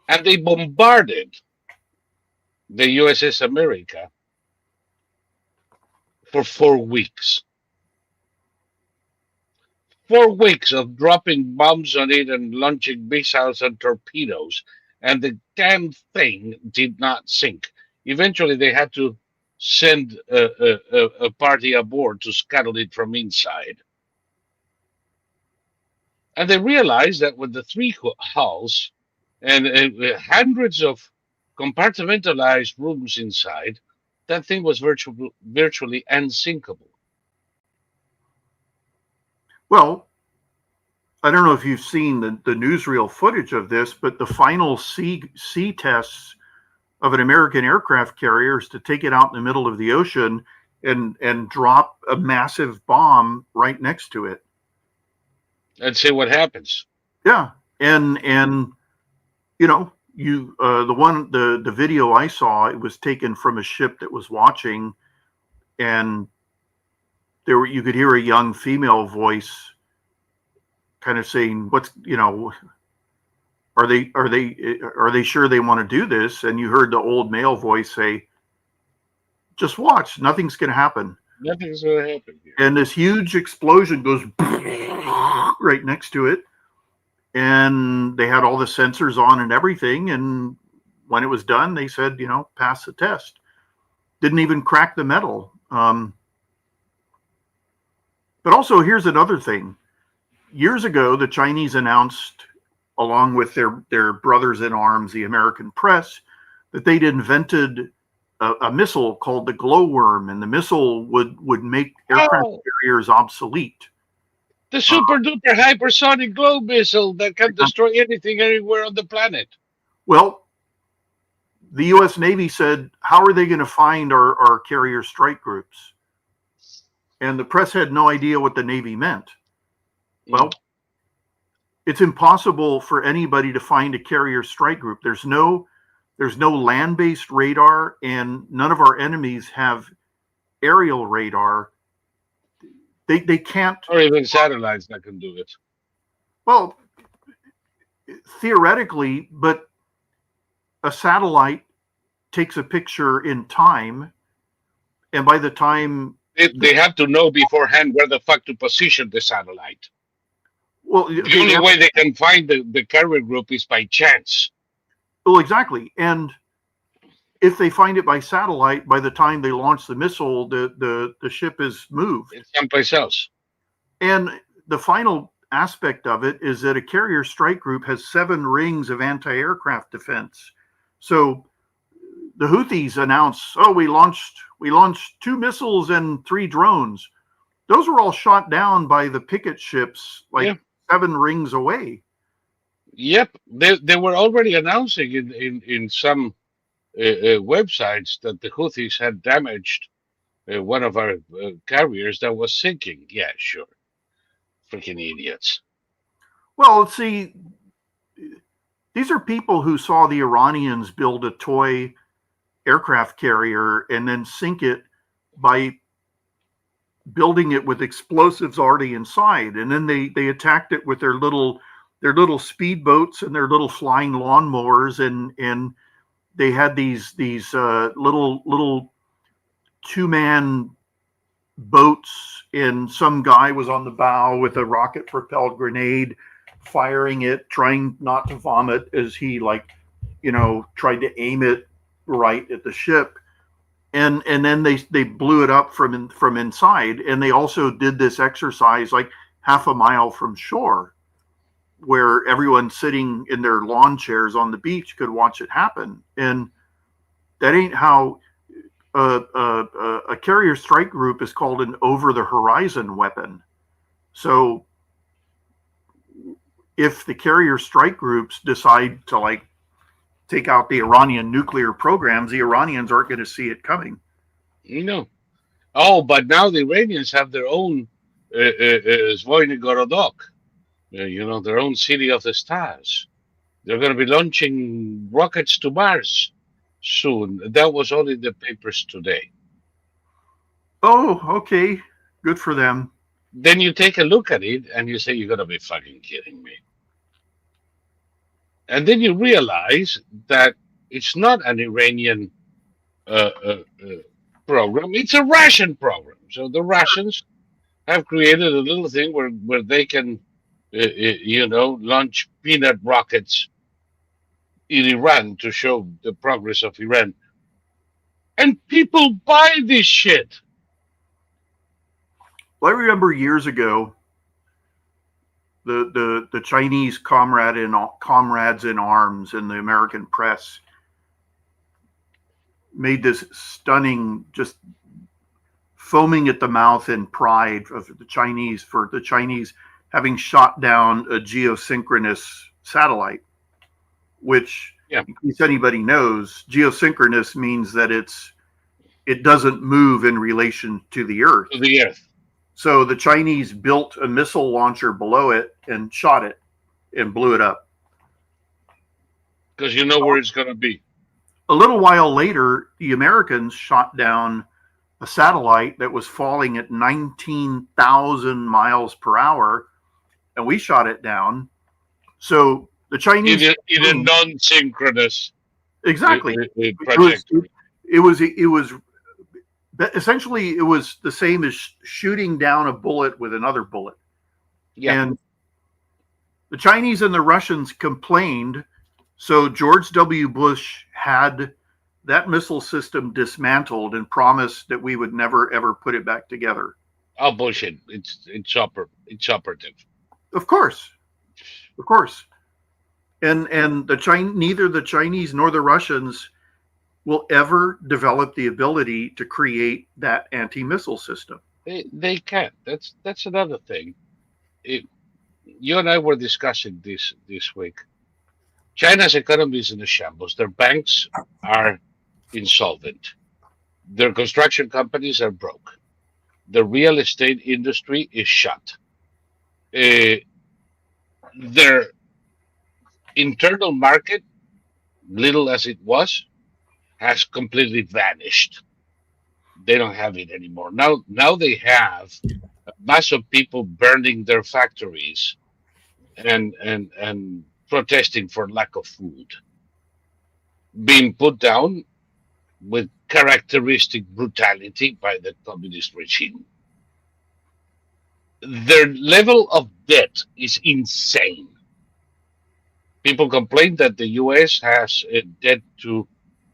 A: And they bombarded the USS America for 4 weeks. 4 weeks of dropping bombs on it and launching missiles and torpedoes. And the damn thing did not sink. Eventually, they had to send a party aboard to scuttle it from inside. And they realized that with the 3 hulls and hundreds of compartmentalized rooms inside, that thing was virtually unsinkable.
B: Well, I don't know if you've seen the newsreel footage of this, but the final sea tests of an American aircraft carrier is to take it out in the middle of the ocean and drop a massive bomb right next to it.
A: And see what happens.
B: Yeah, and the video I saw, it was taken from a ship that was watching, and you could hear a young female voice kind of saying, are they sure they want to do this? And you heard the old male voice say, just watch, nothing's going to happen.
A: Nothing's going to happen here.
B: And this huge explosion goes right next to it. And they had all the sensors on and everything. And when it was done, they said, pass the test. Didn't even crack the metal. But also, here's another thing. Years ago, the Chinese announced, along with their brothers in arms, the American press, that they'd invented a missile called the glowworm, and the missile would make aircraft carriers obsolete.
A: The super duper hypersonic glow missile that can destroy anything anywhere on the planet.
B: Well, the U.S. Navy said, how are they going to find our carrier strike groups? And the press had no idea what the Navy meant. Well, it's impossible for anybody to find a carrier strike group. There's no land-based radar, and none of our enemies have aerial radar. They can't.
A: Or even satellites that can do it.
B: Well, theoretically, but a satellite takes a picture in time, and by the time
A: they have to know beforehand where the fuck to position the satellite.
B: Well,
A: the only way they can find the carrier group is by chance.
B: Well, exactly. And if they find it by satellite, by the time they launch the missile, the ship is moved.
A: It's someplace else.
B: And the final aspect of it is that a carrier strike group has 7 rings of anti-aircraft defense. So the Houthis announced, we launched 2 missiles and 3 drones. Those were all shot down by the picket ships, 7 rings away.
A: Yep, they were already announcing in some websites that the Houthis had damaged one of our carriers that was sinking. Yeah, sure. Freaking idiots.
B: Well, see, these are people who saw the Iranians build a toy aircraft carrier and then sink it by building it with explosives already inside, and then they attacked it with their little speedboats and their little flying lawnmowers, and they had these little 2-man boats, and some guy was on the bow with a rocket propelled grenade firing it, trying not to vomit as he tried to aim it right at the ship. And then they blew it up from inside. And they also did this exercise like half a mile from shore, where everyone sitting in their lawn chairs on the beach could watch it happen. And that ain't how a carrier strike group is called an over the horizon weapon. So if the carrier strike groups decide to take out the Iranian nuclear programs, the Iranians aren't going to see it coming.
A: No. Oh, but now the Iranians have their own Zvoyny their own city of the stars. They're going to be launching rockets to Mars soon. That was all in the papers today.
B: Oh, okay. Good for them.
A: Then you take a look at it and you say, you're going to be fucking kidding me. And then you realize that it's not an Iranian program, it's a Russian program. So the Russians have created a little thing where they can, launch peanut rockets in Iran to show the progress of Iran. And people buy this shit.
B: Well, I remember years ago, the Chinese comrades in arms in the American press made this stunning, just foaming at the mouth in pride of the Chinese having shot down a geosynchronous satellite, which, in case anybody knows, geosynchronous means that it doesn't move in relation to the Earth.
A: To the Earth.
B: So the Chinese built a missile launcher below it and shot it and blew it up.
A: Because you know where it's going to be.
B: A little while later, the Americans shot down a satellite that was falling at 19,000 miles per hour, and we shot it down. So the Chinese
A: in a non-synchronous
B: exactly
A: trajectory.
B: It was essentially it was the same as shooting down a bullet with another bullet.
A: Yeah.
B: And the Chinese and the Russians complained. So George W. Bush had that missile system dismantled and promised that we would never ever put it back together.
A: Oh, bullshit! It's operative.
B: Of course. And neither the Chinese nor the Russians will ever develop the ability to create that anti-missile system.
A: They can't. That's another thing. You and I were discussing this week. China's economy is in a shambles. Their banks are insolvent. Their construction companies are broke. The real estate industry is shut. Their internal market, little as it was, has completely vanished. They don't have it anymore. Now they have a mass of people burning their factories and protesting for lack of food, being put down with characteristic brutality by the communist regime. Their level of debt is insane. People complain that the US has a debt to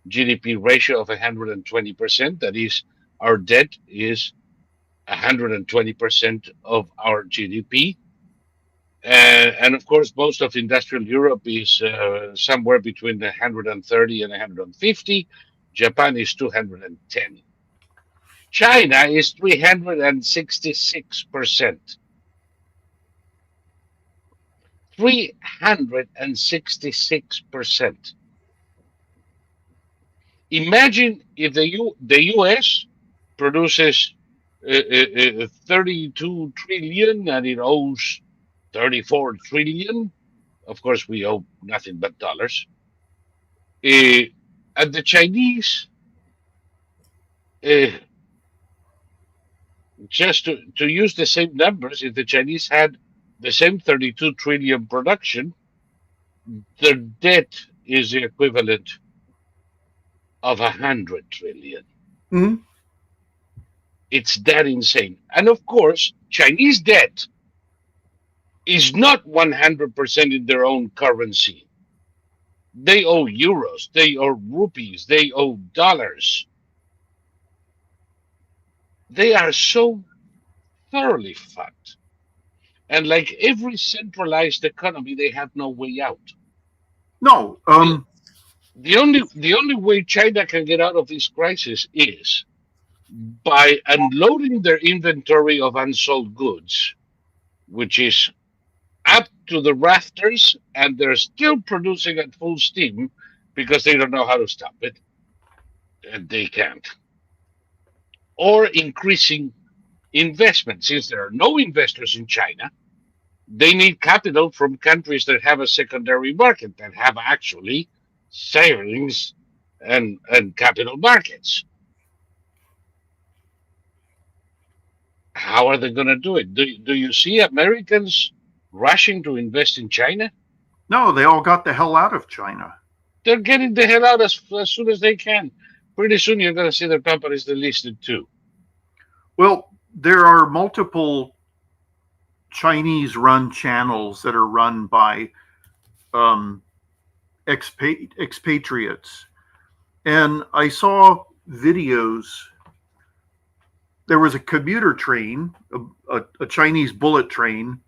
A: GDP ratio of 120%. That is, our debt is 120% of our GDP. And of course, most of industrial Europe is somewhere between 130 and 150. Japan is 210. China is 366%. 366%. Imagine if the US produces 32 trillion and it owes 34 trillion. Of course, we owe nothing but dollars. And the Chinese just to use the same numbers, if the Chinese had the same 32 trillion production, their debt is the equivalent of 100 trillion.
B: Hmm.
A: It's that insane. And of course, Chinese debt is not 100% in their own currency. They owe euros, they owe rupees, they owe dollars. They are so thoroughly fucked. And like every centralized economy, they have no way out.
B: No.
A: The only way China can get out of this crisis is by unloading their inventory of unsold goods, which is up to the rafters, and they're still producing at full steam because they don't know how to stop it, and they can't. Or increasing investment. Since there are no investors in China, they need capital from countries that have a secondary market, that have actually savings and capital markets. How are they going to do it? Do you see Americans rushing to invest in China?
B: No, they all got the hell out of China.
A: They're getting the hell out as soon as they can. Pretty soon you're going to see their companies delisted too.
B: Well, there are multiple Chinese-run channels that are run by expatriates. And I saw videos. There was a commuter train, a Chinese bullet train,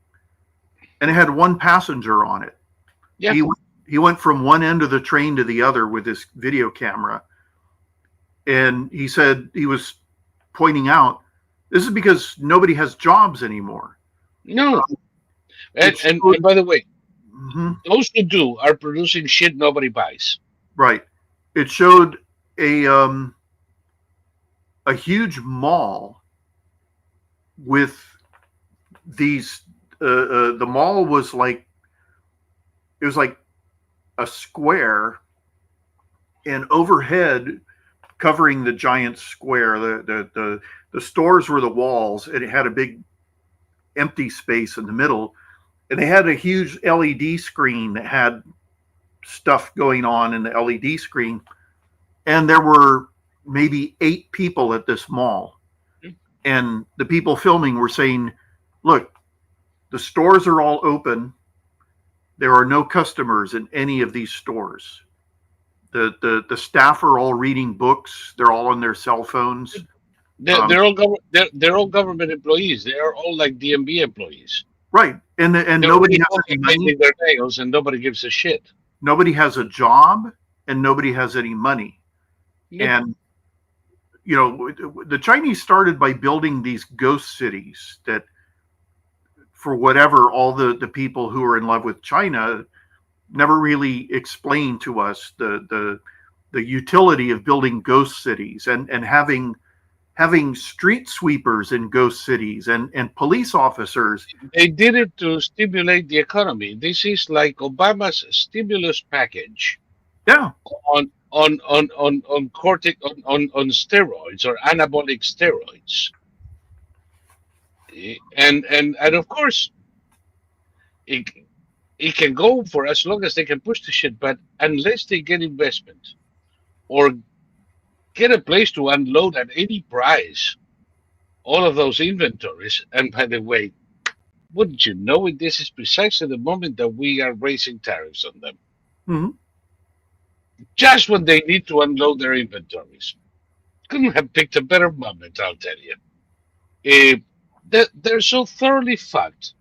B: and it had one passenger on it.
A: Yeah.
B: He went from one end of the train to the other with this video camera. And he said, he was pointing out, this is because nobody has jobs anymore.
A: No. And by the way, those who do are producing shit nobody buys.
B: Right. It showed a huge mall with these. The mall was like, it was like a square, and overhead, covering the giant square, the stores were the walls, and it had a big empty space in the middle, and they had a huge LED screen that had stuff going on in the LED screen, and there were maybe 8 people at this mall, and the people filming were saying, look, the stores are all open, there are no customers in any of these stores, the staff are all reading books, they're all on their cell phones.
A: They're all government employees. They are all like DMV employees.
B: Right. And nobody has any money.
A: Their nails, and nobody gives a shit.
B: Nobody has a job, and nobody has any money. Yep. And, you know, the Chinese started by building these ghost cities that, for whatever, all the people who are in love with China never really explained to us the utility of building ghost cities and having street sweepers in ghost cities and police officers.
A: They did it to stimulate the economy. This is like Obama's stimulus package.
B: Yeah.
A: On steroids or anabolic steroids. And of course it can go for as long as they can push the shit, but unless they get investment or get a place to unload at any price all of those inventories. And by the way, wouldn't you know it, this is precisely the moment that we are raising tariffs on them.
B: Mm-hmm.
A: Just when they need to unload their inventories. Couldn't have picked a better moment, I'll tell you. They're so thoroughly fucked.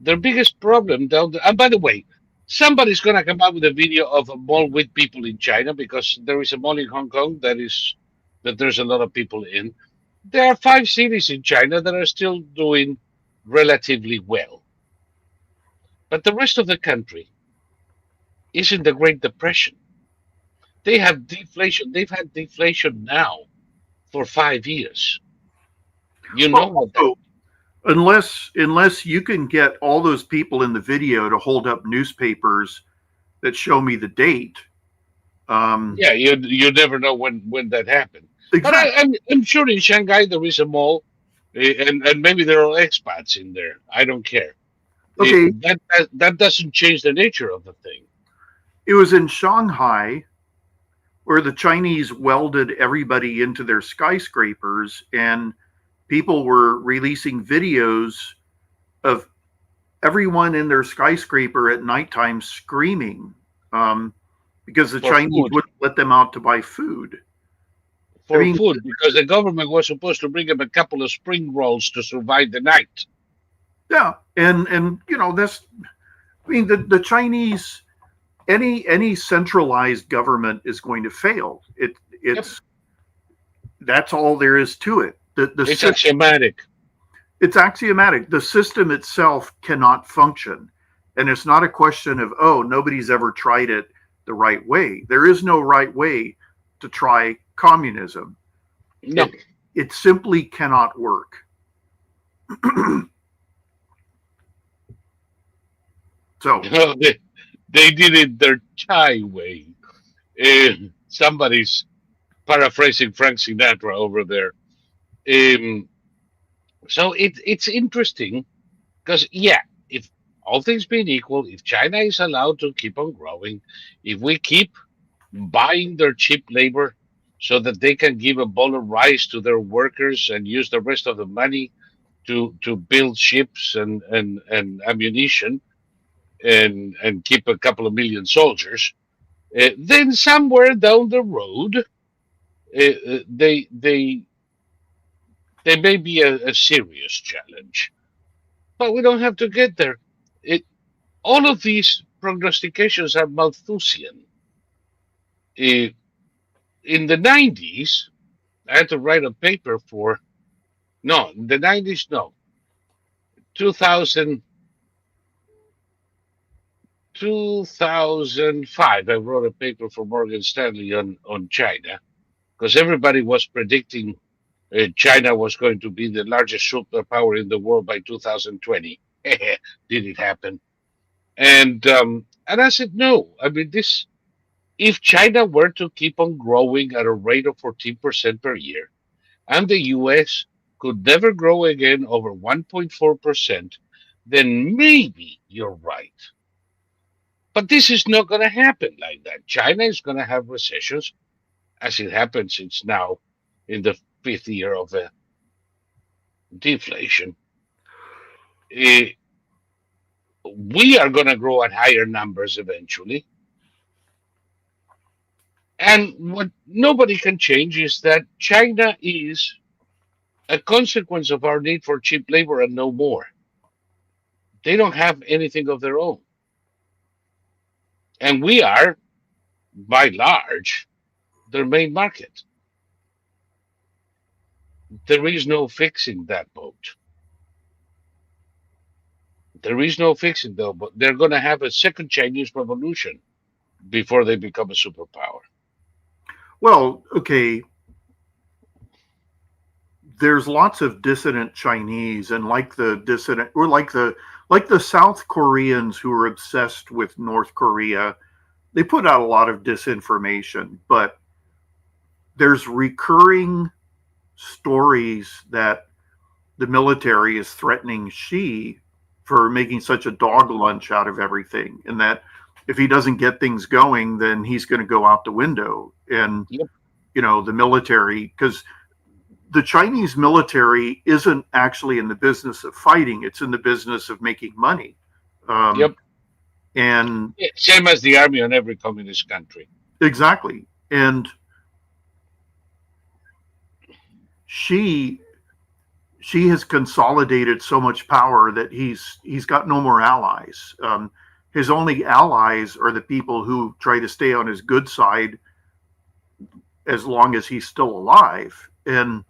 A: Their biggest problem down there, and by the way, somebody's going to come out with a video of a mall with people in China, because there is a mall in Hong Kong that there's a lot of people in. There are 5 cities in China that are still doing relatively well. But the rest of the country is in the Great Depression. They have deflation. They've had deflation now for 5 years. You know what that
B: unless you can get all those people in the video to hold up newspapers that show me the date.
A: Yeah, you never know when that happened.
B: Exactly.
A: But I'm sure in Shanghai there is a mall And maybe there are expats in there. I don't care.
B: Okay,
A: That doesn't change the nature of the thing.
B: it was in Shanghai where the Chinese welded everybody into their skyscrapers, and people were releasing videos of everyone in their skyscraper at nighttime screaming because the
A: For
B: Chinese
A: food.
B: wouldn't let them out to buy food. I
A: For
B: mean,
A: food, because the government was supposed to bring him a couple of spring rolls to survive the night.
B: yeah, and this. I mean, the Chinese, any centralized government is going to fail. It's that's all there is to it.
A: It's axiomatic.
B: It's axiomatic. The system itself cannot function. And it's not a question of, oh, nobody's ever tried it the right way. There is no right way to try communism.
A: No.
B: It simply cannot work. So
A: they did it their Thai way. Somebody's paraphrasing Frank Sinatra over there. Um, so it's interesting because, yeah, if all things being equal, if China is allowed to keep on growing, if we keep buying their cheap labor so that they can give a bowl of rice to their workers and use the rest of the money to build ships and ammunition and keep a couple of million soldiers, then somewhere down the road, they may be a serious challenge. But we don't have to get there. It, all of these prognostications are Malthusian. Uh, in the 90s, I had to write a paper for, no, in the 90s, no, 2000, 2005, I wrote a paper for Morgan Stanley on China because everybody was predicting China was going to be the largest superpower in the world by 2020. Did it happen? And I said no. I mean, this if China were to keep on growing at a rate of 14% per year, and the U.S. could never grow again over 1.4%, then maybe you're right. But this is not going to happen like that. China is going to have recessions, as it happens. It's now in the fifth year of deflation. Eh, we are going to grow at higher numbers eventually. And what nobody can change is that China is a consequence of our need for cheap labor and no more. They don't have anything of their own. And we are, by large, their main market. There is no fixing that boat. There is no fixing though, but they're going to have a second Chinese revolution before they become a superpower.
B: well, okay, there's lots of dissident Chinese, and like the dissident, or like the South Koreans who are obsessed with North Korea. They put out a lot of disinformation, but there's recurring stories that the military is threatening Xi for making such a dog lunch out of everything, and that if he doesn't get things going, then he's going to go out the window. And
A: Yep.
B: the military, because the Chinese military isn't actually in the business of fighting; it's in the business of making money.
A: Yep.
B: And
A: Same as the army in every communist country.
B: exactly, and she has consolidated so much power that he's got no more allies. His only allies are the people who try to stay on his good side as long as he's still alive. And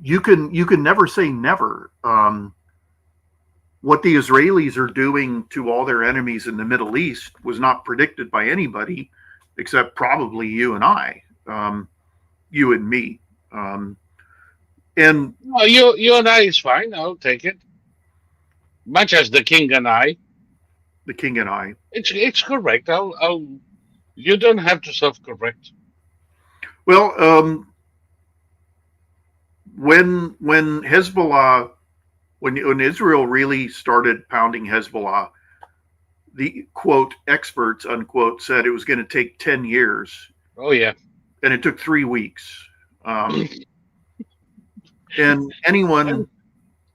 B: you can never say never. What the Israelis are doing to all their enemies in the Middle East was not predicted by anybody except probably you and I, you and me. And
A: No, you and I is fine. I'll take it. Much as the king and I,
B: the king and I.
A: it's correct. You don't have to self-correct.
B: Well, when Hezbollah, when Israel really started pounding Hezbollah, the quote experts unquote said it was going to take 10 years,
A: Oh yeah.
B: and it took 3 weeks. And anyone,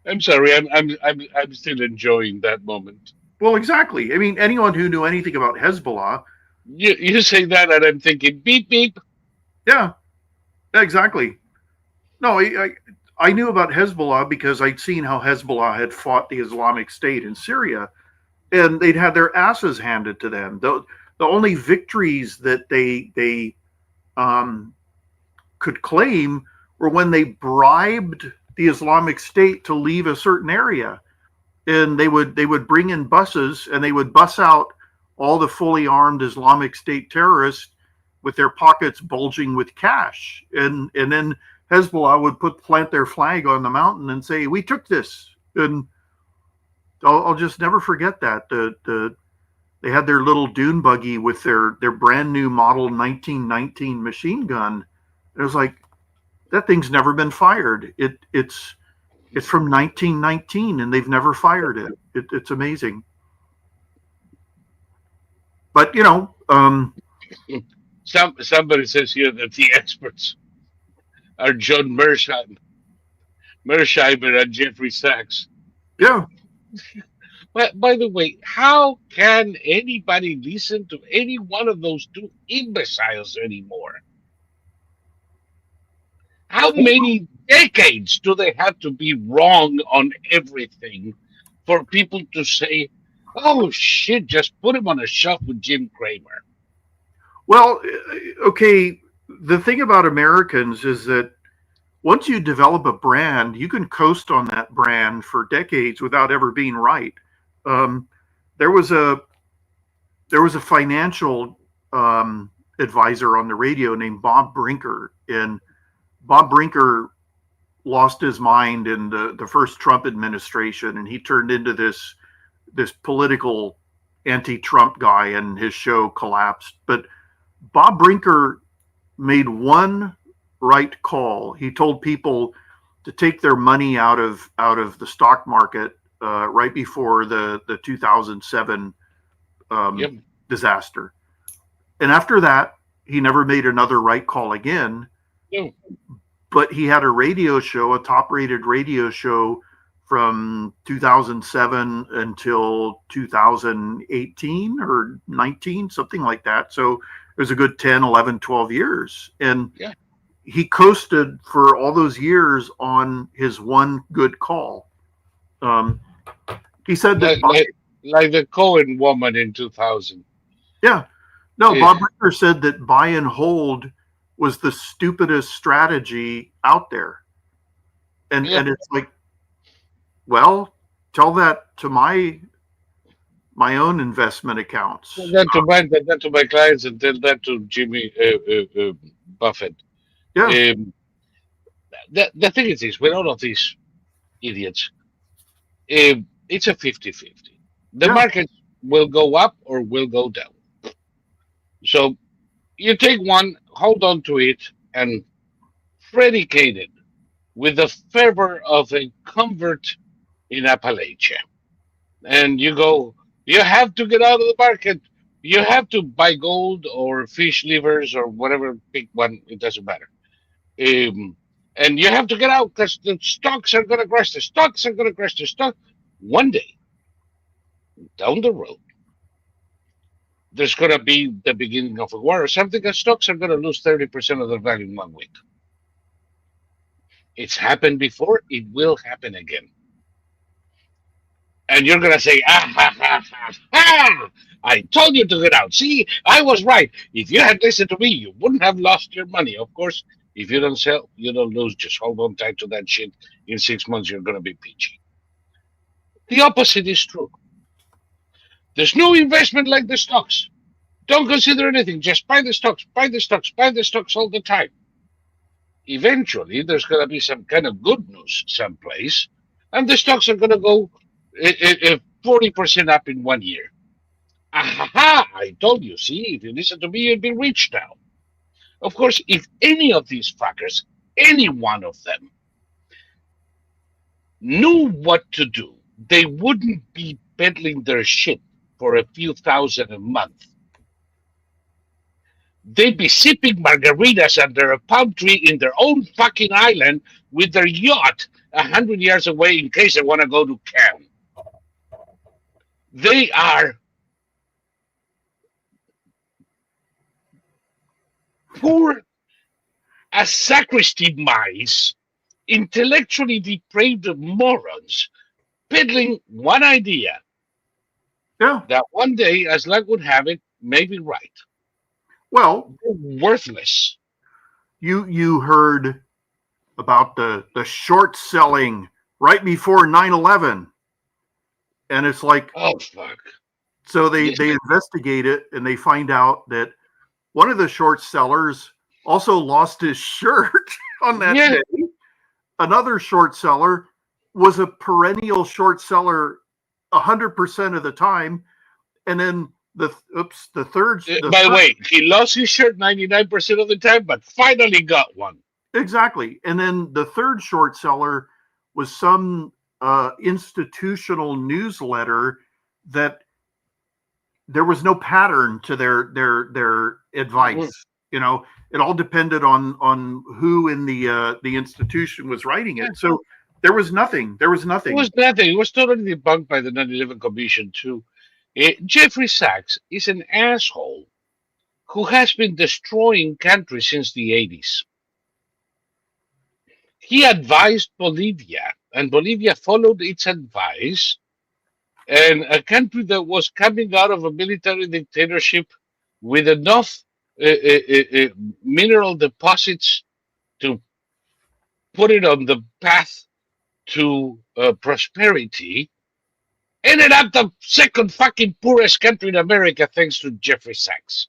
A: I'm sorry. I'm still enjoying that moment.
B: well, exactly. I mean, anyone who knew anything about Hezbollah,
A: You say that, and I'm thinking beep beep.
B: yeah, exactly. No, I knew about Hezbollah because I'd seen how Hezbollah had fought the Islamic State in Syria, and they'd had their asses handed to them. The only victories that they could claim were when they bribed the Islamic State to leave a certain area, and they would bring in buses and they would bus out all the fully armed Islamic State terrorists with their pockets bulging with cash, and then Hezbollah would plant their flag on the mountain and say, "We took this." And I'll just never forget that. They had their little dune buggy with their brand new model 1919 machine gun. It was like, that thing's never been fired. It's from 1919 and they've never fired it. It's amazing. But
A: Somebody says here that the experts are John Mersheimer and Jeffrey Sachs.
B: yeah.
A: But by the way, how can anybody listen to any one of those two imbeciles anymore? How many decades do they have to be wrong on everything for people to say, "Oh shit, just put him on a shelf with Jim Cramer"?
B: Well, okay. The thing about Americans is that once you develop a brand, you can coast on that brand for decades without ever being right. Um, there was a financial advisor on the radio named Bob Brinker, and Bob Brinker lost his mind in the first Trump administration, and he turned into this political anti-Trump guy, and his show collapsed. But Bob Brinker made one right call. He told people to take their money out of the stock market right before the 2007
A: Yep.
B: disaster. And after that, he never made another right call again.
A: No.
B: But he had a radio show, a top-rated radio show from 2007 until 2018 or 19, something like that. So it was a good 10, 11, 12 years. And
A: Yeah.
B: he coasted for all those years on his one good call. He said that,
A: Like the Cohen woman in 2000.
B: yeah, no,
A: Yeah.
B: Bob Ricker said that buy and hold was the stupidest strategy out there. And
A: Yeah.
B: it's like, well, tell that to my own investment accounts.
A: Tell that to my clients, and tell that to Jimmy Buffett.
B: Yeah,
A: The thing is this, with all of these idiots, it's a 50-50. The
B: yeah,
A: market will go up or will go down. So you take one, hold on to it, and predicate it with the fervor of a convert in Appalachia. And you go, you have to get out of the market. You have to buy gold or fish livers or whatever, pick one, it doesn't matter. Um, and you have to get out because the stocks are going to crash. The stocks are going to crash. The stock. One day, down the road, there's going to be the beginning of a war or something, and stocks are going to lose 30% of their value in 1 week. It's happened before. It will happen again. And you're going to say, ah, ha, ha, ha, ha! I told you to get out. See, I was right. If you had listened to me, you wouldn't have lost your money. Of course, if you don't sell, you don't lose. Just hold on tight to that shit. In 6 months, you're going to be peachy. The opposite is true. There's no investment like the stocks. Don't consider anything. Just buy the stocks, buy the stocks, buy the stocks all the time. Eventually, there's going to be some kind of good news someplace, and the stocks are going to go 40% up in 1 year. Aha! I told you. See, if you listen to me, you'd be rich now. Of course, if any of these fuckers, any one of them, knew what to do, they wouldn't be peddling their shit for a few thousand a month. They'd be sipping margaritas under a palm tree in their own fucking island with their yacht 100 years away in case they want to go to Cannes. They are poor as sacristy mice, intellectually depraved morons, peddling one idea
B: Yeah.
A: that one day, as luck would have it, may be right.
B: Well,
A: They're worthless.
B: you heard about the short selling right before 9/11, and it's like,
A: Oh fuck!
B: so they
A: Yes.
B: they investigate it and they find out that one of the short sellers also lost his shirt on that
A: Yeah.
B: day. Another short seller was a perennial short seller 100% of the time, and then the third.
A: By the way, he lost his shirt 99% of the time, but finally got one.
B: Exactly. And then the third short seller was some institutional newsletter that there was no pattern to their advice. You know, it all depended on who in the institution was writing it. So there was nothing. There was nothing.
A: It was nothing. It was totally debunked by the 9/11 Commission too. Jeffrey Sachs is an asshole who has been destroying countries since the 80s. He advised Bolivia, and Bolivia followed its advice. And a country that was coming out of a military dictatorship with enough mineral deposits to put it on the path to prosperity ended up the second fucking poorest country in America thanks to Jeffrey Sachs.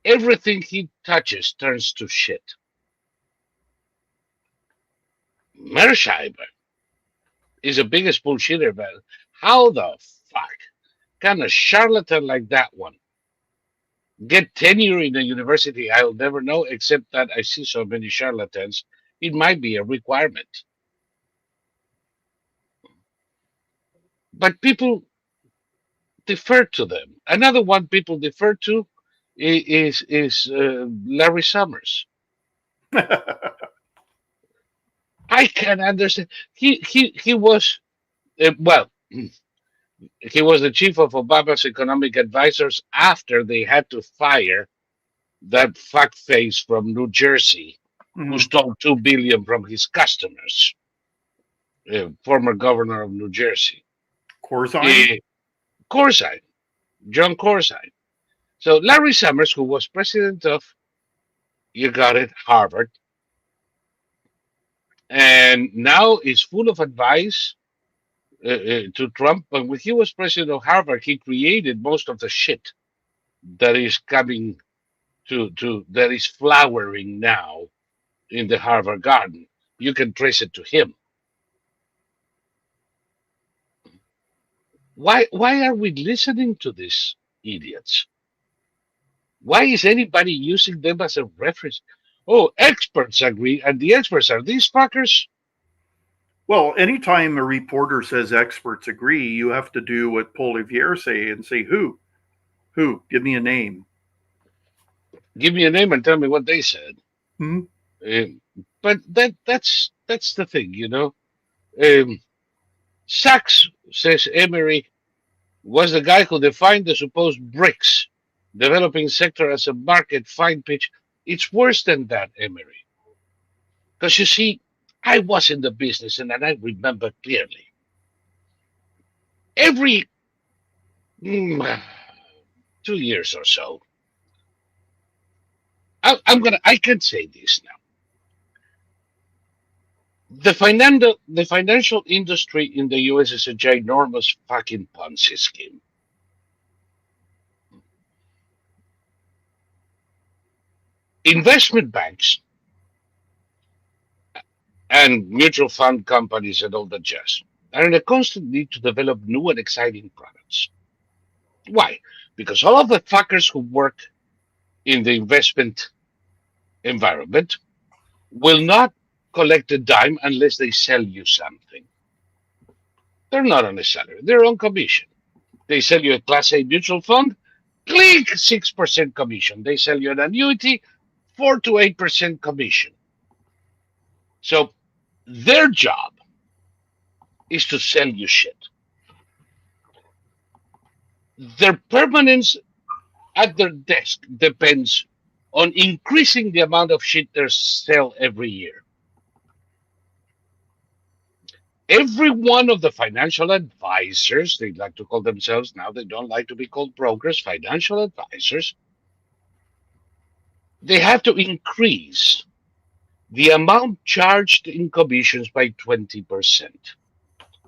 A: Everything he touches turns to shit. Mersheimer is the biggest bullshitter, but how the fuck can a charlatan like that one get tenure in a university? I'll never know, except that I see so many charlatans. It might be a requirement. But people defer to them. Another one people defer to is Larry Summers. I can understand. He was well. He was the chief of Obama's economic advisors after they had to fire that fuckface from New Jersey who stole $2 billion from his customers. Former governor of New Jersey.
B: Corzine?
A: Corzine. John Corzine. So Larry Summers, who was president of, you got it, Harvard, and now is full of advice to Trump. But when he was president of Harvard, he created most of the shit that is coming that is flowering now in the Harvard garden. You can trace it to him. Why are we listening to these idiots? Why is anybody using them as a reference? Oh, experts agree, and the experts are these fuckers.
B: Well, anytime a reporter says experts agree, you have to do what Paul Revere say and say who? Who? Give me a name.
A: Give me a name and tell me what they said. But that's the thing, you know. Sachs says Emery was the guy who defined the supposed BRICS, developing sector, as a market fine pitch. It's worse than that, Emery. Because you see, I was in the business and I remember clearly. Every 2 years or so, I can say this now. The financial industry in the US is a ginormous fucking Ponzi scheme. Investment banks and mutual fund companies and all that jazz are in a constant need to develop new and exciting products. Why? Because all of the fuckers who work in the investment environment will not collect a dime unless they sell you something. They're not on a salary, they're on commission. They sell you a Class A mutual fund, click 6% commission. They sell you an annuity, 4 to 8% commission. So their job is to sell you shit. Their permanence at their desk depends on increasing the amount of shit they sell every year. Every one of the financial advisors, they like to call themselves now, they don't like to be called brokers, financial advisors, they have to increase the amount charged in commissions by 20%,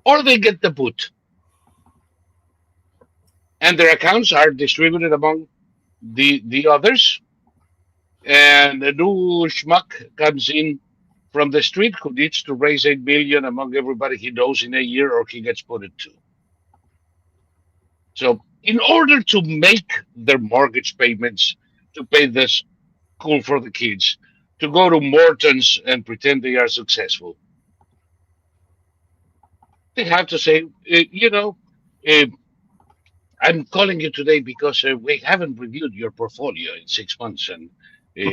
A: or they get the boot. And their accounts are distributed among the others, and a new schmuck comes in from the street who needs to raise 8 million among everybody he knows in a year, or he gets put at 2. So in order to make their mortgage payments, to pay the school for the kids, to go to Morton's and pretend they are successful, they have to say, I'm calling you today because we haven't reviewed your portfolio in 6 months, and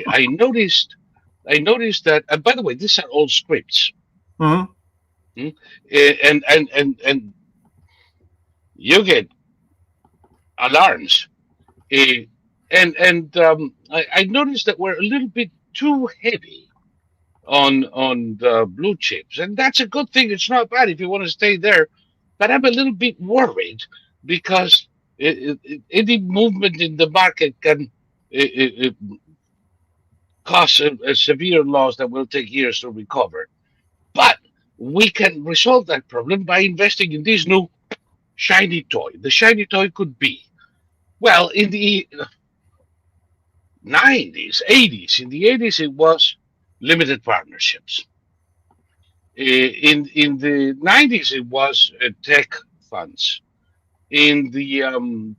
A: I noticed that. And by the way, these are all scripts.
B: Mm-hmm.
A: And you get alarms. I noticed that we're a little bit too heavy on the blue chips, and that's a good thing. It's not bad if you want to stay there, but I'm a little bit worried because any movement in the market can cause a severe loss that will take years to recover. But we can resolve that problem by investing in this new shiny toy. The shiny toy could be, well, in the 90s, 80s. In the 80s, it was limited partnerships. In the 90s, it was tech funds. In the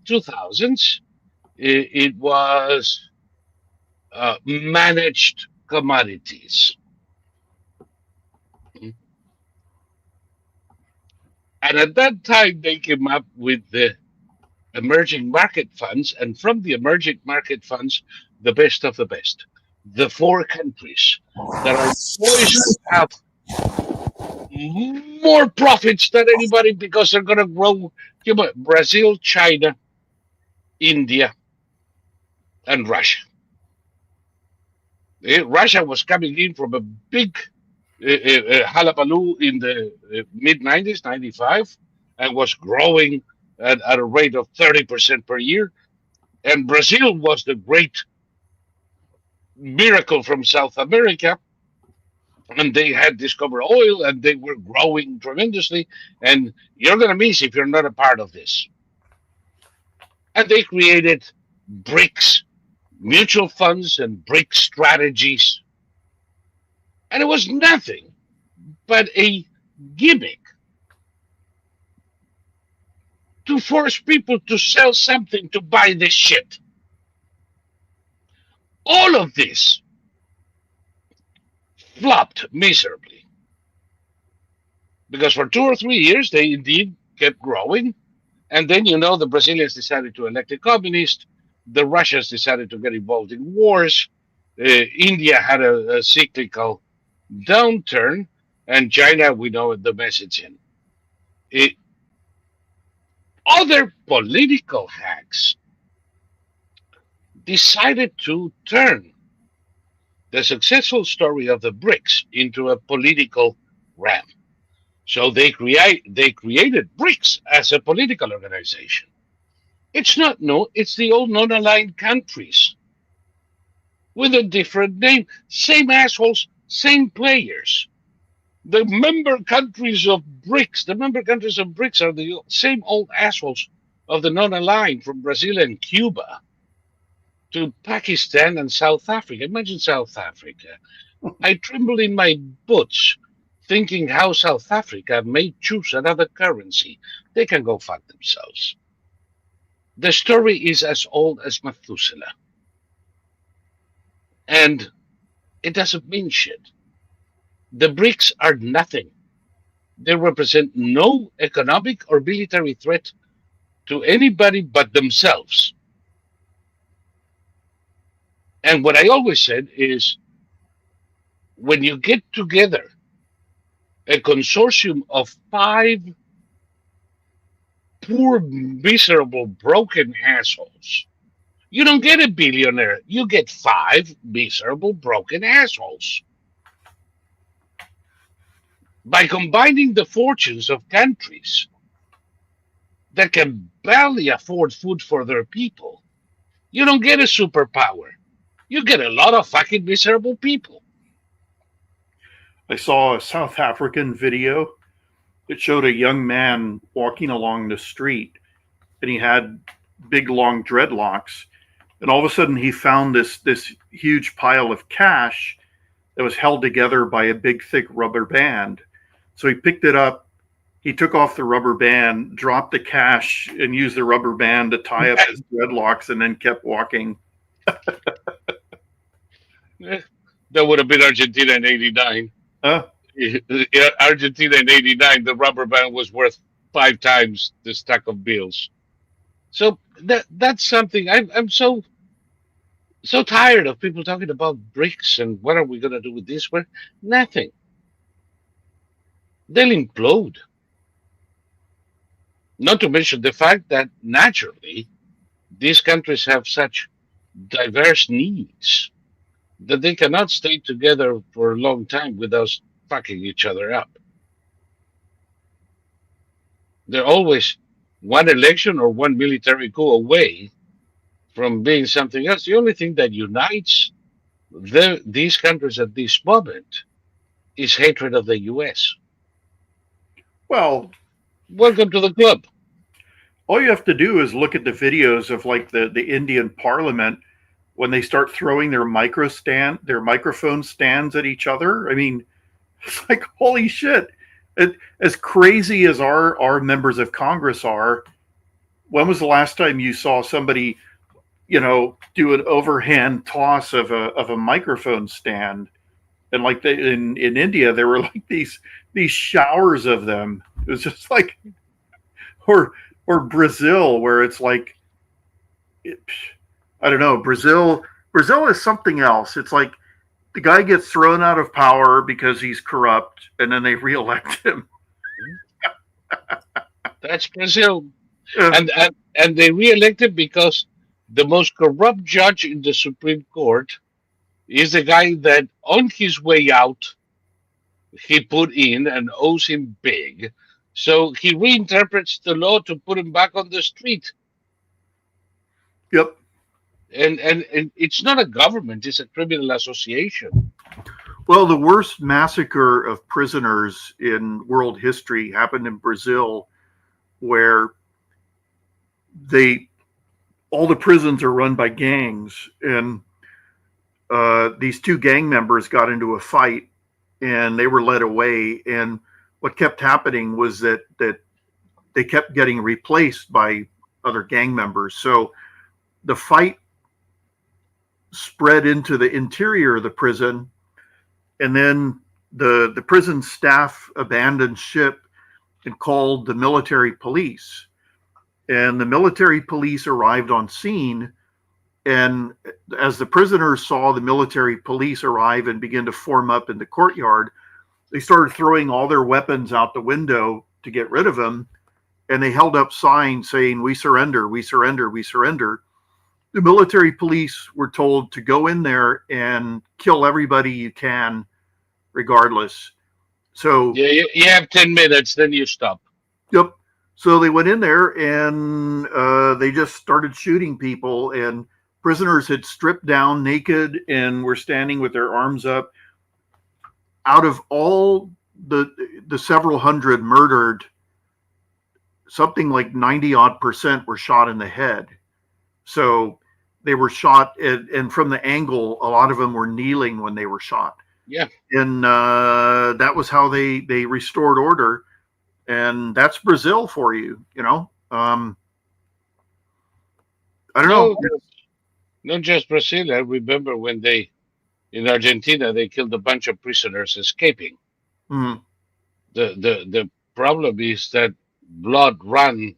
A: 2000s, it was managed commodities. And at that time, they came up with the emerging market funds, and from the emerging market funds, the best of the best. The 4 countries that are poised to have more profits than anybody because they're going to grow. Brazil, China, India, and Russia. Russia was coming in from a big hullabaloo in the mid 90s, 95, and was growing at a rate of 30% per year. And Brazil was the great miracle from South America. And they had discovered oil and they were growing tremendously. And you're going to miss if you're not a part of this. And they created BRICS mutual funds and BRICS strategies. And it was nothing but a gimmick to force people to sell something to buy this shit. All of this flopped miserably. Because for 2 or 3 years, they indeed kept growing. And then, the Brazilians decided to elect a communist. The Russians decided to get involved in wars. India had a cyclical downturn. And China, we know the message in. Other political hacks decided to turn the successful story of the BRICS into a political ram. So they created BRICS as a political organization. It's not new, it's the old non-aligned countries with a different name. Same assholes, same players. The member countries of BRICS are the same old assholes of the non-aligned, from Brazil and Cuba to Pakistan and South Africa. Imagine South Africa. I tremble in my boots thinking how South Africa may choose another currency. They can go fuck themselves. The story is as old as Methuselah. And it doesn't mean shit. The BRICS are nothing. They represent no economic or military threat to anybody but themselves. And what I always said is when you get together a consortium of 5 poor, miserable, broken assholes, you don't get a billionaire. You get 5 miserable, broken assholes. By combining the fortunes of countries that can barely afford food for their people, you don't get a superpower. You get a lot of fucking miserable people.
B: I saw a South African video that showed a young man walking along the street, and he had big long dreadlocks, and all of a sudden he found this huge pile of cash that was held together by a big thick rubber band. So he picked it up, he took off the rubber band, dropped the cash, and used the rubber band to tie up his dreadlocks, and then kept walking.
A: That would have been Argentina in '89. Argentina in '89, the rubber band was worth 5 times the stack of bills. So that's something I'm so tired of people talking about BRICS and what are we gonna do with this? Where nothing. They'll implode. Not to mention the fact that naturally these countries have such diverse needs that they cannot stay together for a long time without fucking each other up. They're always one election or one military coup away from being something else. The only thing that unites these countries at this moment is hatred of the US.
B: Well,
A: welcome to the club.
B: All you have to do is look at the videos of like the Indian Parliament when they start throwing their microphone stands at each other. I mean, it's like, holy shit. As crazy as our members of Congress are, when was the last time you saw somebody, do an overhand toss of a microphone stand? And like in India, there were like these showers of them. It was just like, or Brazil, where it's like, I don't know, Brazil is something else. It's like the guy gets thrown out of power because he's corrupt, and then they reelect him.
A: That's Brazil. And they reelected because the most corrupt judge in the Supreme Court is the guy that on his way out he put in and owes him big. So he reinterprets the law to put him back on the street.
B: Yep.
A: And it's not a government, it's a criminal association.
B: Well, the worst massacre of prisoners in world history happened in Brazil, where all the prisons are run by gangs, and these 2 gang members got into a fight and they were led away. And what kept happening was that they kept getting replaced by other gang members. So the fight spread into the interior of the prison, and then the prison staff abandoned ship and called the military police. And the military police arrived on scene, and as the prisoners saw the military police arrive and begin to form up in the courtyard, they started throwing all their weapons out the window to get rid of them, and they held up signs saying, "We surrender, we surrender, we surrender." The military police were told to go in there and kill everybody you can, regardless. So
A: yeah, you have 10 minutes, then you stop.
B: Yep. So they went in there and they just started shooting people, and prisoners had stripped down naked and were standing with their arms up. Out of all the several hundred murdered, something like 90% were shot in the head. So they were shot, and from the angle, a lot of them were kneeling when they were shot.
A: Yeah.
B: And that was how they restored order. And that's Brazil for you, I don't know.
A: Not just Brazil. I remember when they In Argentina, they killed a bunch of prisoners escaping.
B: Mm.
A: The problem is that blood ran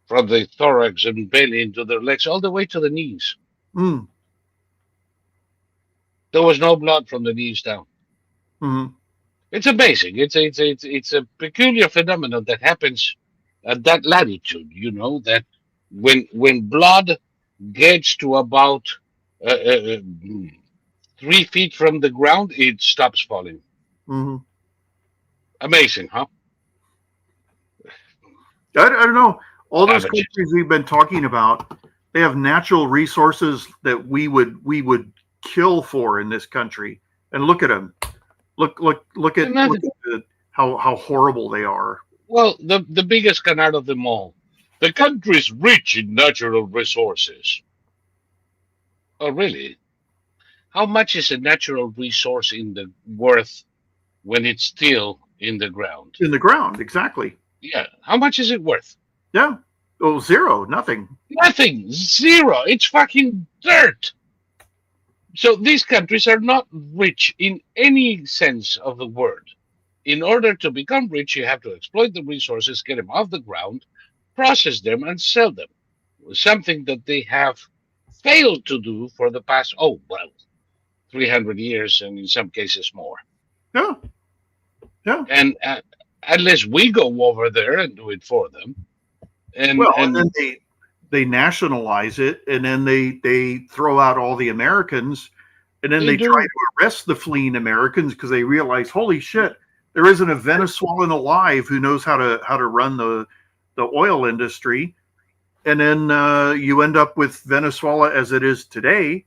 A: from the thorax and belly into their legs all the way to the knees.
B: Mm.
A: There was no blood from the knees down.
B: Mm.
A: It's amazing. It's a peculiar phenomenon that happens at that latitude. You know that when blood gets to about uh, uh, uh, 3 feet from the ground, it stops falling.
B: Mm.
A: Amazing, huh?
B: I don't know. All those
A: Savages.
B: countries we've been talking about, they have natural resources that we would kill for in this country. And look at them. Look at how horrible they are.
A: Well, the biggest canard of them all. The country is rich in natural resources. Oh, really? How much is a natural resource in the worth when it's still in the ground?
B: In the ground, exactly.
A: Yeah. How much is it worth?
B: Yeah. Oh, zero, nothing.
A: Nothing. Zero. It's fucking dirt. So these countries are not rich in any sense of the word. In order to become rich, you have to exploit the resources, get them off the ground, process them, and sell them. Something that they have failed to do for the past, 300 years, and in some cases more.
B: Yeah. Yeah.
A: And unless we go over there and do it for them, and
B: then they nationalize it, and then they throw out all the Americans, and then they try to arrest the fleeing Americans because they realize, holy shit, there isn't a Venezuelan alive who knows how to run the oil industry. And then you end up with Venezuela as it is today,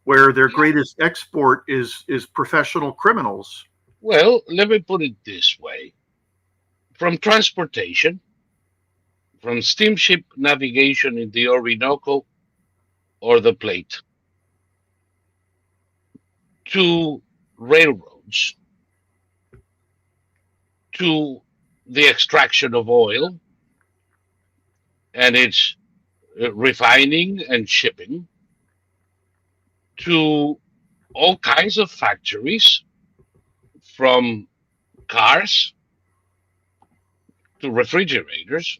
B: where their greatest export is professional criminals.
A: Well, let me put it this way. From transportation, from steamship navigation in the Orinoco or the Plate, to railroads, to the extraction of oil and its refining and shipping, to all kinds of factories, from cars to refrigerators,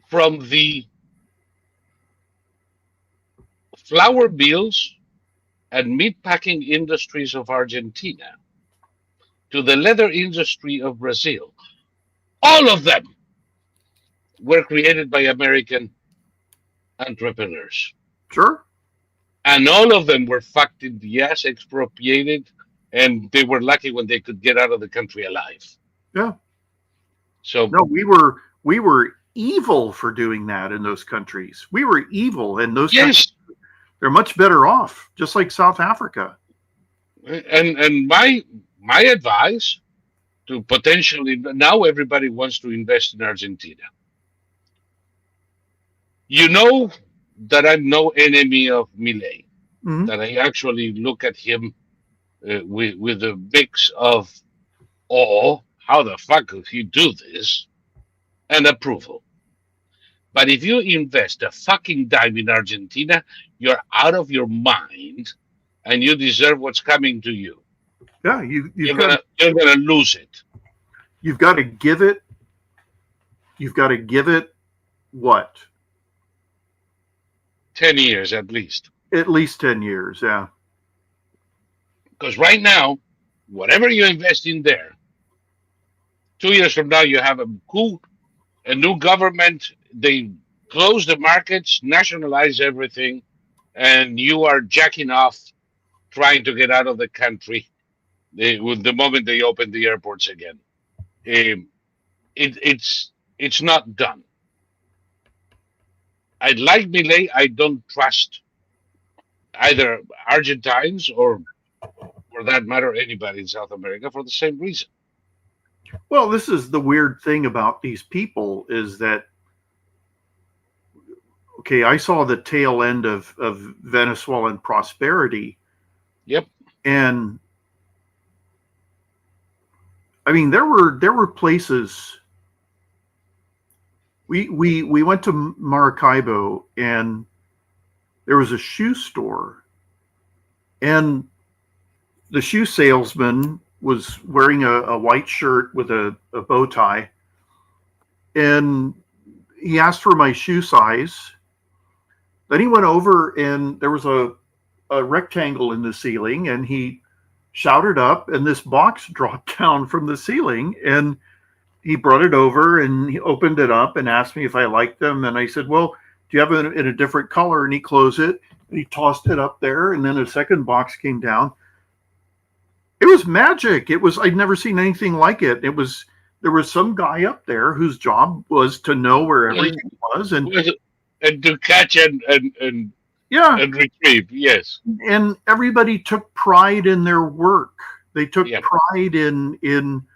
A: from the flour mills and meatpacking industries of Argentina to the leather industry of Brazil. All of them were created by American entrepreneurs.
B: Sure.
A: And all of them were fucked in the ass, expropriated, and they were lucky when they could get out of the country alive.
B: Yeah.
A: So
B: no, we were evil for doing that in those countries. We were evil, and those countries, they're much better off, just like South Africa.
A: And my advice to potentially, now everybody wants to invest in Argentina. You know that I'm no enemy of Milei.
B: Mm-hmm.
A: That I actually look at him with a mix of awe, how the fuck could he do this, and approval. But if you invest a fucking dime in Argentina, you're out of your mind, and you deserve what's coming to you.
B: Yeah,
A: you're gonna lose it.
B: You've got to give it. You've got to give it what?
A: 10 years at least.
B: At least 10 years, yeah.
A: Because right now, whatever you invest in there, 2 years from now, you have a coup, a new government, they close the markets, nationalize everything, and you are jacking off, trying to get out of the country with the moment they open the airports again. It's not done. I like Milei. I don't trust either Argentines or, for that matter, anybody in South America for the same reason.
B: Well, this is the weird thing about these people is that, okay, I saw the tail end of Venezuelan prosperity.
A: Yep.
B: And I mean, there were places. We went to Maracaibo, and there was a shoe store, and the shoe salesman was wearing a white shirt with a bow tie, and he asked for my shoe size. Then he went over, and there was a rectangle in the ceiling, and he shouted up, and this box dropped down from the ceiling, and he brought it over, and he opened it up and asked me if I liked them. And I said, well, do you have it in a different color? And he closed it, and he tossed it up there, and then a second box came down. It was magic. I'd never seen anything like it. There was some guy up there whose job was to know where everything was, and
A: to catch and retrieve. Yes,
B: and everybody took pride in their work. They took pride in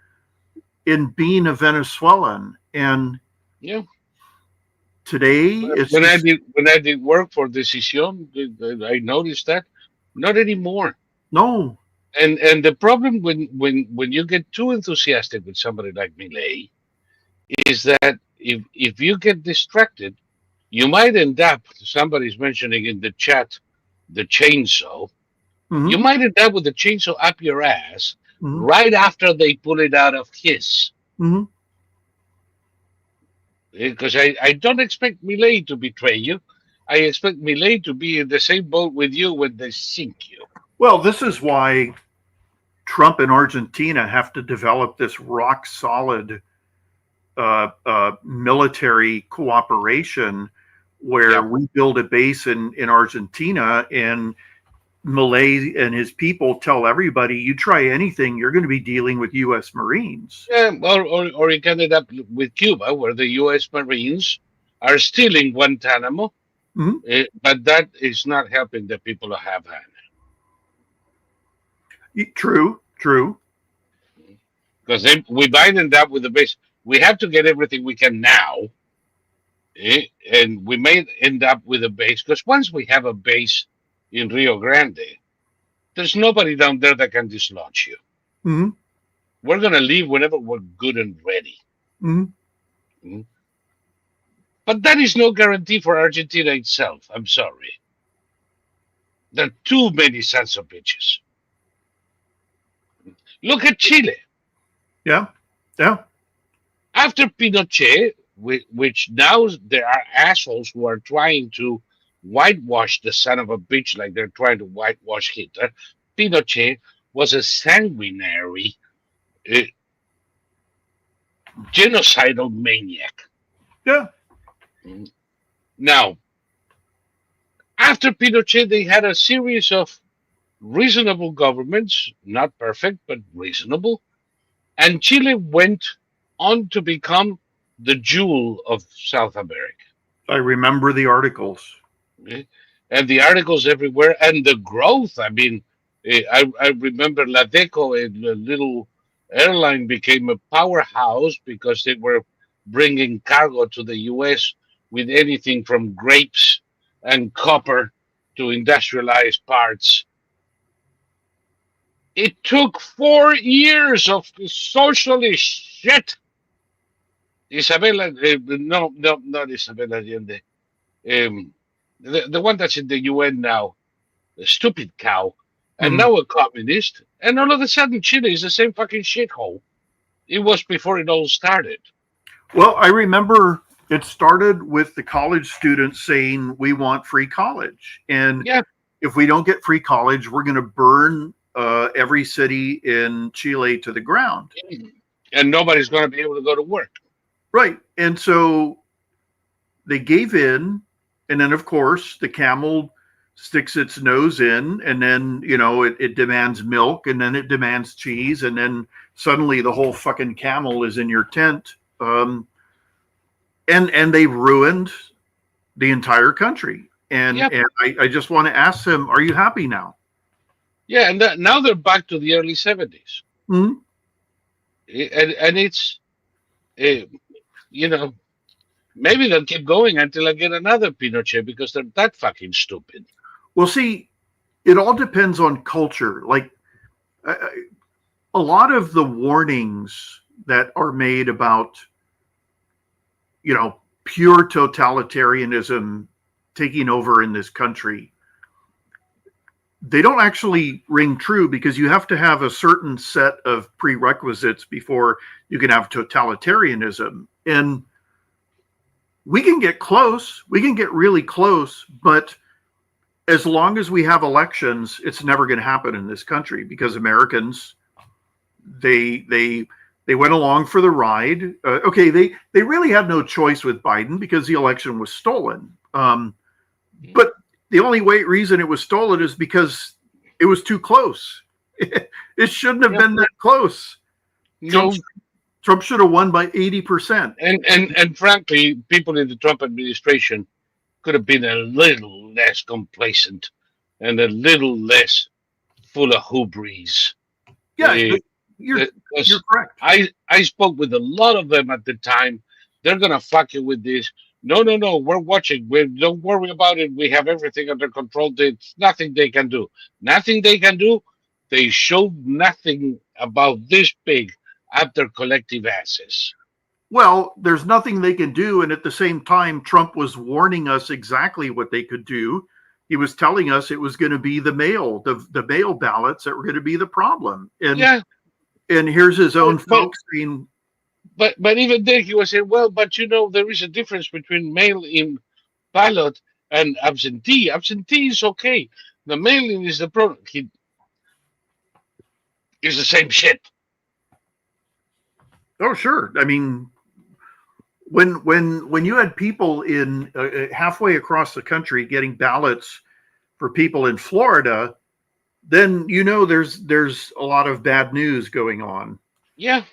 B: being a Venezuelan. And today,
A: when I did work for Decision, I noticed that not anymore.
B: No.
A: And the problem when you get too enthusiastic with somebody like Milei is that if you get distracted, you might end up, somebody's mentioning in the chat, the chainsaw. Mm-hmm. You might end up with the chainsaw up your ass right after they pull it out of his. Mm-hmm. Because I don't expect Milei to betray you. I expect Milei to be in the same boat with you when they sink you.
B: Well, this is why Trump and Argentina have to develop this rock solid military cooperation where we build a base in Argentina, and Milei and his people tell everybody, you try anything, you're going to be dealing with U.S. Marines.
A: Yeah, or you can end up with Cuba, where the U.S. Marines are still in Guantanamo, but that is not helping the people of Havana.
B: True.
A: Because we might end up with the base. We have to get everything we can now, and we may end up with a base. Because once we have a base in Rio Grande, there's nobody down there that can dislodge you. Mm-hmm. We're going to leave whenever we're good and ready. Mm-hmm. Mm-hmm. But that is no guarantee for Argentina itself. I'm sorry. There are too many sons of bitches. Look at Chile.
B: Yeah.
A: After Pinochet, which now there are assholes who are trying to whitewash the son of a bitch like they're trying to whitewash Hitler. Pinochet was a sanguinary, genocidal maniac.
B: Yeah.
A: Now, after Pinochet, they had a series of reasonable governments, not perfect, but reasonable. And Chile went on to become the jewel of South America.
B: I remember the articles.
A: Okay. And the articles everywhere, and the growth. I mean, I remember Ladeco, a little airline, became a powerhouse because they were bringing cargo to the U.S. with anything from grapes and copper to industrialized parts. It took 4 years of socialist shit. Isabella, no, not Isabella Allende. The one that's in the UN now, the stupid cow, and now a communist, and all of a sudden Chile is the same fucking shithole it was before it all started.
B: Well, I remember it started with the college students saying we want free college, and if we don't get free college, we're going to burn every city in Chile to the ground,
A: and nobody's going to be able to go to work.
B: Right, and so they gave in. And then, of course, the camel sticks its nose in, and then, it demands milk, and then it demands cheese, and then suddenly the whole fucking camel is in your tent. And they ruined the entire country. And I just want to ask them, are you happy now?
A: Yeah, and now they're back to the early 70s. Mm-hmm. And it's, maybe they'll keep going until I get another Pinochet because they're that fucking stupid.
B: Well, see, it all depends on culture. Like a lot of the warnings that are made about, pure totalitarianism taking over in this country, they don't actually ring true, because you have to have a certain set of prerequisites before you can have totalitarianism. And we can get close, we can get really close, but as long as we have elections, it's never going to happen in this country, because Americans, they went along for the ride. Okay, they really had no choice with Biden, because the election was stolen. But the only reason it was stolen is because it was too close. It shouldn't have been that close.
A: No,
B: Trump should have won by 80%.
A: and frankly, people in the Trump administration could have been a little less complacent and a little less full of hubris.
B: Yeah, you're correct.
A: I spoke with a lot of them at the time. They're gonna fuck you with this. No, we're watching. Don't worry about it. We have everything under control. There's nothing they can do. Nothing they can do. They showed nothing about this big at their collective asses.
B: Well, there's nothing they can do. And at the same time, Trump was warning us exactly what they could do. He was telling us it was going to be the mail ballots that were going to be the problem. And and here's his own folks saying.
A: But even then he was saying, well, but there is a difference between mail-in ballot and absentee. Absentee is okay. The mail-in is the problem. It's the same shit.
B: Oh, sure. I mean, when you had people in halfway across the country getting ballots for people in Florida, then there's a lot of bad news going on.
A: Yeah.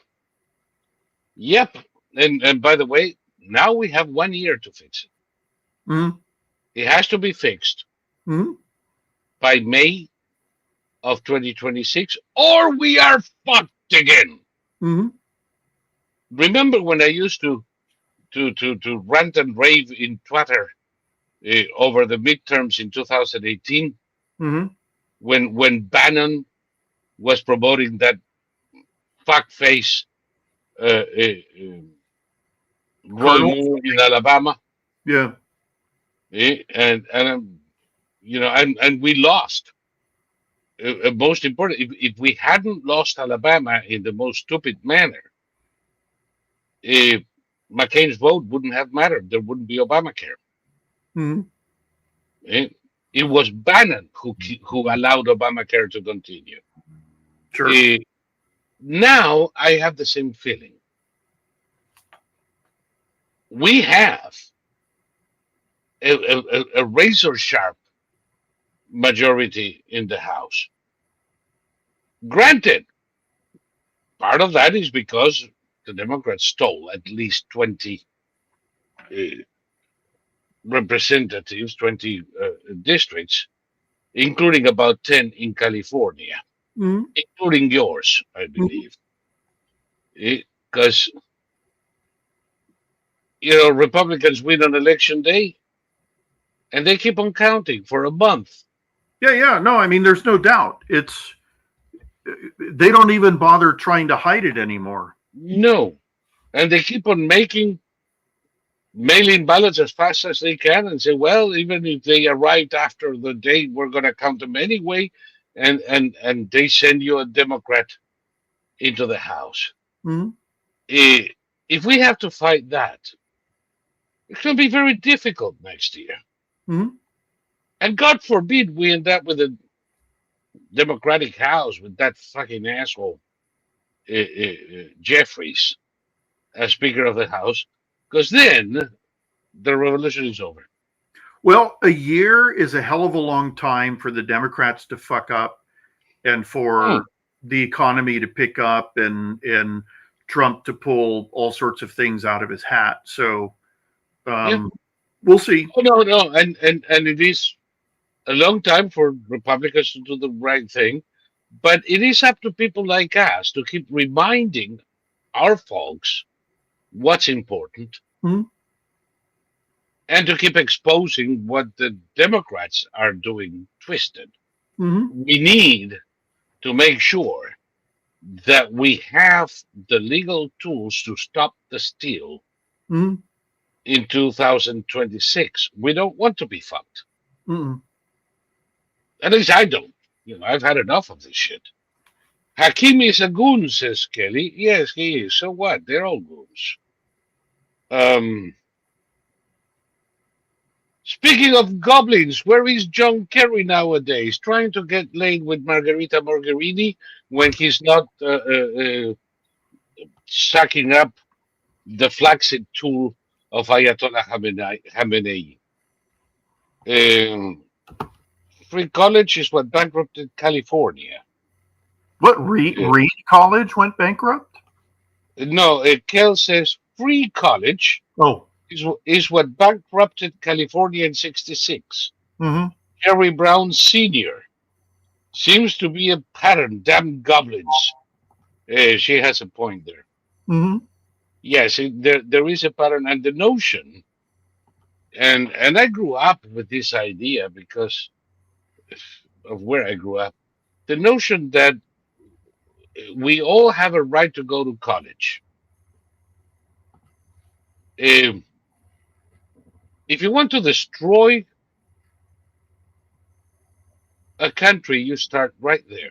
A: Yep. And by the way, now we have 1 year to fix it.
B: Mm-hmm.
A: It has to be fixed by May of 2026, or we are fucked again.
B: Mm-hmm.
A: Remember when I used to rant and rave in Twitter over the midterms in 2018, when Bannon was promoting that fuckface Roy Moore in Alabama, and we lost. Most important, if we hadn't lost Alabama in the most stupid manner, McCain's vote wouldn't have mattered. There wouldn't be Obamacare. It was Bannon who allowed Obamacare to continue.
B: Sure.
A: Now I have the same feeling. We have a razor sharp majority in the House. Granted, part of that is because the Democrats stole at least 20 representatives, 20 districts, including about 10 in California, including yours, I believe. Because, Republicans win on election day, and they keep on counting for a month.
B: Yeah. No, I mean, there's no doubt. They don't even bother trying to hide it anymore.
A: No. And they keep on making mail-in ballots as fast as they can and say, well, even if they arrived after the date, we're going to count them anyway. And they send you a Democrat into the House. If we have to fight that, it's going to be very difficult next year. And God forbid we end up with a Democratic House with that fucking asshole Jeffries as Speaker of the House, because then the revolution is over.
B: Well, a year is a hell of a long time for the Democrats to fuck up and for the economy to pick up and Trump to pull all sorts of things out of his hat. So we'll see.
A: Oh, no. And it is a long time for Republicans to do the right thing. But it is up to people like us to keep reminding our folks what's important and to keep exposing what the Democrats are doing twisted. We need to make sure that we have the legal tools to stop the steal in 2026. We don't want to be fucked.
B: Mm-mm.
A: At least I don't. I've had enough of this shit. Hakim is a goon, says Kelly. Yes, he is. So what? They're all goons. Um, Speaking of goblins, where is John Kerry nowadays? Trying to get laid with Margarita Mogherini when he's not sucking up the flaccid tool of Ayatollah Khamenei. Um, Free college is what bankrupted California.
B: What, Reed College went bankrupt?
A: No, Kel says free college
B: Oh.
A: is what bankrupted California in 66.
B: Mm-hmm.
A: Harry Brown Sr. Seems to be a pattern. Damn goblins. She has a point there.
B: Mm-hmm.
A: Yes, there is a pattern, and the notion, and I grew up with this idea because of where I grew up. The notion that we all have a right to go to college. If you want to destroy a country, you start right there.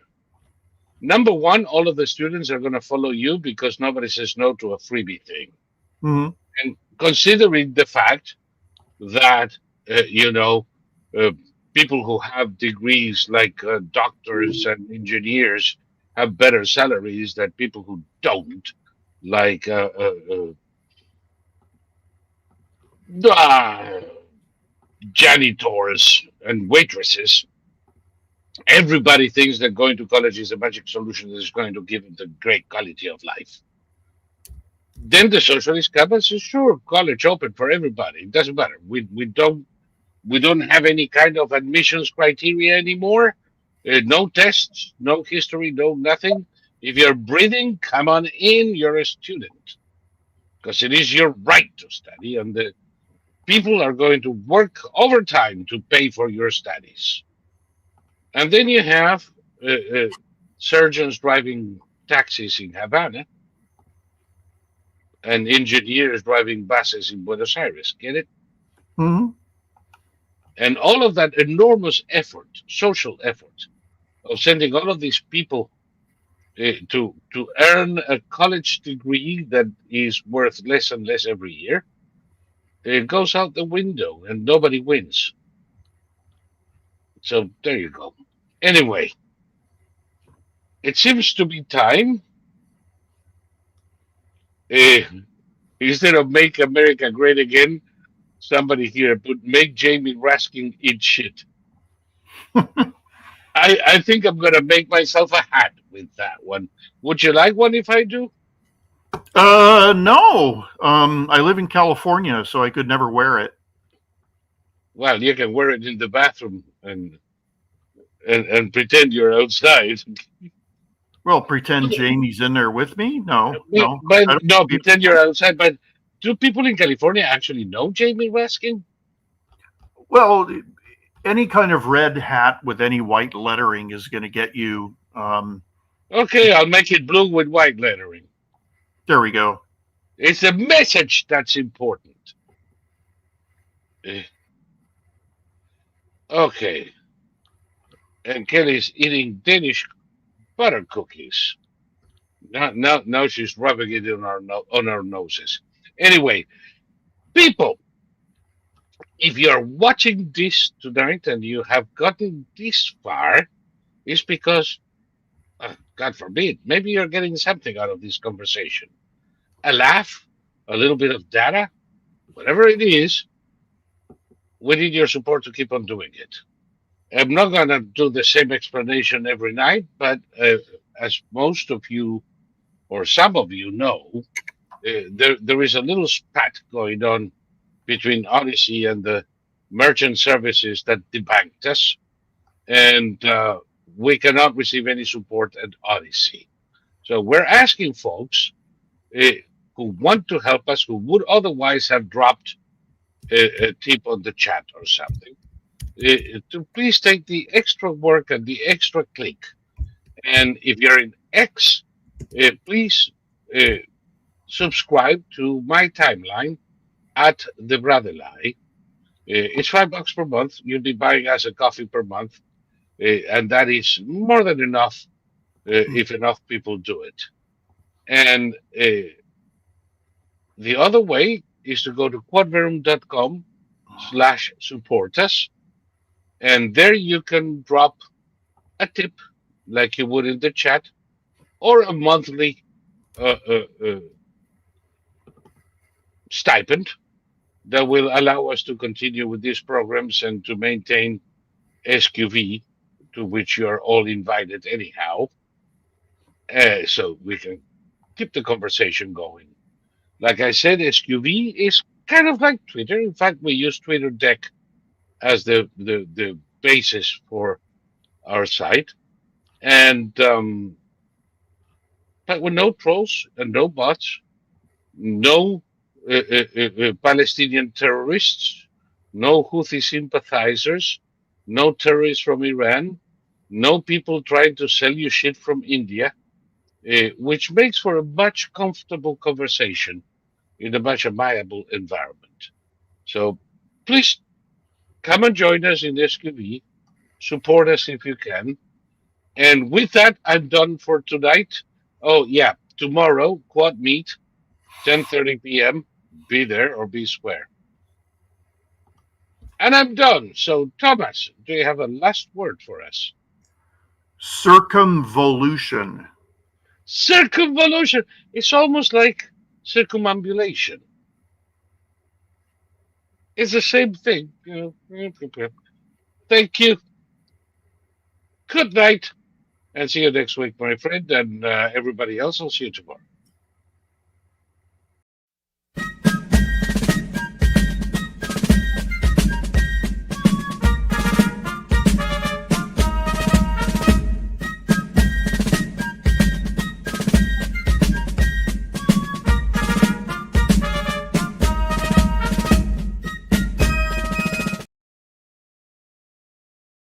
A: Number one, all of the students are going to follow you because nobody says no to a freebie thing.
B: Mm-hmm.
A: And considering the fact that, people who have degrees like doctors and engineers have better salaries than people who don't, like janitors and waitresses. Everybody thinks that going to college is a magic solution that is going to give them the great quality of life. Then the socialist come and says, "Sure, college open for everybody. It doesn't matter. We don't have any kind of admissions criteria anymore. No tests, no history, no nothing. If you're breathing, come on in. You're a student because it is your right to study, and the people are going to work overtime to pay for your studies." And then you have surgeons driving taxis in Havana and engineers driving buses in Buenos Aires. Get it?
B: Mm-hmm.
A: And all of that enormous effort, social effort, of sending all of these people to earn a college degree that is worth less and less every year, it goes out the window and nobody wins. So there you go. Anyway, it seems to be time. Instead of "Make America Great Again," somebody here put "Make Jamie Raskin eat shit." I think I'm going to make myself a hat with that one. Would you like one if I do?
B: No. I live in California, so I could never wear it.
A: Well, you can wear it in the bathroom and pretend you're outside.
B: Well, pretend Jamie's in there with me? No.
A: But no, pretend you're outside. But do people in California actually know Jamie Raskin?
B: Well, any kind of red hat with any white lettering is going to get you.
A: Okay, I'll make it blue with white lettering.
B: There we go.
A: It's a message that's important. Okay. And Kelly's eating Danish butter cookies. Now she's rubbing it on our noses. Anyway, people, if you're watching this tonight and you have gotten this far, it's because, God forbid, maybe you're getting something out of this conversation. A laugh, a little bit of data, whatever it is, we need your support to keep on doing it. I'm not going to do the same explanation every night, but as most of you, or some of you know, there is a little spat going on between Odyssey and the merchant services that debanked us, and we cannot receive any support at Odyssey. So we're asking folks who want to help us, who would otherwise have dropped a tip on the chat or something, to please take the extra work and the extra click. And if you're in X, please subscribe to my timeline at the Brother Lie. It's $5 per month. You'll be buying us a coffee per month, and that is more than enough if enough people do it. And the other way is to go to quadverum.com/support us, and there you can drop a tip like you would in the chat, or a monthly stipend that will allow us to continue with these programs and to maintain SQV, to which you're all invited anyhow, so we can keep the conversation going. Like I said, SQV is kind of like Twitter. In fact, we use Twitter Deck as the basis for our site. And but with no trolls and no bots, no Palestinian terrorists, no Houthi sympathizers, no terrorists from Iran, no people trying to sell you shit from India, which makes for a much comfortable conversation in a much amiable environment. So please come and join us in SQV, support us if you can. And with that, I'm done for tonight. Oh, yeah, tomorrow, Quad Meet, 10:30 p.m. Be there or be square. And I'm done. So, Thomas, do you have a last word for us?
B: Circumvolution.
A: Circumvolution. It's almost like circumambulation. It's the same thing. Thank you. Good night. And see you next week, my friend. And everybody else, I'll see you tomorrow.